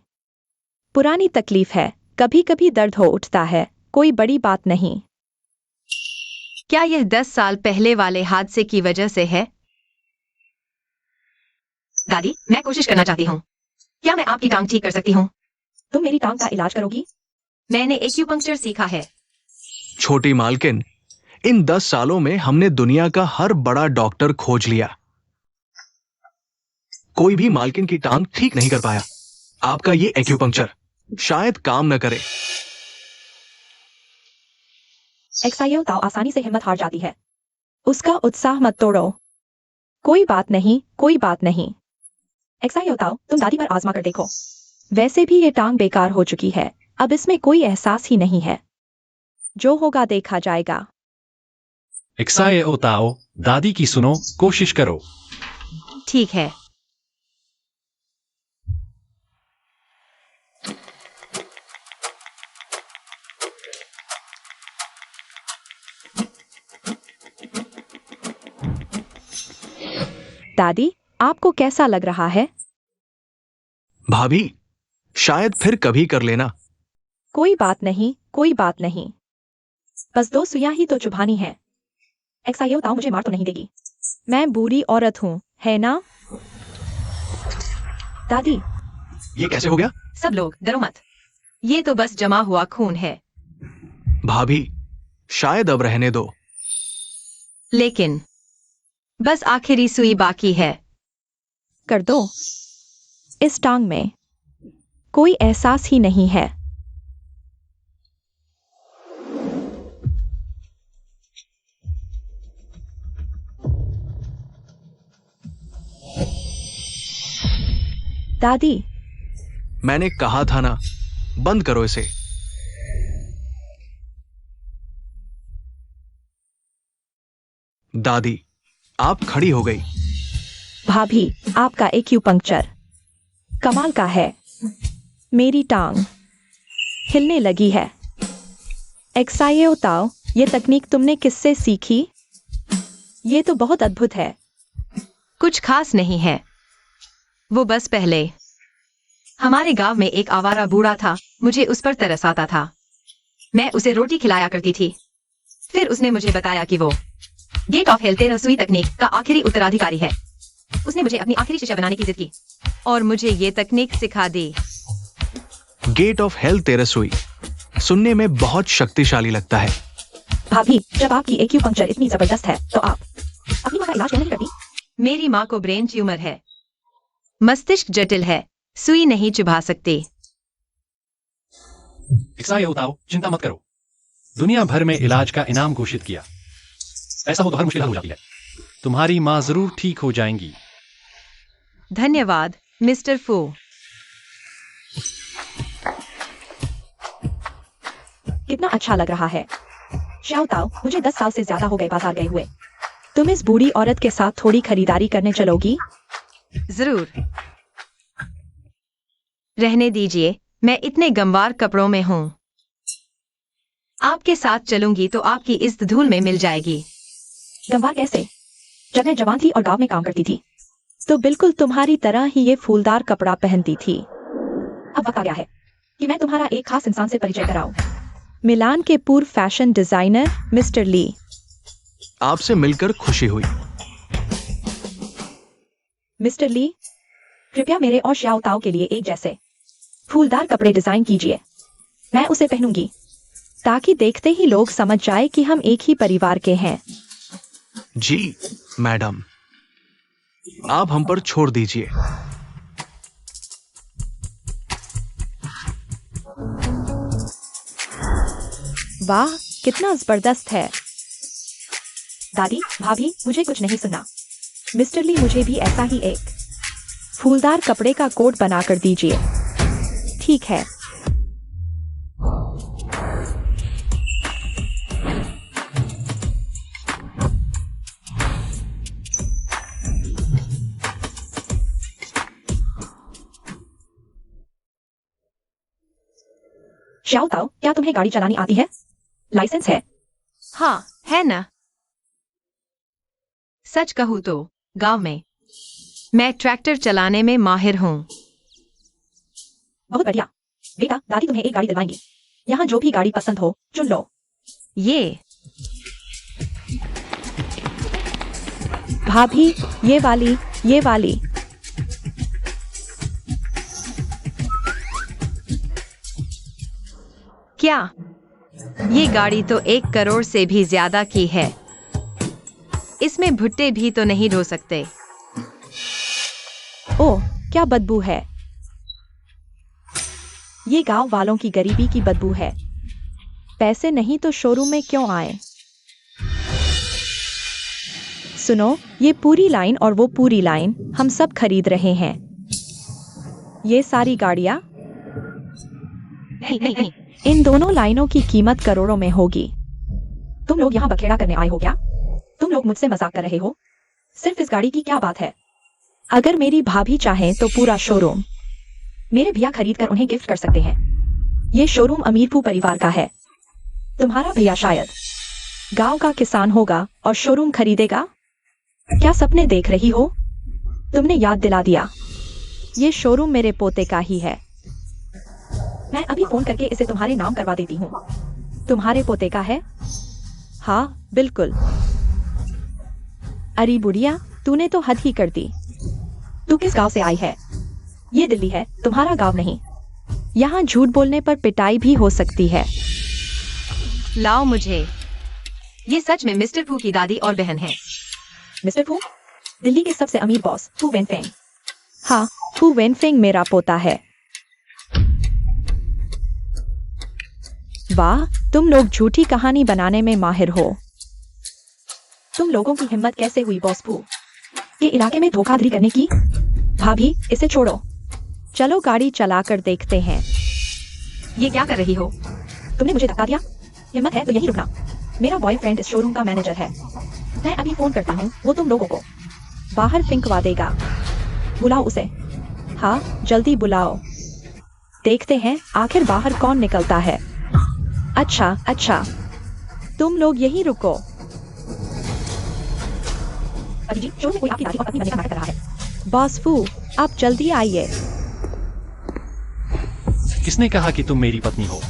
पुरानी तकलीफ है, कभी कभी दर्द हो उठता है, कोई बड़ी बात नहीं। क्या यह 10 साल पहले वाले हादसे की वजह से है? दादी, मैं कोशिश करना चाहती हूँ। क्या मैं आपकी टांग ठीक कर सकती हूँ? तुम मेरी टांग का इलाज करोगी? मैंने एक्यूपंक्चर सीखा है। छोटी मालकिन, इन 10 सालों में हमने दुनिया का हर बड़ा डॉक्टर खोज लिया, कोई भी मालकिन की टांग ठीक नहीं कर पाया। आपका ये एक्यूपंक्चर शायद काम न करे। एक्साइयो ताओ आसानी से हिम्मत हार जाती है। उसका उत्साह मत तोड़ो। कोई बात नहीं, कोई बात नहीं। एक्साइयो ताओ, तुम दादी पर आजमा कर देखो। वैसे भी ये टांग बेकार हो चुकी है, अब इसमें कोई एहसास ही नहीं है। जो होगा देखा जाएगा। एक्साए ओताओ, दादी की सुनो, कोशिश करो। ठीक है। दादी, आपको कैसा लग रहा है? भाभी, शायद फिर कभी कर लेना। कोई बात नहीं, कोई बात नहीं। बस 2 सुइयां ही तो चुभानी है। एक्साइयो ताओ मुझे मार तो नहीं देगी? मैं बुरी औरत हूँ, है ना? दादी, ये कैसे हो गया? सब लोग डरो मत, ये तो बस जमा हुआ खून है। भाभी, शायद अब रहने दो। लेकिन बस आखिरी सुई बाकी है। कर दो। इस टांग में कोई एहसास ही नहीं है। दादी, मैंने कहा था ना, बंद करो इसे। दादी, आप खड़ी हो गई। भाभी, आपका एक्यूपंक्चर कमाल का है। मेरी टांग हिलने लगी है। एक्साए उताओ, ये तकनीक तुमने किससे सीखी? ये तो बहुत अद्भुत है। कुछ खास नहीं है, वो बस पहले हमारे गांव में एक आवारा बूढ़ा था, मुझे उस पर तरस आता था। मैं उसे रोटी खिलाया करती थी। फिर उसने मुझे बताया कि वो गेट ऑफ हेल्थ रसोई तकनीक का आखिरी उत्तराधिकारी है। उसने मुझे अपनी आखिरी शिष्य बनाने की जिद की और मुझे ये तकनीक सिखा दी। गेट ऑफ हेल्थ तेरसुई सुनने में बहुत शक्तिशाली लगता है। भाभी, जब आपकी एक्यूपंक्चर इतनी जबरदस्त है तो आप अपनी मां का इलाज क्यों नहीं करती? मेरी माँ को ब्रेन ट्यूमर है, मस्तिष्क जटिल है, सुई नहीं चुभा सकती। एक्साए ओताओ, चिंता मत करो। दुनिया भर में इलाज का इनाम घोषित किया। ऐसा हो तो हर मुश्किल हल हो जाती है। तुम्हारी माँ जरूर ठीक हो जाएंगी। धन्यवाद मिस्टर फू। कितना अच्छा लग रहा है। श्याओ ताओ, मुझे 10 साल से ज्यादा हो गए बाजार गए हुए। तुम इस बूढ़ी औरत के साथ थोड़ी खरीदारी करने चलोगी? जरूर। रहने दीजिए, मैं इतने गमवार कपड़ों में हूँ। आपके साथ चलूंगी तो आपकी इस धूल में मिल जाएगी। गंवार कैसे? जब मैं जवान थी और गांव में काम करती थी। तो बिल्कुल तुम्हारी तरह ही ये फूलदार कपड़ा पहनती थी। अब वक्त आ गया है कि मैं तुम्हारा एक खास इंसान से परिचय कराऊं। मिलान के पूर्व फैशन डिजाइनर मिस्टर ली। आपसे मिलकर खुशी हुई। मिस्टर ली, कृपया मेरे और श्याओ ताओ के लिए एक जैसे फूलदार कपड़े डिजाइन कीजिए। मैं उसे पहनूंगी ताकि देखते ही लोग समझ जाए कि हम एक ही परिवार के हैं। जी मैडम, आप हम पर छोड़ दीजिए। वाह, कितना जबरदस्त है। दादी, भाभी, मुझे कुछ नहीं सुना। मिस्टर ली, मुझे भी ऐसा ही एक फूलदार कपड़े का कोट बनाकर दीजिए। ठीक है। श्याओ ताओ, क्या तुम्हें गाड़ी चलानी आती है? लाइसेंस है? हाँ, है ना। सच कहूँ तो गांव में मैं ट्रैक्टर चलाने में माहिर हूँ। बहुत बढ़िया। बेटा, दादी तुम्हें एक गाड़ी दिलवाएंगी। यहाँ जो भी गाड़ी पसंद हो चुन लो। ये भाभी, ये वाली, ये वाली। क्या? ये गाड़ी तो 1 करोड़ से भी ज्यादा की है। इसमें भुट्टे भी तो नहीं ढो सकते। ओह, क्या बदबू है। ये गांव वालों की गरीबी की बदबू है। पैसे नहीं तो शोरूम में क्यों आए? सुनो, ये पूरी लाइन और वो पूरी लाइन हम सब खरीद रहे हैं। ये सारी गाड़ियां, नहीं नहीं नहीं, इन दोनों लाइनों की कीमत करोड़ों में होगी। तुम लोग यहाँ बखेड़ा करने आए हो क्या? तुम लोग मुझसे मजाक कर रहे हो? सिर्फ इस गाड़ी की क्या बात है? अगर मेरी भाभी चाहे तो पूरा शोरूम। मेरे भैया खरीद कर उन्हें गिफ्ट कर सकते हैं। ये शोरूम अमीरपू परिवार का है। तुम्हारा भैया शायद गांव का किसान होगा और शोरूम खरीदेगा। क्या सपने देख रही हो? तुमने याद दिला दिया। ये शोरूम मेरे पोते का ही है। मैं अभी फोन करके इसे तुम्हारे नाम करवा देती हूँ। तुम्हारे पोते का है? हाँ, बिल्कुल। अरे बुढ़िया, तूने तो हद ही कर दी। तू किस गांव से आई है? ये दिल्ली है, तुम्हारा गांव नहीं। यहाँ झूठ बोलने पर पिटाई भी हो सकती है। लाओ मुझे। ये सच में मिस्टर फू की दादी और बहन है। मिस्टर फू, दिल्ली के सबसे अमीर बॉस फू वेनफेंग। हाँ, फू वेनफेंग मेरा पोता है। वाह, तुम लोग झूठी कहानी बनाने में माहिर हो। तुम लोगों की हिम्मत कैसे हुई बॉस फू के इलाके में धोखाधड़ी करने की? भाभी, इसे छोड़ो। चलो गाड़ी चलाकर देखते हैं। ये क्या कर रही हो? तुमने मुझे धक्का दिया? हिम्मत है तो यहीं रुकना। मेरा बॉयफ्रेंड इस शोरूम का मैनेजर है। मैं अभी फोन करता हूँ, वो तुम लोगों को बाहर फिंकवा देगा। बुलाओ उसे। हाँ, जल्दी बुलाओ। देखते हैं आखिर बाहर कौन निकलता है। अच्छा, तुम लोग यहीं रुको। अभी जी, शोरूम में कोई आपकी दादी और पत्नी बनने का नाटक कर रहा है। बॉस फू, आप जल्दी आइए। किसने कहा कि तुम मेरी पत्नी हो?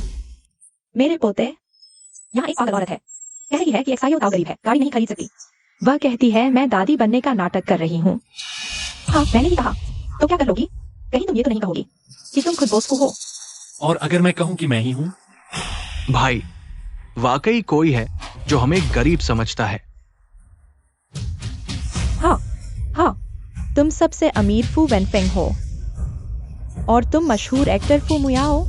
मेरे पोते, यहाँ एक पागल औरत है। कह रही है कि एक्साइयो ताऊ गरीब है, गाड़ी नहीं खरीद सकती। वह कहती है मैं दादी बनने का नाटक कर रही हूँ। हाँ, मैंने ही कहा। तो क्या कर लोगी? कहीं तुम ये तो नहीं कहोगी कि तुम खुद बॉस फू हो? और अगर मैं कहूं कि मैं ही हूं? भाई, वाकई कोई है जो हमें गरीब समझता है। हाँ, तुम सबसे अमीर फू वेनफेंग हो और तुम मशहूर एक्टर फू मुयाओ।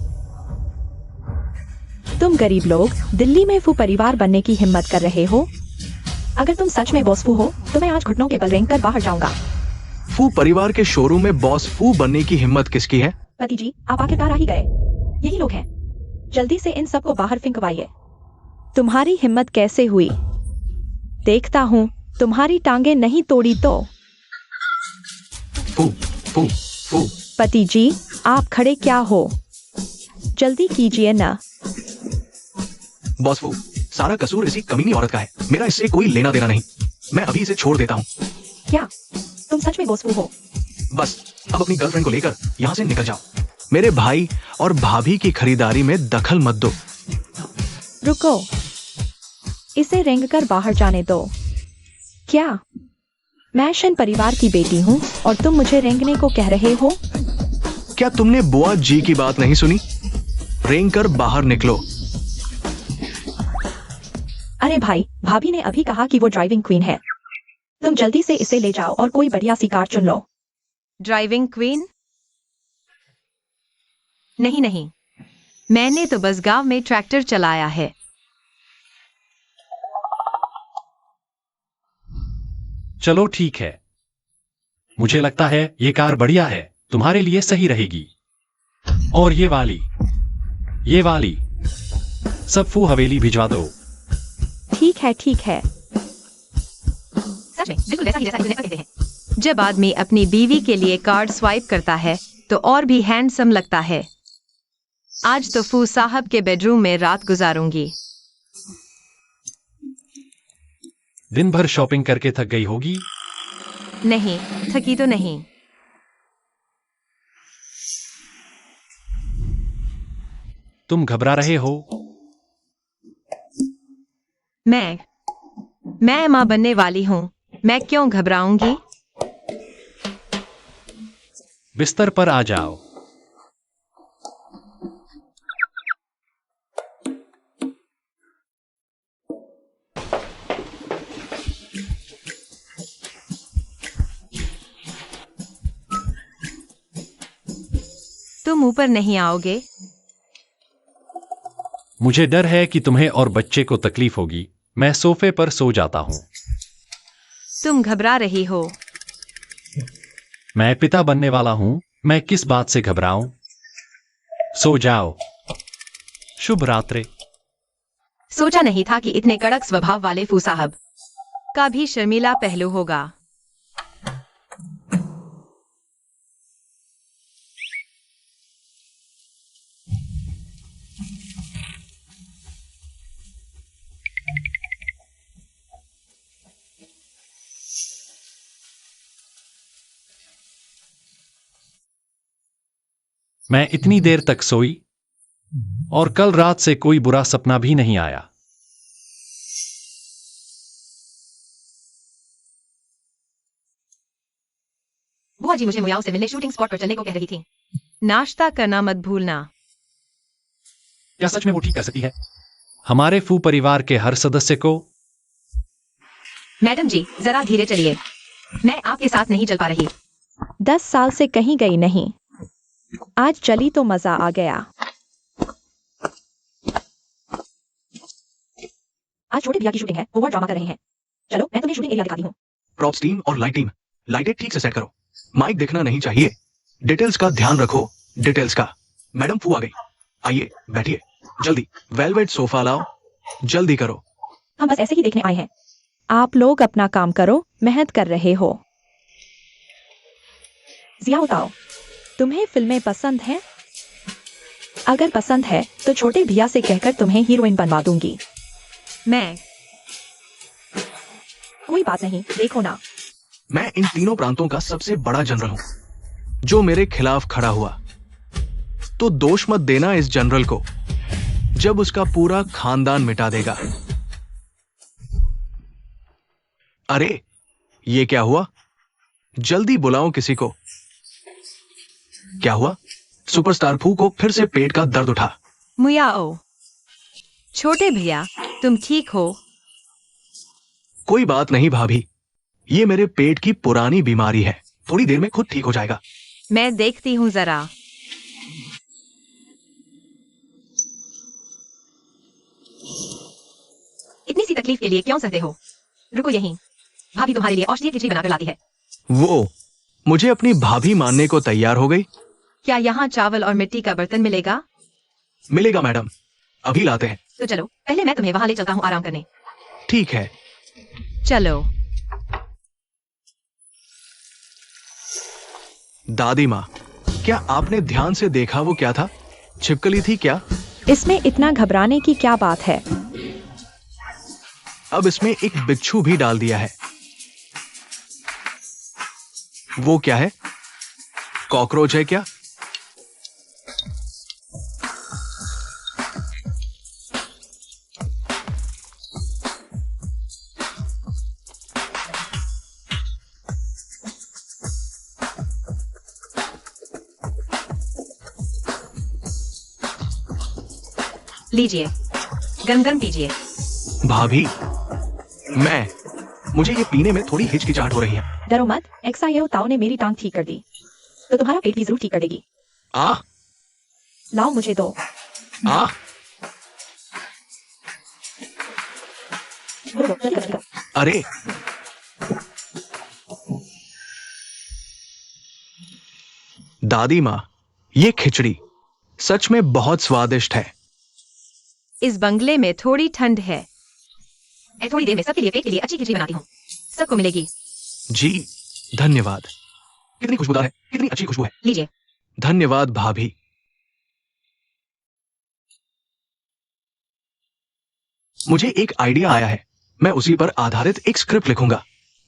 तुम गरीब लोग दिल्ली में फू परिवार बनने की हिम्मत कर रहे हो। अगर तुम सच में बॉस फू हो तो मैं आज घुटनों के बल रेंग कर बाहर जाऊंगा। फू परिवार के शोरूम में बॉस फू बनने की हिम्मत किसकी है? पति जी, आप आखिरकार आ ही गए। यही लोग हैं। जल्दी से इन सबको बाहर फिंकवाइए। तुम्हारी हिम्मत कैसे हुई? देखता हूँ तुम्हारी टांगे नहीं तोड़ी तो। फू फू फू। पति जी, आप खड़े क्या हो? जल्दी कीजिए ना। बॉस फू, सारा कसूर इसी कमीनी औरत का है। मेरा इससे कोई लेना देना नहीं। मैं अभी इसे छोड़ देता हूँ। क्या तुम सच में बॉस फू हो? बस अब अपनी गर्लफ्रेंड को लेकर यहाँ से निकल जाओ। मेरे भाई और भाभी की खरीदारी में दखल मत दो। रुको, इसे रेंग कर बाहर जाने दो। क्या मैं शन परिवार की बेटी हूँ और तुम मुझे रेंगने को कह रहे हो? क्या तुमने बुआ जी की बात नहीं सुनी? रेंग कर बाहर निकलो। अरे भाई, भाभी ने अभी कहा कि वो ड्राइविंग क्वीन है। तुम जल्दी से इसे ले जाओ और कोई बढ़िया सी कार चुन लो। Driving queen? नहीं, मैंने तो बस गांव में ट्रैक्टर चलाया है। चलो ठीक है, मुझे लगता है ये कार बढ़िया है, तुम्हारे लिए सही रहेगी। और ये वाली सब फू हवेली भिजवा दो। ठीक है। सच में बिल्कुल वैसा ही जैसा इंटरनेट पर कहते हैं। जब आदमी अपनी बीवी के लिए कार्ड स्वाइप करता है तो और भी हैंडसम लगता है। आज तो फू साहब के बेडरूम में रात गुजारूंगी। दिन भर शॉपिंग करके थक गई होगी। नहीं, थकी तो नहीं। तुम घबरा रहे हो। मैं मां बनने वाली हूं। मैं क्यों घबराऊंगी? बिस्तर पर आ जाओ। तुम ऊपर नहीं आओगे? मुझे डर है कि तुम्हें और बच्चे को तकलीफ होगी। मैं सोफे पर सो जाता हूं। तुम घबरा रही हो। मैं पिता बनने वाला हूं। मैं किस बात से घबराऊं? सो जाओ। शुभ रात्रि। सोचा नहीं था कि इतने कड़क स्वभाव वाले फू साहब का भी शर्मीला पहलू होगा। मैं इतनी देर तक सोई और कल रात से कोई बुरा सपना भी नहीं आया। बुआ जी मुझे मुयाओं से मिलने शूटिंग स्पॉट पर चलने को कह रही थी। नाश्ता करना मत भूलना। क्या सच में वो ठीक कर सकती है? हमारे फू परिवार के हर सदस्य को। मैडम जी जरा धीरे चलिए। मैं आपके साथ नहीं चल पा रही। 10 साल से कहीं गई नहीं। आज चली तो मजा आ गया। आज छोटे भैया की शूटिंग है, ओवर ड्रामा कर रहे हैं। चलो मैं तुम्हें शूटिंग एरिया दिखाती हूँ। प्रॉप्स टीम और लाइट टीम, लाइटें ठीक से सेट करो। माइक दिखना नहीं चाहिए। डिटेल्स का ध्यान रखो। डिटेल्स का। मैडम फू आ गई। आइए बैठिए जल्दी। वेलवेट सोफा लाओ। जल्दी करो। हम बस ऐसे ही देखने आए हैं। आप लोग अपना काम करो, मेहनत कर रहे हो। जिया बताओ, तुम्हें फिल्में पसंद हैं? अगर पसंद है तो छोटे भैया से कहकर तुम्हें हीरोइन बनवा दूंगी। मैं कोई बात नहीं, देखो ना। मैं इन तीनों प्रांतों का सबसे बड़ा जनरल हूं। जो मेरे खिलाफ खड़ा हुआ तो दोष मत देना इस जनरल को, जब उसका पूरा खानदान मिटा देगा। अरे ये क्या हुआ? जल्दी बुलाओ किसी को। क्या हुआ? सुपरस्टार फू को फिर से पेट का दर्द उठा। मुयाओ। छोटे भैया तुम ठीक हो? कोई बात नहीं भाभी, ये मेरे पेट की पुरानी बीमारी है। थोड़ी देर में खुद ठीक हो जाएगा। मैं देखती हूँ जरा। इतनी सी तकलीफ के लिए क्यों सहते हो? रुको यहीं। भाभी तुम्हारे लिए औषधीय खिचड़ी बनाकर लाती है। वो मुझे अपनी भाभी मानने को तैयार हो गई। क्या यहाँ चावल और मिट्टी का बर्तन मिलेगा? मिलेगा मैडम, अभी लाते हैं। तो चलो पहले मैं तुम्हें वहां ले चलता हूँ आराम करने। ठीक है। चलो। दादी माँ, क्या आपने ध्यान से देखा वो क्या था? छिपकली थी क्या? इसमें इतना घबराने की क्या बात है? अब इसमें एक बिच्छू भी डाल दिया है। वो क्या है? कॉकरोच है क्या? लीजिए, गरम गरम पीजिए। भाभी, मुझे ये पीने में थोड़ी हिचकिचाहट हो रही है। डरो मत, एक्साइयो ताऊ ने मेरी टांग ठीक कर दी, तो तुम्हारा पेट भी जरूर ठीक कर देगी। आ लाओ मुझे दो। आ रुको, जल्दी करो, जल्दी करो। अरे दादी माँ, ये खिचड़ी सच में बहुत स्वादिष्ट है। इस बंगले में थोड़ी ठंड है। मैं थोड़ी देर में सबके लिए पेट के लिए अच्छी खिचड़ी बनाती हूँ। सबको मिलेगी। जी धन्यवाद। कितनी खुशबूदार है, कितनी अच्छी खुशबू है। लीजिए। धन्यवाद भाभी। मुझे एक आइडिया आया है। मैं उसी पर आधारित एक स्क्रिप्ट लिखूंगा।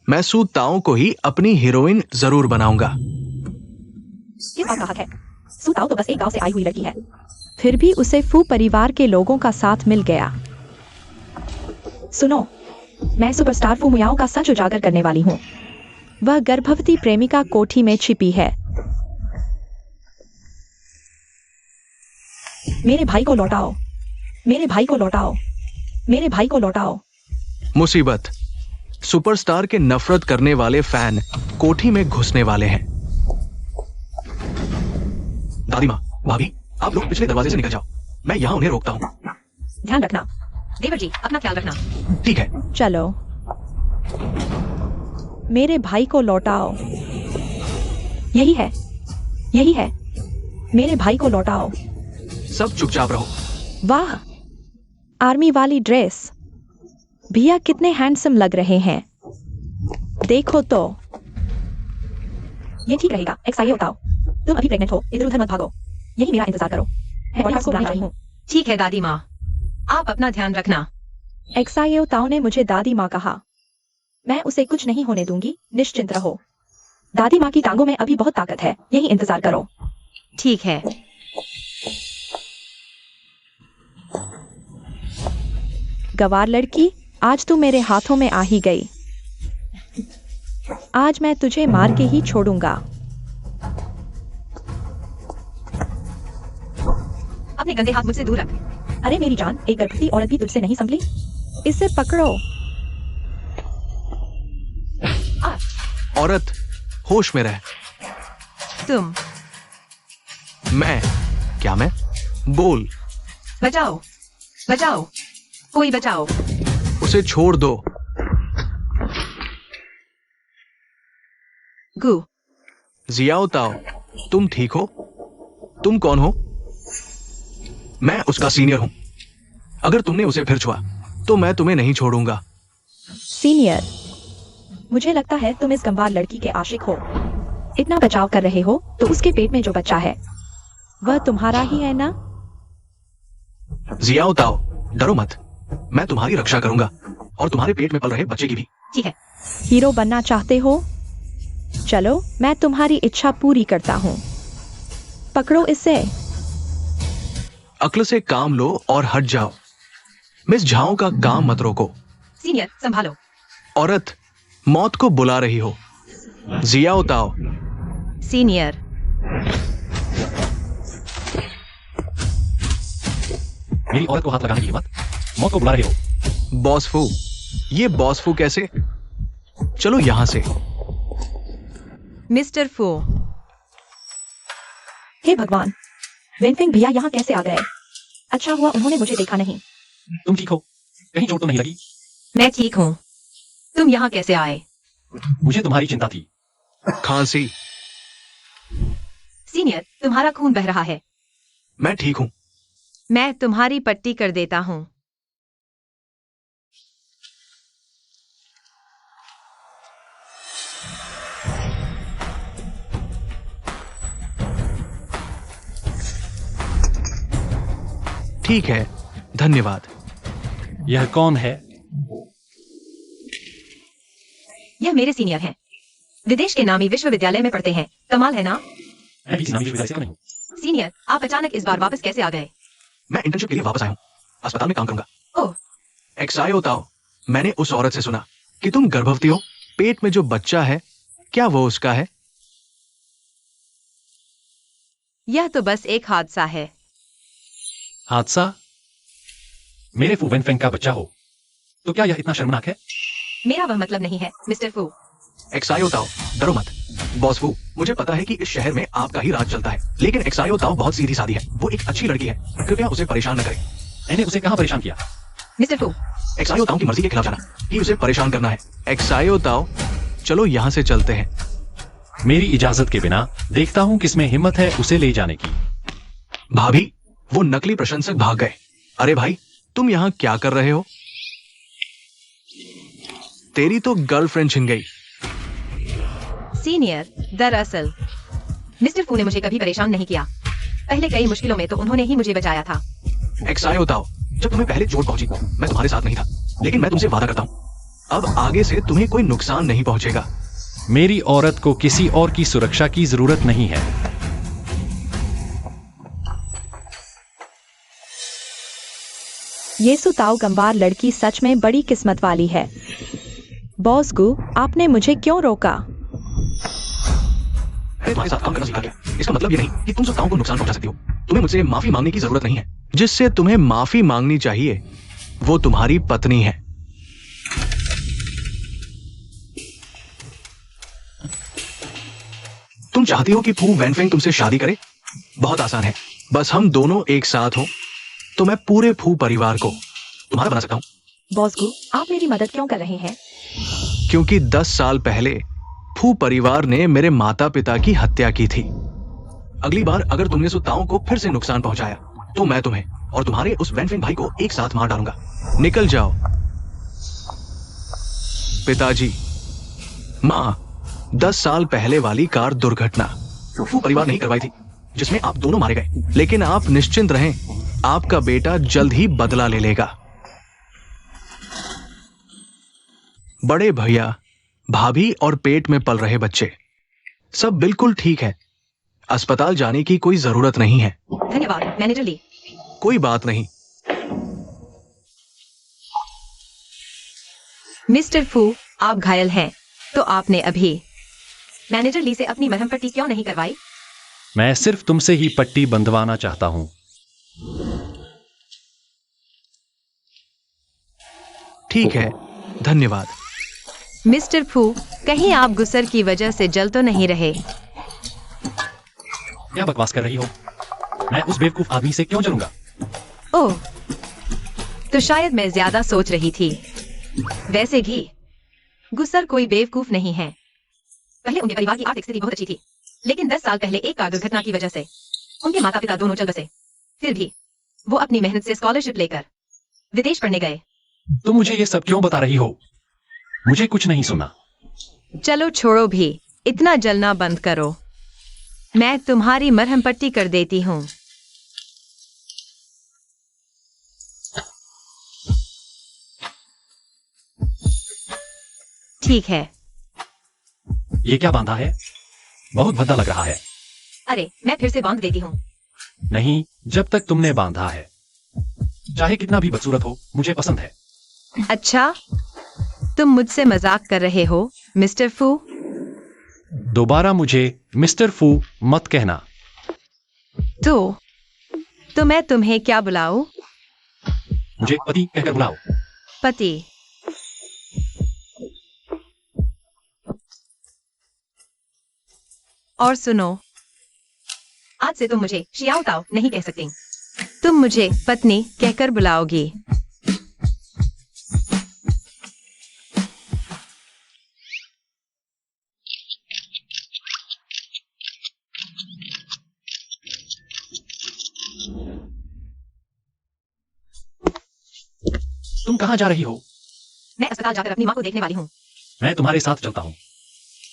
मैं सू ताओ को ही अपनी हीरोइन जरूर बनाऊंगा। किस बात का हक है? सू ताओ तो बस एक गांव से आई हुई लड़की है। फिर भी उसे फू परिवार के लोगों का साथ मिल गया। सुनो, मैं सुपरस्टार फू मुयाओ का सच उजागर करने वाली हूँ। वह गर्भवती प्रेमिका कोठी में छिपी है। मेरे भाई को लौटाओ, मेरे भाई को लौटाओ, मेरे भाई को लौटाओ। मुसीबत, सुपरस्टार के नफरत करने वाले फैन कोठी में घुसने वाले हैं। दादी माँ, भाभी, आप लोग पिछले दरवाजे से निकल जाओ। मैं यहाँ उन्हें रोकता हूँ। ध्यान रखना। देवर जी, अपना ख्याल रखना। ठीक है। चलो, मेरे भाई को लौटाओ। यही है, यही है। मेरे भाई को लौटाओ। सब चुपचाप रहो। वाह, आर्मी वाली ड्रेस। भैया कितने हैंडसम लग रहे हैं। देखो तो। ये ठीक रहेगा। एक्साइए बताओ। तुम अभी प्रेग्नेंट हो, इधर उधर मत भागो। यही मेरा इंतजार करो। मैं बॉडी को बुला रही हूँ। ठीक है दादी माँ, आप अपना ध्यान रखना। एक्सायो ताओ ने मुझे दादी माँ कहा। मैं उसे कुछ नहीं होने दूंगी, निश्चिंत रहो। दादी माँ की टांगों में अभी बहुत ताकत है, यही इंतजार करो। ठीक है। गवार लड़की, आज तू मेरे हाथों में आ ही गई। आज मैं तुझे मार के ही छोड़ूंगा। अपने गंदे हाथ मुझसे दूर रख। अरे मेरी जान, एक गर्भवती औरत भी तुझसे नहीं संभली। इसे पकड़ो। औरत, होश में रह। तुम मैं, क्या मैं? बोल। बचाओ, बचाओ, कोई बचाओ। उसे छोड़ दो। गु, जियाओ ताओ, तुम ठीक हो? तुम कौन हो? मैं उसका सीनियर हूं। अगर तुमने उसे फिर छुआ तो मैं तुम्हें नहीं छोड़ूंगा। सीनियर, मुझे लगता है तुम इस गंवार लड़की के आशिक हो। इतना बचाव कर रहे हो तो उसके पेट में जो बच्चा है वह तुम्हारा ही है ना? जियाओ ताओ, डरो मत। मैं तुम्हारी रक्षा करूंगा और तुम्हारे पेट में पल रहे बच्चे की भी। ठीक है। हीरो बनना चाहते हो? चलो, मैं तुम्हारी इच्छा पूरी करता हूँ। पकड़ो इसे। अक्ल से काम लो और हट जाओ। मिस झाओ का काम मत रोको। सीनियर, संभालो। औरत, मौत को बुला रही हो। जियाओ ताओ। सीनियर, मेरी औरत को हाथ लगाने की हिम्मत? मौत को बुला रहे हो? बॉसफू, ये बॉसफू कैसे? चलो यहां से। मिस्टर फू। हे भगवान, वेनफेंग भैया यहाँ कैसे आ गए? अच्छा हुआ उन्होंने मुझे देखा नहीं। तुम ठीक हो? कहीं चोट तो नहीं लगी? मैं ठीक हूँ। तुम यहाँ कैसे आए? मुझे तुम्हारी चिंता थी। खांसी। सीनियर, तुम्हारा खून बह रहा है। मैं ठीक हूं। मैं तुम्हारी पट्टी कर देता हूँ। ठीक है, धन्यवाद। यह कौन है? यह मेरे सीनियर हैं। विदेश के नामी विश्वविद्यालय में पढ़ते हैं। कमाल है ना? मैं भी नामी विश्वविद्यालय से तो नहीं हूँ। सीनियर, आप अचानक इस बार वापस कैसे आ गए? मैं इंटर्नशिप के लिए वापस आया हूं। अस्पताल में काम करूंगा। ओह, एक्सायो ताओ, मैंने उस औरत से सुना कि तुम गर्भवती हो। पेट में जो बच्चा है, क्या वो उसका है? यह तो बस एक हादसा है। हादसा? मेरे फू वेनफेंग का बच्चा हो तो क्या यह इतना शर्मनाक है? मेरा वह मतलब नहीं है, मिस्टर फू। एक्सायो ताओ, डरो मत। बॉस फू, मुझे पता है कि इस शहर में आपका ही राज चलता है, लेकिन एक्सायो ताओ बहुत सीधी सादी है। वो एक अच्छी लड़की है। कृपया उसे परेशान न करें। मैंने उसे कहां परेशान किया? मिस्टर फू, एक्सायो ताओ की मर्जी के खिलाफ जाना कि उसे परेशान करना है। एक्सायो ताओ, चलो यहाँ से चलते हैं। मेरी इजाजत के बिना देखता हूं किसमें हिम्मत है उसे ले जाने की। भाभी, वो नकली प्रशंसक भाग गए। अरे भाई, तुम यहाँ क्या कर रहे हो? तेरी तो गर्लफ्रेंड छिन गई। सीनियर, दरअसल मिस्टर फू ने मुझे कभी परेशान नहीं किया। पहले कई मुश्किलों में तो उन्होंने ही मुझे बचाया था। एक्सायो ताओ, जब तुम्हें पहले चोट पहुंची मैं तुम्हारे साथ नहीं था, लेकिन मैं तुमसे वादा करता हूं अब आगे से तुम्हें कोई नुकसान नहीं पहुंचेगा। मेरी औरत को किसी और की सुरक्षा की जरूरत नहीं है। ये सुताओ गंवार लड़की सच में बड़ी किस्मत वाली है। बॉस गु, आपने मुझे क्यों रोका? मैंने तुम्हारे साथ काम करना सीखा क्या? इसका मतलब ये नहीं कि तुम सुताओं को नुकसान पहुंचा सकती हो। तुम्हें मुझसे माफी मांगने की जरूरत नहीं है। जिससे तुम्हें माफी मांगनी चाहिए वो तुम्हारी पत्नी है। तुम चाहती हो कि फू वैनफेंग तुमसे शादी करे? बहुत आसान है, बस हम दोनों एक साथ हो तो मैं पूरे फू परिवार को तुम्हारा बना सकता हूं। बॉस गु, आप मेरी मदद क्यों कर रहे हैं? क्योंकि 10 साल पहले फू परिवार ने मेरे माता पिता की हत्या की थी। अगली बार अगर तुमने सुताओं को फिर से नुकसान पहुंचाया तो मैं तुम्हें और तुम्हारे उस वैनफेंग भाई को एक साथ मार डालूंगा। निकल जाओ। पिताजी, माँ, 10 साल पहले वाली कार दुर्घटना फू परिवार नहीं करवाई थी जिसमें आप दोनों मारे गए, लेकिन आप निश्चिंत रहें, आपका बेटा जल्द ही बदला ले लेगा। बड़े भैया, भाभी और पेट में पल रहे बच्चे सब बिल्कुल ठीक है। अस्पताल जाने की कोई जरूरत नहीं है। धन्यवाद मैनेजर ली। कोई बात नहीं। मिस्टर फू, आप घायल हैं, तो आपने अभी मैनेजर ली से अपनी मरहम पट्टी क्यों नहीं करवाई? मैं सिर्फ तुमसे ही पट्टी बंधवाना चाहता हूं। ठीक है, धन्यवाद। मिस्टर फू, कहीं आप गुस्सर की वजह से जल तो नहीं रहे? क्या बकवास कर रही हो? मैं उस बेवकूफ आदमी से क्यों जलूंगा? ओह, तो शायद मैं ज्यादा सोच रही थी। वैसे भी गुस्सर कोई बेवकूफ नहीं है। पहले उनके परिवार की आर्थिक स्थिति बहुत अच्छी थी, लेकिन 10 साल पहले एक कार दुर्घटना की वजह से उनके माता पिता दोनों चल बसे। फिर भी वो अपनी मेहनत से स्कॉलरशिप लेकर विदेश पढ़ने गए। तुम मुझे ये सब क्यों बता रही हो? मुझे कुछ नहीं सुना। चलो छोड़ो भी, इतना जलना बंद करो। मैं तुम्हारी मरहम पट्टी कर देती हूँ। ठीक है। ये क्या बांधा है? बहुत भद्दा लग रहा है। अरे, मैं फिर से बांध देती हूँ। नहीं, जब तक तुमने बांधा है, चाहे कितना भी बदसूरत हो, मुझे पसंद है। अच्छा, तुम मुझसे मजाक कर रहे हो मिस्टर फू? दोबारा मुझे मिस्टर फू मत कहना। तो मैं तुम्हें क्या बुलाऊं? मुझे पति कहकर बुलाओ। पति। और सुनो, आज से तुम मुझे शियाओ ताओ नहीं कह सकती। तुम मुझे पत्नी कहकर बुलाओगी। तुम कहाँ जा रही हो? मैं अस्पताल जाकर अपनी माँ को देखने वाली हूँ। मैं तुम्हारे साथ चलता हूँ।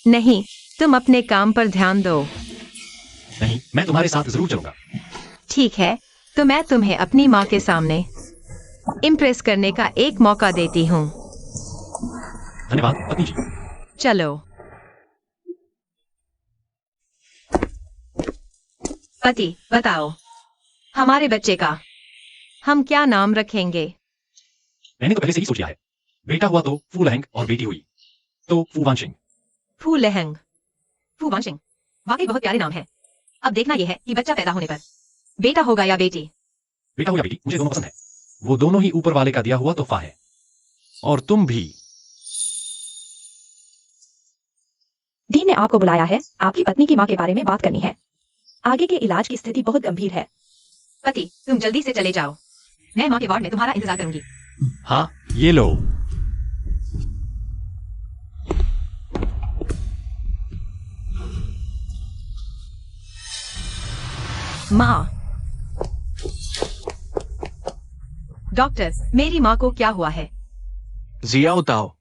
नहीं, तुम अपने काम पर ध्यान दो। नहीं, मैं तुम्हारे साथ जरूर चलूंगा। ठीक है, तो मैं तुम्हें अपनी माँ के सामने इम्प्रेस करने का एक मौका देती हूँ। धन्यवाद पत्नी जी। चलो। पति, बताओ, हमारे बच्चे का हम क्या नाम रखेंगे? मैंने तो पहले से ही सोच लिया है। बेटा हुआ तो फू लहंग और बेटी हुई तो फू वानशिंग। फू लहंग, फू वानशिंग, वाकई बहुत प्यारे नाम है। अब देखना यह है कि बच्चा पैदा होने पर बेटा होगा या बेटी। बेटा हो या बेटी, मुझे दोनों पसंद है। वो दोनों ही ऊपर वाले का दिया हुआ तोहफा है। और तुम भी। डी ने आपको बुलाया है, आपकी पत्नी की माँ के बारे में बात करनी है। आगे के इलाज की स्थिति बहुत गंभीर है। पति, तुम जल्दी से चले जाओ। मैं माँ के वार्ड में तुम्हारा इंतजार करूंगी। हाँ, ये लो। माँ। डॉक्टर, मेरी माँ को क्या हुआ है? जियाओ ताओ,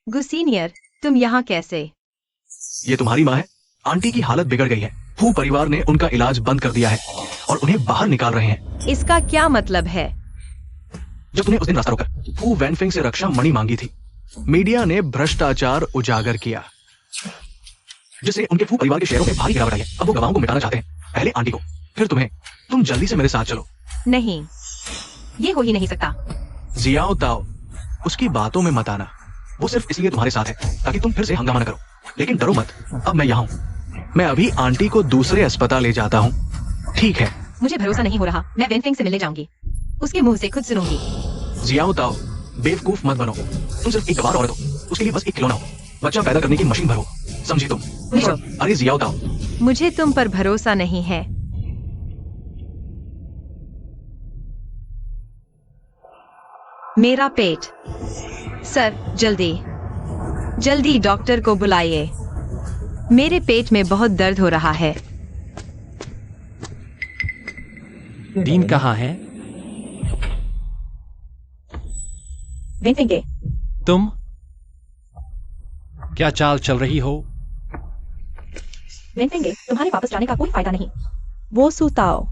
गुसीनियर, तुम यहाँ कैसे? ये तुम्हारी माँ है। आंटी की हालत बिगड़ गई है। फू परिवार ने उनका इलाज बंद कर दिया है और उन्हें बाहर निकाल रहे हैं। इसका क्या मतलब है? जब तुमने उस दिन रास्ता रोका, फू वैनफेंग से रक्षा मणि मांगी थी। मीडिया ने भ्रष्टाचार उजागर किया, जिससे उनके फू परिवार के शेयरों में भारी गिरावट आई है। अब वो गवाहों को मिटाना चाहते हैं, पहले आंटी को, फिर तुम्हें। तुम जल्दी से मेरे साथ चलो। नहीं, ये हो ही नहीं सकता। जियाओ ताओ, उसकी बातों में मत आना। वो सिर्फ इसलिए तुम्हारे साथ है ताकि तुम फिर से हंगामा न करो। लेकिन डरो मत, अब मैं यहाँ हूँ। मैं अभी आंटी को दूसरे अस्पताल ले जाता हूँ, ठीक है? मुझे भरोसा नहीं हो रहा। मैं वेनफेंग से मिलने जाऊंगी, उसके मुंह से खुद सुनूंगी। जियाओ ताओ, बेवकूफ मत बनो। तुम सिर्फ एक गवार औरत हो, उसके लिए बस एक खिलौना हो, बच्चा पैदा करने की मशीन भर हो, समझी तुम? अरे जियाओ ताओ, मुझे तुम पर भरोसा नहीं है। मेरा पेट। सर, जल्दी जल्दी डॉक्टर को बुलाइए। मेरे पेट में बहुत दर्द हो रहा है। डीन कहाँ है? वेनफेंगे, तुम क्या चाल चल रही हो? वेनफेंगे, तुम्हारे वापस जाने का कोई फायदा नहीं। वो सुताओ,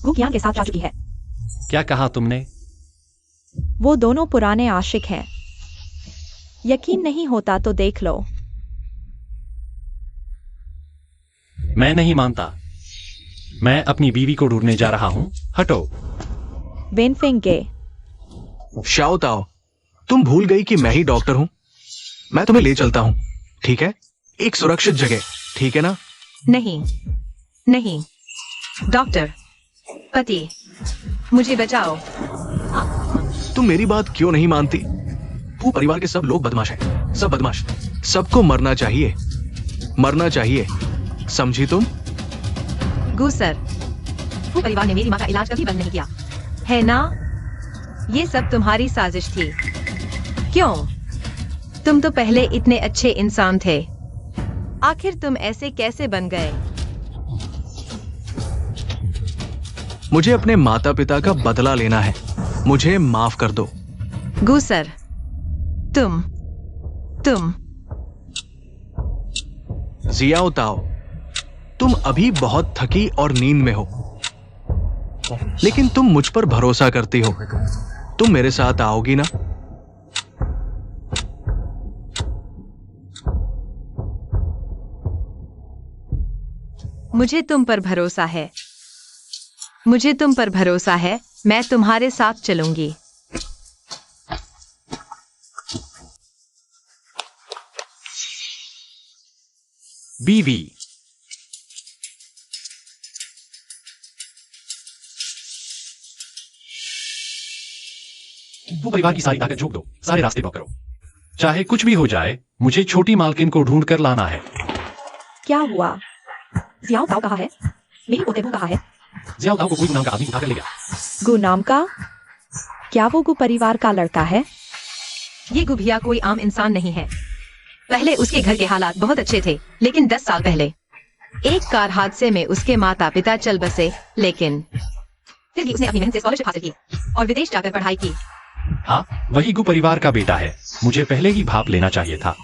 गुकियांग के साथ जा चुकी है। क्या कहा तुमने? वो दोनों पुराने आशिक हैं। यकीन नहीं होता तो देख लो। मैं नहीं मानता। मैं अपनी बीवी को ढूंढने जा रहा हूँ। हटो। वेनफेंगे, शाओ ताओ, तुम भूल गई कि मैं ही डॉक्टर हूँ। मैं तुम्हें ले चलता हूँ, ठीक है? एक सुरक्षित जगह, ठीक है ना? नहीं, नहीं, डॉक्टर, पति, मुझे बचाओ। तुम मेरी बात क्यों नहीं मानती? फू परिवार के सब लोग बदमाश हैं, सब बदमाश। सबको मरना चाहिए, मरना चाहिए, समझी तुम? गू सर, फू परिवार ने मेरी माँ का इलाज कभी बंद नहीं किया। है ना? ये सब तुम्हारी साजिश थी। क्यों? तुम तो पहले इतने अच्छे इंसान थे, आखिर तुम ऐसे कैसे बन गए? मुझे अपने माता पिता का बदला लेना है, मुझे माफ कर दो। गू सर, तुम जियाओ ताओ, तुम अभी बहुत थकी और नींद में हो, लेकिन तुम मुझ पर भरोसा करती हो। तुम मेरे साथ आओगी ना? मुझे तुम पर भरोसा है, मुझे तुम पर भरोसा है। मैं तुम्हारे साथ चलूंगी। बीवी, वो परिवार की सारी ताकत झोंक दो, सारे रास्ते ब्लॉक करो। चाहे कुछ भी हो जाए, मुझे छोटी मालकिन को ढूंढ कर लाना है। क्या हुआ? जियाओ ताओ कहाँ है? मेरी पोते को कहाँ है? जियाओ ताओ को कोई नाम का आदमी उठाकर ले गया। गु नाम का? क्या वो गु परिवार का लड़का है? ये गुभिया कोई आम इंसान नहीं है। पहले उसके घर के हालात बहुत अच्छे थे, लेकिन 10 साल पहले एक कार हादसे में उसके माता पिता चल बसे, लेकिन फिर भी उसने अपनी मेहनत से स्कॉलरशिप हासिल की और विदेश जाकर पढ़ाई की। हाँ, वही गु परिवार का बेटा है। मुझे पहले ही भाप लेना चाहिए था।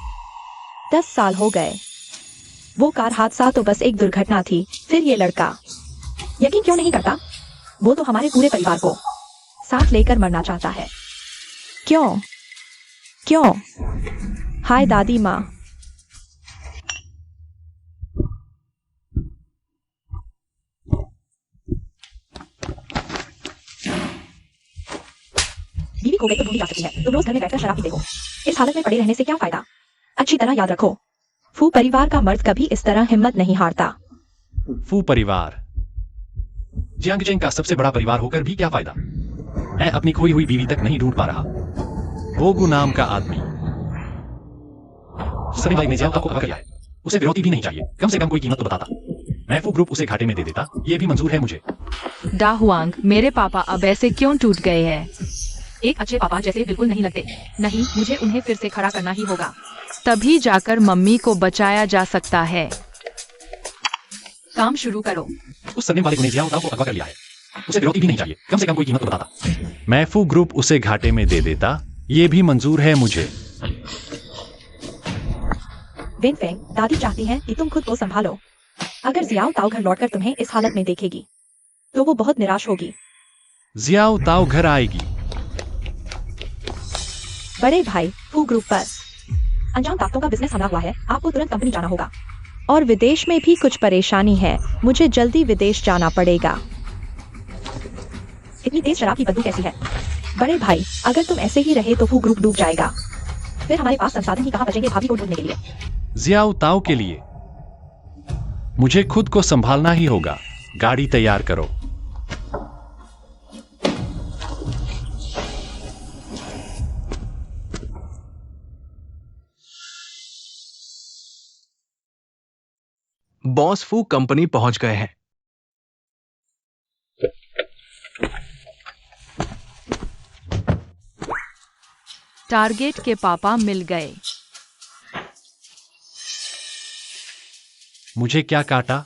10 साल हो गए। वो कार हादसा तो बस एक दुर्घटना थी, फिर ये लड़का। यकीन क्यों नहीं करता? वो तो हमारे पूरे परिवार को साथ लेकर मरना चाहता है। क्यों? क्यों? हाय दादी माँ। बीवी को तो ढूंढी जा सकती है। तुम रोज घर में बैठकर शराब पीते हो। इस हालत में पड़े रहने से क्या फायदा? अच्छी तरह याद रखो, फू परिवार का मर्द कभी इस तरह हिम्मत नहीं हारता। फू परिवार जियांगजेंग का सबसे बड़ा परिवार होकर भी क्या फायदा? मैं अपनी खोई हुई बीवी तक नहीं ढूंढ पा रहा। वो गु नाम का आदमी सनी भाई ने जियाओ ताओ को अगवा कर लिया है। उसे विरोधी भी नहीं चाहिए, कम से कम कोई कीमत तो बताता। मैं फू ग्रुप उसे घाटे में दे देता, ये भी मंजूर है मुझे। डाहुआंग, मेरे पापा अब ऐसे क्यों टूट गए हैं? एक अच्छे पापा जैसे बिल्कुल नहीं लगते। नहीं, मुझे उन्हें फिर से खड़ा करना ही होगा। तभी जाकर मम्मी को बचाया जा सकता है। काम शुरू करो। उस सरनेम वाले ने जियाओ ताओ को अगवा कर लिया है। उसे विरोधी भी नहीं चाहिए, कम से कम कोई कीमत तो बताता। मैं फू ग्रुप उसे घाटे में दे देता, ये भी मंजूर है मुझे। वेनफेंग, दादी चाहती है कि तुम खुद को संभालो। अगर जियाओ ताओ घर लौटकर तुम्हें इस हालत में देखेगी, तो वो बहुत निराश होगी। जियाओ ताओ घर आएगी, बड़े भाई फू ग्रुप पर अनजान ताकतों का बिजनेस हमला हुआ है, आपको तुरंत कंपनी जाना होगा। और विदेश में भी कुछ परेशानी है, मुझे जल्दी विदेश जाना पड़ेगा। इतनी तेज शराब की बदबू कैसी है? बड़े भाई, अगर तुम ऐसे ही रहे तो फू ग्रुप डूब जाएगा। फिर हमारे पास संसाधन ही कहाँ बचेंगे भाभी को ढूंढने के लिए। जियाओ ताओ के लिए मुझे खुद को संभालना ही होगा। गाड़ी तैयार करो। बॉस फू कंपनी पहुंच गए हैं। टारगेट के पापा मिल गए। मुझे क्या काटा?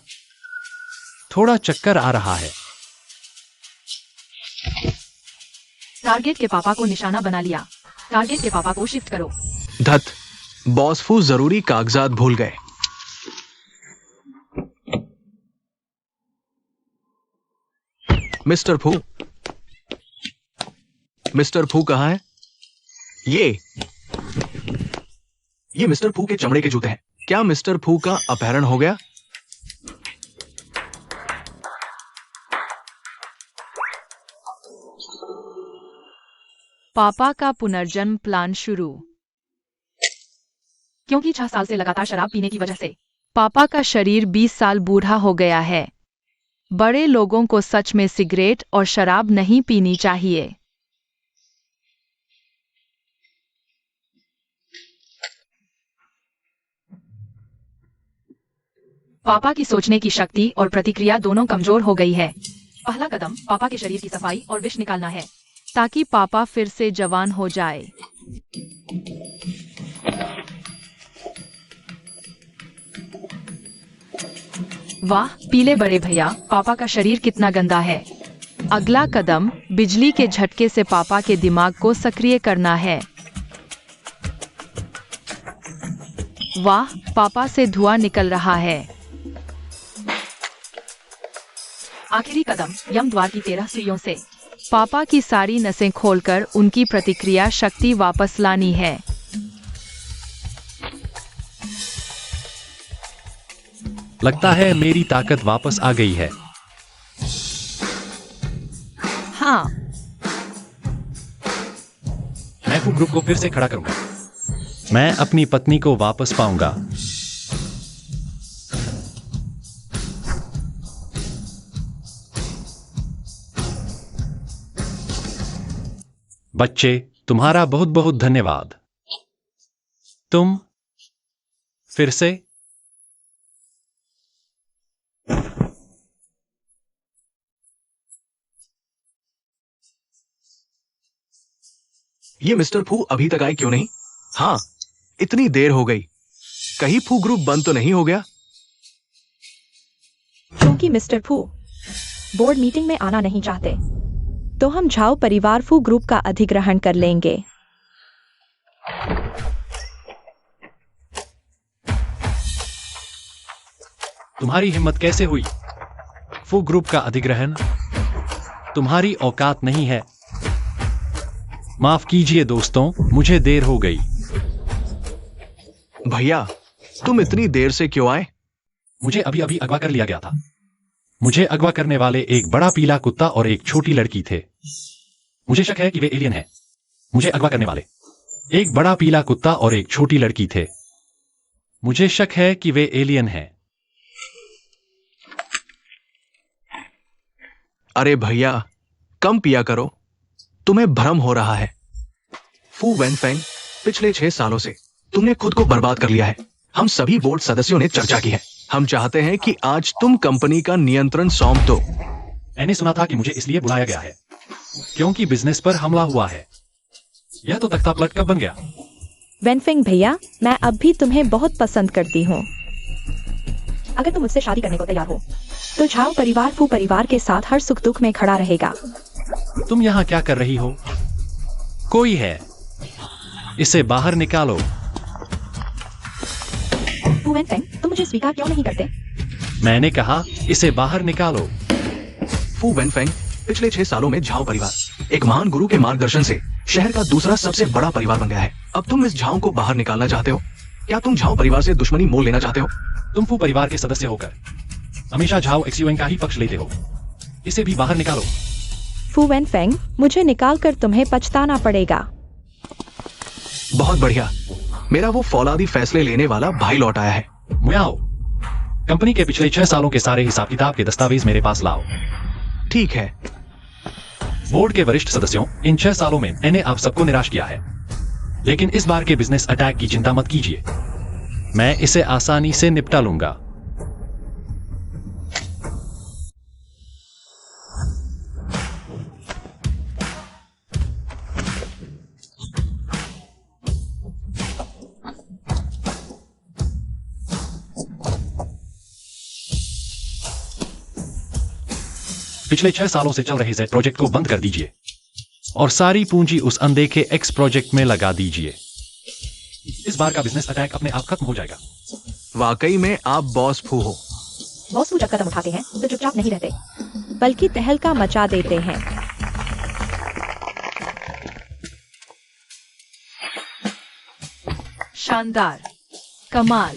थोड़ा चक्कर आ रहा है। टारगेट के पापा को निशाना बना लिया। टारगेट के पापा को शिफ्ट करो। धत, बॉस फू जरूरी कागजात भूल गए। मिस्टर फू कहाँ है? ये मिस्टर फू के चमड़े के जूते हैं। क्या मिस्टर फू का अपहरण हो गया? पापा का पुनर्जन्म प्लान शुरू। क्योंकि 6 साल से लगातार शराब पीने की वजह से पापा का शरीर 20 साल बूढ़ा हो गया है। बड़े लोगों को सच में सिगरेट और शराब नहीं पीनी चाहिए। पापा की सोचने की शक्ति और प्रतिक्रिया दोनों कमजोर हो गई है। पहला कदम पापा के शरीर की सफाई और विष निकालना है, ताकि पापा फिर से जवान हो जाए। वाह पीले बड़े भैया, पापा का शरीर कितना गंदा है। अगला कदम बिजली के झटके से पापा के दिमाग को सक्रिय करना है। वाह, पापा से धुआं निकल रहा है। आखिरी कदम यम द्वार की 13 सुइयों से पापा की सारी नसें खोलकर उनकी प्रतिक्रिया शक्ति वापस लानी है। लगता है मेरी ताकत वापस आ गई है। हाँ, मैं फू ग्रुप को फिर से खड़ा करूंगा। मैं अपनी पत्नी को वापस पाऊंगा। बच्चे, तुम्हारा बहुत बहुत धन्यवाद। तुम फिर से ये मिस्टर फू अभी तक आए क्यों नहीं? हाँ, इतनी देर हो गई। कहीं फू ग्रुप बंद तो नहीं हो गया? क्योंकि मिस्टर फू बोर्ड मीटिंग में आना नहीं चाहते। तो हम झाओ परिवार फू ग्रुप का अधिग्रहण कर लेंगे। तुम्हारी हिम्मत कैसे हुई? फू ग्रुप का अधिग्रहण? तुम्हारी औकात नहीं है। माफ कीजिए दोस्तों, मुझे देर हो गई। भैया, तुम इतनी देर से क्यों आए? मुझे अभी अभी अगवा कर लिया गया था। मुझे अगवा करने वाले एक बड़ा पीला कुत्ता और एक छोटी लड़की थे। मुझे शक है कि वे एलियन हैं। मुझे अगवा करने वाले एक बड़ा पीला कुत्ता और एक छोटी लड़की थे। मुझे शक है कि वे एलियन हैं। अरे भैया, कम पिया करो, तुम्हें भ्रम हो रहा है। फू वेनफेंग, पिछले 6 सालों से तुमने खुद को बर्बाद कर लिया है। हम सभी बोर्ड सदस्यों ने चर्चा की है। हम चाहते हैं कि आज तुम कंपनी का नियंत्रण सौंप दो। मैंने सुना था कि मुझे इसलिए बुलाया गया है क्योंकि बिजनेस पर हमला हुआ है। यह तो तख्ता पलट कब बन गया? वेनफेंग भैया, मैं अब भी तुम्हें बहुत पसंद करती हूँ। अगर तुम मुझसे शादी करने को तैयार हो तो झाओ परिवार फू परिवार के साथ हर सुख दुख में खड़ा रहेगा। तुम यहाँ क्या कर रही हो? कोई है, इसे बाहर निकालो। फू वेनफेंग, तुम मुझे स्वीकार क्यों नहीं करते? मैंने कहा इसे बाहर निकालो। फू वेनफेंग, पिछले 6 सालों में झाओ परिवार एक महान गुरु के मार्गदर्शन से शहर का दूसरा सबसे बड़ा परिवार बन गया है। अब तुम इस झाओ को बाहर निकालना चाहते हो? क्या तुम झाओ परिवार से दुश्मनी मोल लेना चाहते हो? तुम फू परिवार के सदस्य होकर हमेशा झाओ एक्सयूएन का ही पक्ष लेते हो। इसे भी बाहर निकालो। फू वेनफेंग, मुझे निकालकर तुम्हें पछताना पड़ेगा। बहुत बढ़िया, मेरा वो फौलादी फैसले लेने वाला भाई लौट आया है। मुयाओ, कंपनी के पिछले 6 सालों के सारे हिसाब किताब के दस्तावेज मेरे पास लाओ। ठीक है। बोर्ड के वरिष्ठ सदस्यों, इन 6 सालों में मैंने आप सबको निराश किया है, लेकिन इस बार के बिजनेस अटैक की चिंता मत कीजिए। मैं इसे आसानी से निपटा लूंगा। पिछले 6 सालों से चल रहे Z प्रोजेक्ट को बंद कर दीजिए और सारी पूंजी उस अनदेखे X प्रोजेक्ट में लगा दीजिए। इस बार का बिजनेस अटैक अपने आप खत्म हो जाएगा। वाकई में आप बॉस फू हो। बॉस फू जब कदम उठाते हैं तो चुपचाप नहीं रहते। बल्कि तहलका मचा देते हैं। शानदार, कमाल।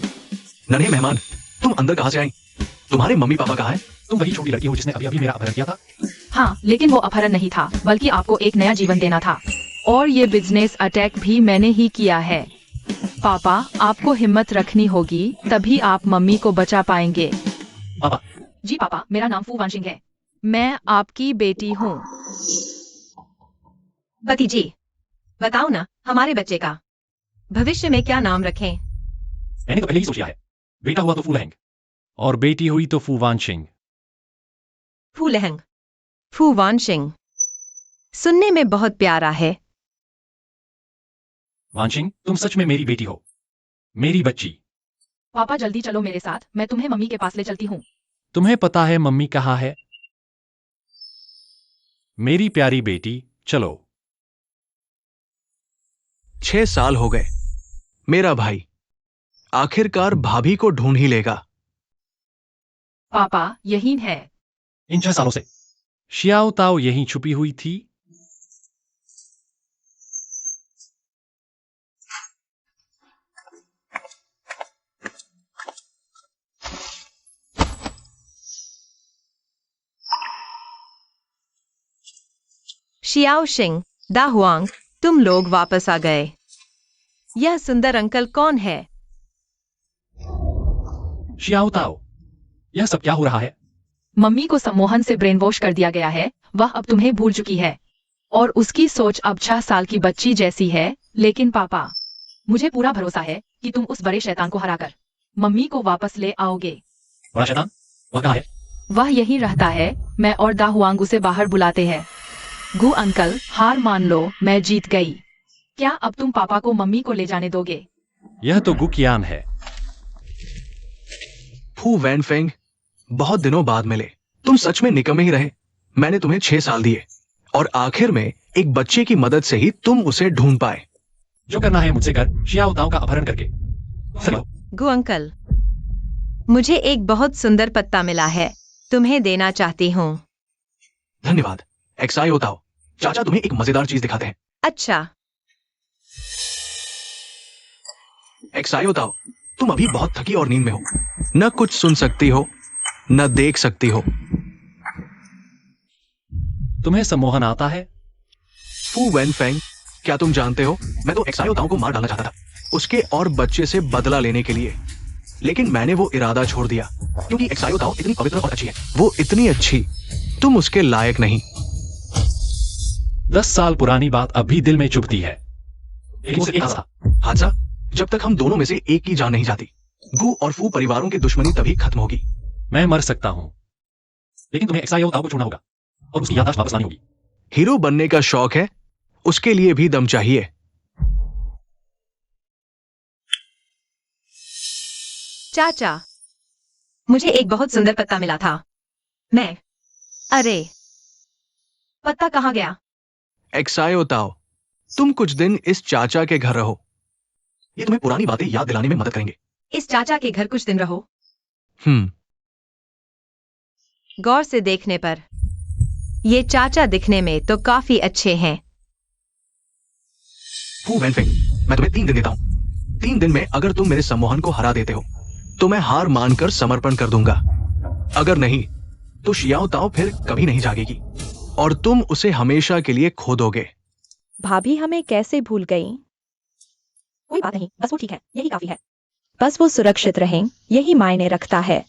नन्हे मेहमान, तुम अंदर कहां से आई? तुम्हारे मम्मी पापा कहाँ हैं? तुम वही छोटी लड़की हो जिसने अभी अभी मेरा अपहरण किया था। हाँ, लेकिन वो अपहरण नहीं था, बल्कि आपको एक नया जीवन देना था। और ये बिजनेस अटैक भी मैंने ही किया है। पापा, आपको हिम्मत रखनी होगी, तभी आप मम्मी को बचा पाएंगे। पापा। जी पापा, मेरा नाम फू वानशिंग है। मैं आपकी बेटी हूँ। भतीजी, बताओ ना, हमारे बच्चे का भविष्य में क्या नाम रखें? मैंने तो पहले ही सोच लिया है। बेटा हुआ तो फू लहंग और बेटी हुई तो फू वानशिंग। फू लहंग, फू वानशिंग, सुनने में बहुत प्यारा है। वानशिंग, तुम सच में मेरी बेटी हो, मेरी बच्ची। पापा जल्दी चलो मेरे साथ, मैं तुम्हें मम्मी के पास ले चलती हूँ। तुम्हें पता है मम्मी कहाँ है? मेरी प्यारी बेटी, चलो। 6 साल हो गए। मेरा भाई आखिरकार भाभी को ढूंढ ही लेगा। पापा, यही है। इन 6 सालों से शियाओ ताओ यहीं छुपी हुई थी। शियाओ शिंग, दा हुआंग, तुम लोग वापस आ गए। यह सुंदर अंकल कौन है? शियाओ ताओ, यह सब क्या हो रहा है? मम्मी को सम्मोहन से ब्रेन वॉश कर दिया गया है। वह अब तुम्हें भूल चुकी है और उसकी सोच अब 6 साल की बच्ची जैसी है। लेकिन पापा, मुझे पूरा भरोसा है कि तुम उस बड़े शैतान को हराकर मम्मी को वापस ले आओगे। बड़ा शैतान? वह कहाँ है? वह यहीं रहता है। मैं और दा हुआंग उसे बाहर बुलाते हैं। गु अंकल, हार मान लो, मैं जीत गई। क्या अब तुम पापा को मम्मी को ले जाने दोगे? यह तो गुकियान है। फू वैनफेंग, बहुत दिनों बाद मिले। तुम सच में निकम्मे ही रहे। मैंने तुम्हें 6 साल दिए और आखिर में एक बच्चे की मदद से ही तुम उसे ढूंढ पाए। जो करना है मुझसे कर, शियाओ ताओ का अपहरण करके। चलो। गु अंकल, मुझे एक बहुत सुंदर पत्ता मिला है, तुम्हें देना चाहती हूँ। धन्यवाद। एक्साई होताओ, चाचा तुम्हें एक मजेदार चीज दिखाते हैं। अच्छा। एक्साई होताओ, तुम अभी बहुत थकी और नींद में हो। न कुछ सुन सकती हो, न देख सकती हो। तुम्हें सम्मोहन आता है? फू वैनफेंग, क्या तुम जानते हो, मैं तो एक्साई होताओ को मार डालना चाहता था, उसके और बच्चे से बदला लेने के लिए। लेकिन मैंने वो इरादा छोड़ दिया, क्योंकि एक्साई होताओ इतनी पवित्र और अच्छी है। वो इतनी अच्छी, तुम उसके लायक नहीं। 10 साल पुरानी बात अब भी दिल में चुभती है। एक हादसा, जब तक हम दोनों में से एक की जान नहीं जाती, गु और फू परिवारों की दुश्मनी तभी खत्म होगी। मैं मर सकता हूं, लेकिन तुम्हें एक्साई होताओ को छोड़ना होगा और उसकी याददाश्त वापस लानी होगी। हीरो बनने का शौक है, उसके लिए भी दम चाहिए। चाचा, मुझे एक बहुत सुंदर पत्ता मिला था। अरे, पत्ता कहाँ गया? एक्साई होताओ, तुम कुछ दिन इस चाचा के घर रहो। ये तुम्हें पुरानी बातें याद दिलाने में मदद करेंगे। इस चाचा के घर कुछ दिन रहो। गौर से देखने पर ये चाचा दिखने में तो काफी अच्छे हैं। फू वेनफिंग, मैं तुम्हें 3 दिन देता हूं। 3 दिन में अगर तुम मेरे सम्मोहन को हरा देते हो तो मैं हार मानकर समर्पण कर दूंगा। अगर नहीं तो शियाओ ताओ फिर कभी नहीं जागेगी और तुम उसे हमेशा के लिए खो दोगे। भाभी हमें कैसे भूल गई? कोई बात नहीं, बस वो ठीक है, यही काफी है। बस वो सुरक्षित रहें, यही मायने रखता है।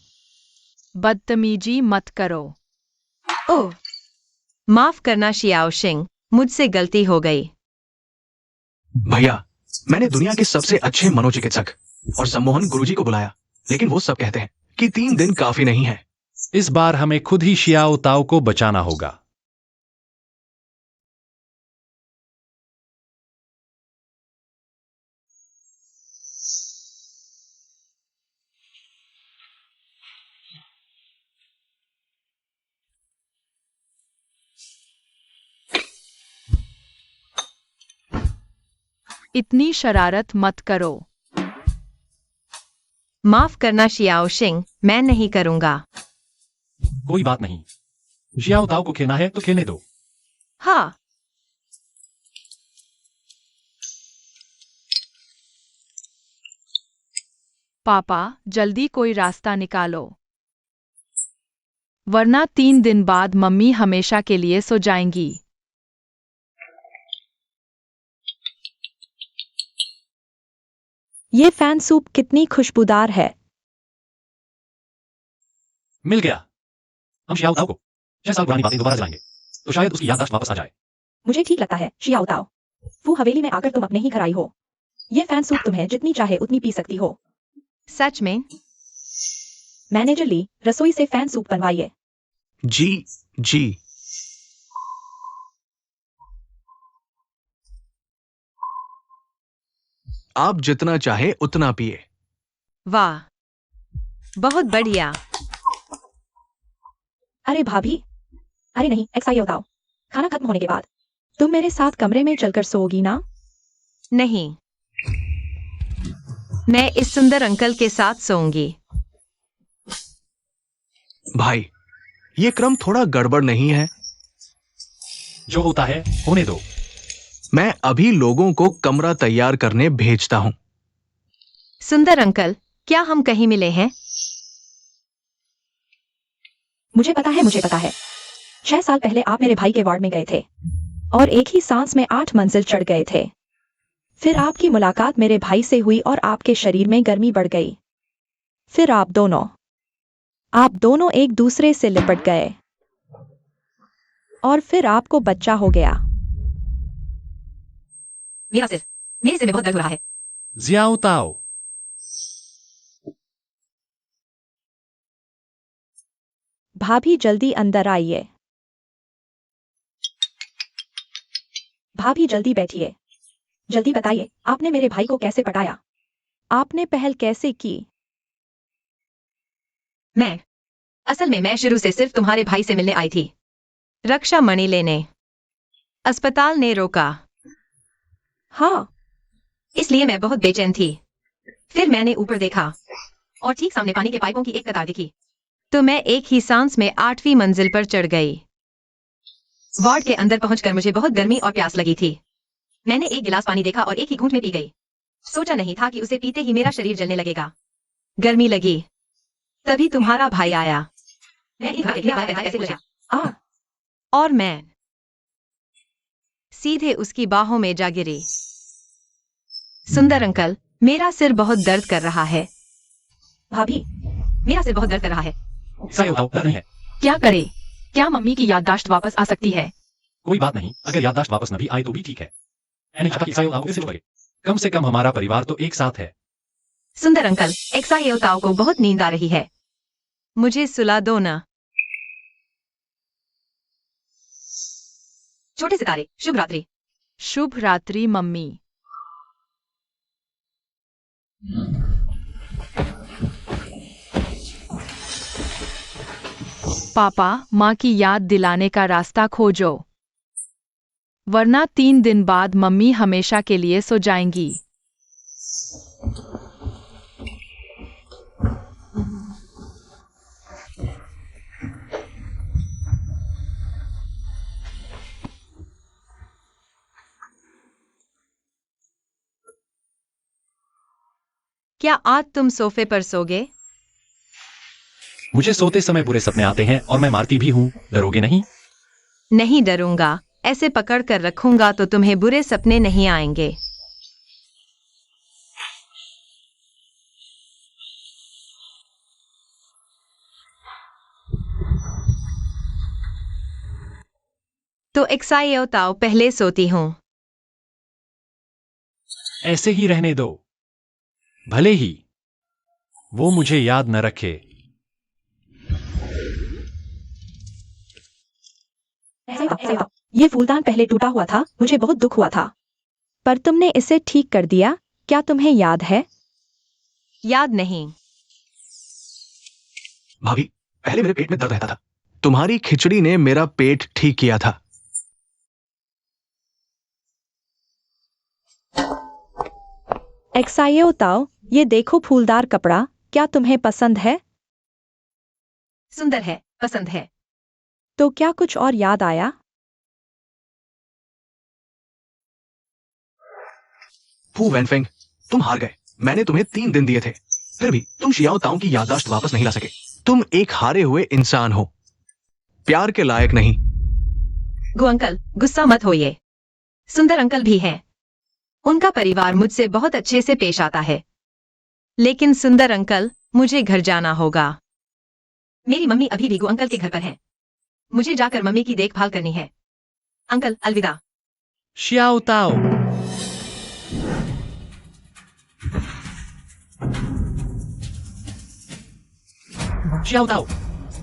बदतमीजी मत करो। ओह, माफ करना शियाओ शिंग, मुझसे गलती हो गई। भैया, मैंने दुनिया के सबसे अच्छे मनोचिकित्सक और सम्मोहन गुरुजी को बुलाया, लेकिन वो सब कहते हैं कि 3 दिन काफी नहीं है। इस बार हमें खुद ही शियाओ ताओ को बचाना होगा। इतनी शरारत मत करो। माफ करना शियाओ शिंग, मैं नहीं करूंगा। कोई बात नहीं, शियाओ ताओ को खेलना है तो खेलने दो। हाँ, पापा, जल्दी कोई रास्ता निकालो, वरना 3 दिन बाद मम्मी हमेशा के लिए सो जाएंगी। ये फैन सूप कितनी खुशबूदार है। मिल गया। हम शियाओ ताओ को 6 साल पुरानी बातें दोबारा जलाएंगे तो शायद उसकी याददाश्त वापस आ जाए। मुझे ठीक लगता है शियाओ ताओ। फू हवेली में आकर तुम अपने ही घर आई हो। ये फैन सूप तुम्हें जितनी चाहे उतनी पी सकती हो। सच में? मैनेजर ली, रसोई से फैन सूप बनवाइए। जी जी। आप जितना चाहे उतना पिए। वाह, बहुत बढ़िया। अरे भाभी, अरे नहीं, एक्साइयो ताओ। खाना खत्म होने के बाद तुम मेरे साथ कमरे में चलकर सोओगी ना? नहीं, मैं इस सुंदर अंकल के साथ सोऊंगी। भाई, ये क्रम थोड़ा गड़बड़ नहीं है? जो होता है होने दो। मैं अभी लोगों को कमरा तैयार करने भेजता हूं। सुंदर अंकल, क्या हम कहीं मिले हैं? मुझे पता है, मुझे पता है। 6 साल पहले आप मेरे भाई के वार्ड में गए थे और एक ही सांस में 8 मंजिल चढ़ गए थे। फिर आपकी मुलाकात मेरे भाई से हुई और आपके शरीर में गर्मी बढ़ गई। फिर आप दोनों एक दूसरे से लिपट गए और फिर आपको बच्चा हो गया। मेरे सिर में बहुत दर्द हो रहा है। जियाओ ताओ, भाभी जल्दी अंदर आइए। भाभी जल्दी बैठिए। जल्दी बताइए, आपने मेरे भाई को कैसे पटाया? आपने पहल कैसे की? असल में मैं शुरू से सिर्फ तुम्हारे भाई से मिलने आई थी। रक्षा मणि लेने। अस्पताल ने रोका, हाँ, इसलिए मैं बहुत बेचैन थी। फिर मैंने ऊपर देखा और ठीक सामने पानी के पाइपों की एक कतार दिखी, तो मैं एक ही सांस में 8वीं मंजिल पर चढ़ गई। वार्ड के अंदर पहुंचकर मुझे बहुत गर्मी और प्यास लगी थी। मैंने एक गिलास पानी देखा और एक ही घूंट में पी गई। सोचा नहीं था कि उसे पीते ही मेरा शरीर जलने लगेगा। गर्मी लगी, तभी तुम्हारा भाई आया। मैं एक बार इतना पैदा कैसे बचा? आ, और मैं सीधे उसकी बाहों में जा गिरी। सुंदर अंकल, मेरा सिर बहुत दर्द कर रहा है। भाभी, मेरा सिर बहुत दर्द कर रहा है। एक्साइयो ताओ डर नहीं है। क्या करे? क्या मम्मी की याददाश्त वापस आ सकती है? कोई बात नहीं, अगर याददाश्त वापस न भी आए तो भी ठीक है। मैंने चाहा कि एक्साइयो ताओ कैसे लगे। कम से कम हमारा परिवार तो एक साथ है। सुंदर अंकल, एक्साइयो ताओ को बहुत नींद आ रही है। मुझे सुला दो ना। छोटे सितारे, शुभ रात्रि। शुभ रात्रि मम्मी। पापा, माँ की याद दिलाने का रास्ता खोजो, वरना 3 दिन बाद मम्मी हमेशा के लिए सो जाएंगी। क्या आज तुम सोफे पर सोगे? मुझे सोते समय बुरे सपने आते हैं और मैं मारती भी हूँ। डरोगे नहीं? नहीं डरूंगा। ऐसे पकड़ कर रखूंगा तो तुम्हें बुरे सपने नहीं आएंगे। तो एक्साइयो ताओ पहले सोती हूँ। ऐसे ही रहने दो। भले ही वो मुझे याद न रखे। ऐसा ये फूलदान पहले टूटा हुआ था, मुझे बहुत दुख हुआ था। पर तुमने इसे ठीक कर दिया, क्या तुम्हें याद है? याद नहीं। भाभी, पहले मेरे पेट में दर्द रहता था। तुम्हारी खिचड़ी ने मेरा पेट ठीक किया था। एक्साइयो ताओ, ये देखो फूलदार कपड़ा, क्या तुम्हें पसंद है? सुंदर है, पसंद है। तो क्या कुछ और याद आया? फू वैनफेंग, तुम हार गए। मैंने तुम्हें 3 दिन दिए थे, फिर भी तुम शियाओ ताओ की याददाश्त वापस नहीं ला सके। तुम एक हारे हुए इंसान हो, प्यार के लायक नहीं। गो अंकल, गुस्सा मत होइए। सुंदर अंकल भी हैं। उनका परिवार मुझसे बहुत अच्छे से पेश आता है। लेकिन सुंदर अंकल, मुझे घर जाना होगा। मेरी मम्मी अभी भी गो अंकल के घर पर है। मुझे जाकर मम्मी की देखभाल करनी है। अंकल, अलविदा। शियाओ ताओ। शियाओ ताओ,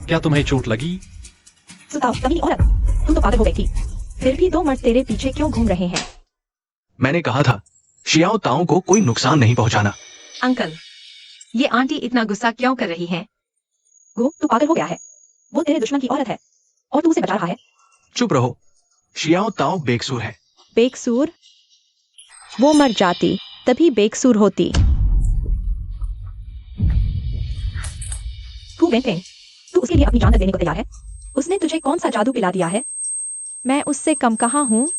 क्या तुम्हें चोट लगी? सुताओ, कमीनी औरत, तुम तो पागल हो गई थी। फिर भी 2 मर्द तेरे पीछे क्यों घूम रहे हैं? मैंने कहा था शियाओ ताओ को कोई नुकसान नहीं पहुंचाना। अंकल, ये आंटी इतना गुस्सा क्यों कर रही हैं? गो, तू पागल हो गया है। वो तेरे दुश्मन की औरत है और तू उसे बचा रहा है। चुप रहो। शियाओ ताओ बेकसूर है। बेकसूर? वो मर जाती, तभी बेकसूर होती। तू वेनफेंग, तू उसके लिए अपनी जान तक देने को तैयार है? उसने तुझे कौन सा जादू पिला दिया है? मैं उससे कम कहाँ हूँ?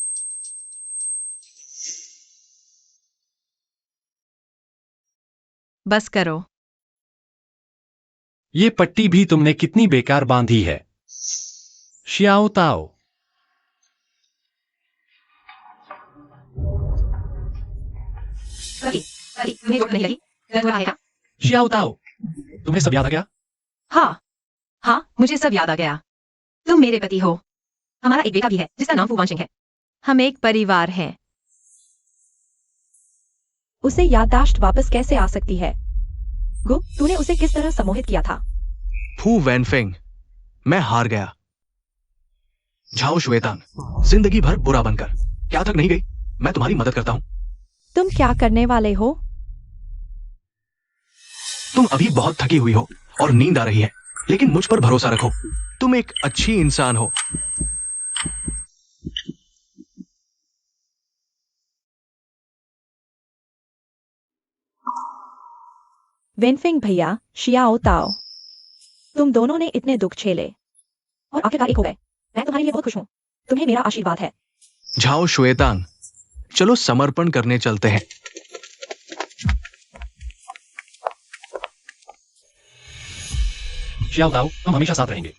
बस करो। ये पट्टी भी तुमने कितनी बेकार बांधी है। शियाओ ताओ। अरे, तुम्हें चोट नहीं लगी? दर्द हो रहा है क्या? शियाओ ताओ, तुम्हें सब याद आ गया? हाँ, मुझे सब याद आ गया। तुम मेरे पति हो। हमारा एक बेटा भी है, जिसका नाम फू वानशिंग है। हम एक परिवार हैं। उसे याददाश्त वापस कैसे आ सकती है? गो, तूने उसे किस तरह सम्मोहित किया था? फू वैनफेंग, मैं हार गया। झाओ श्वेतांग, जिंदगी भर बुरा बनकर क्या तक नहीं गई? मैं तुम्हारी मदद करता हूं। तुम क्या करने वाले हो? तुम अभी बहुत थकी हुई हो और नींद आ रही है, लेकिन मुझ पर भरोसा रखो। तुम एक अच्छी इंसान हो। वेनफेंग भैया, शियाओ ताओ, तुम दोनों ने इतने दुख झेले और आखिरकार एक हो गए। मैं तुम्हारे लिए बहुत खुश हूँ। तुम्हें मेरा आशीर्वाद है। झाओ श्वेतांग, चलो समर्पण करने चलते हैं। शियाओ ताओ, हम हमेशा साथ रहेंगे।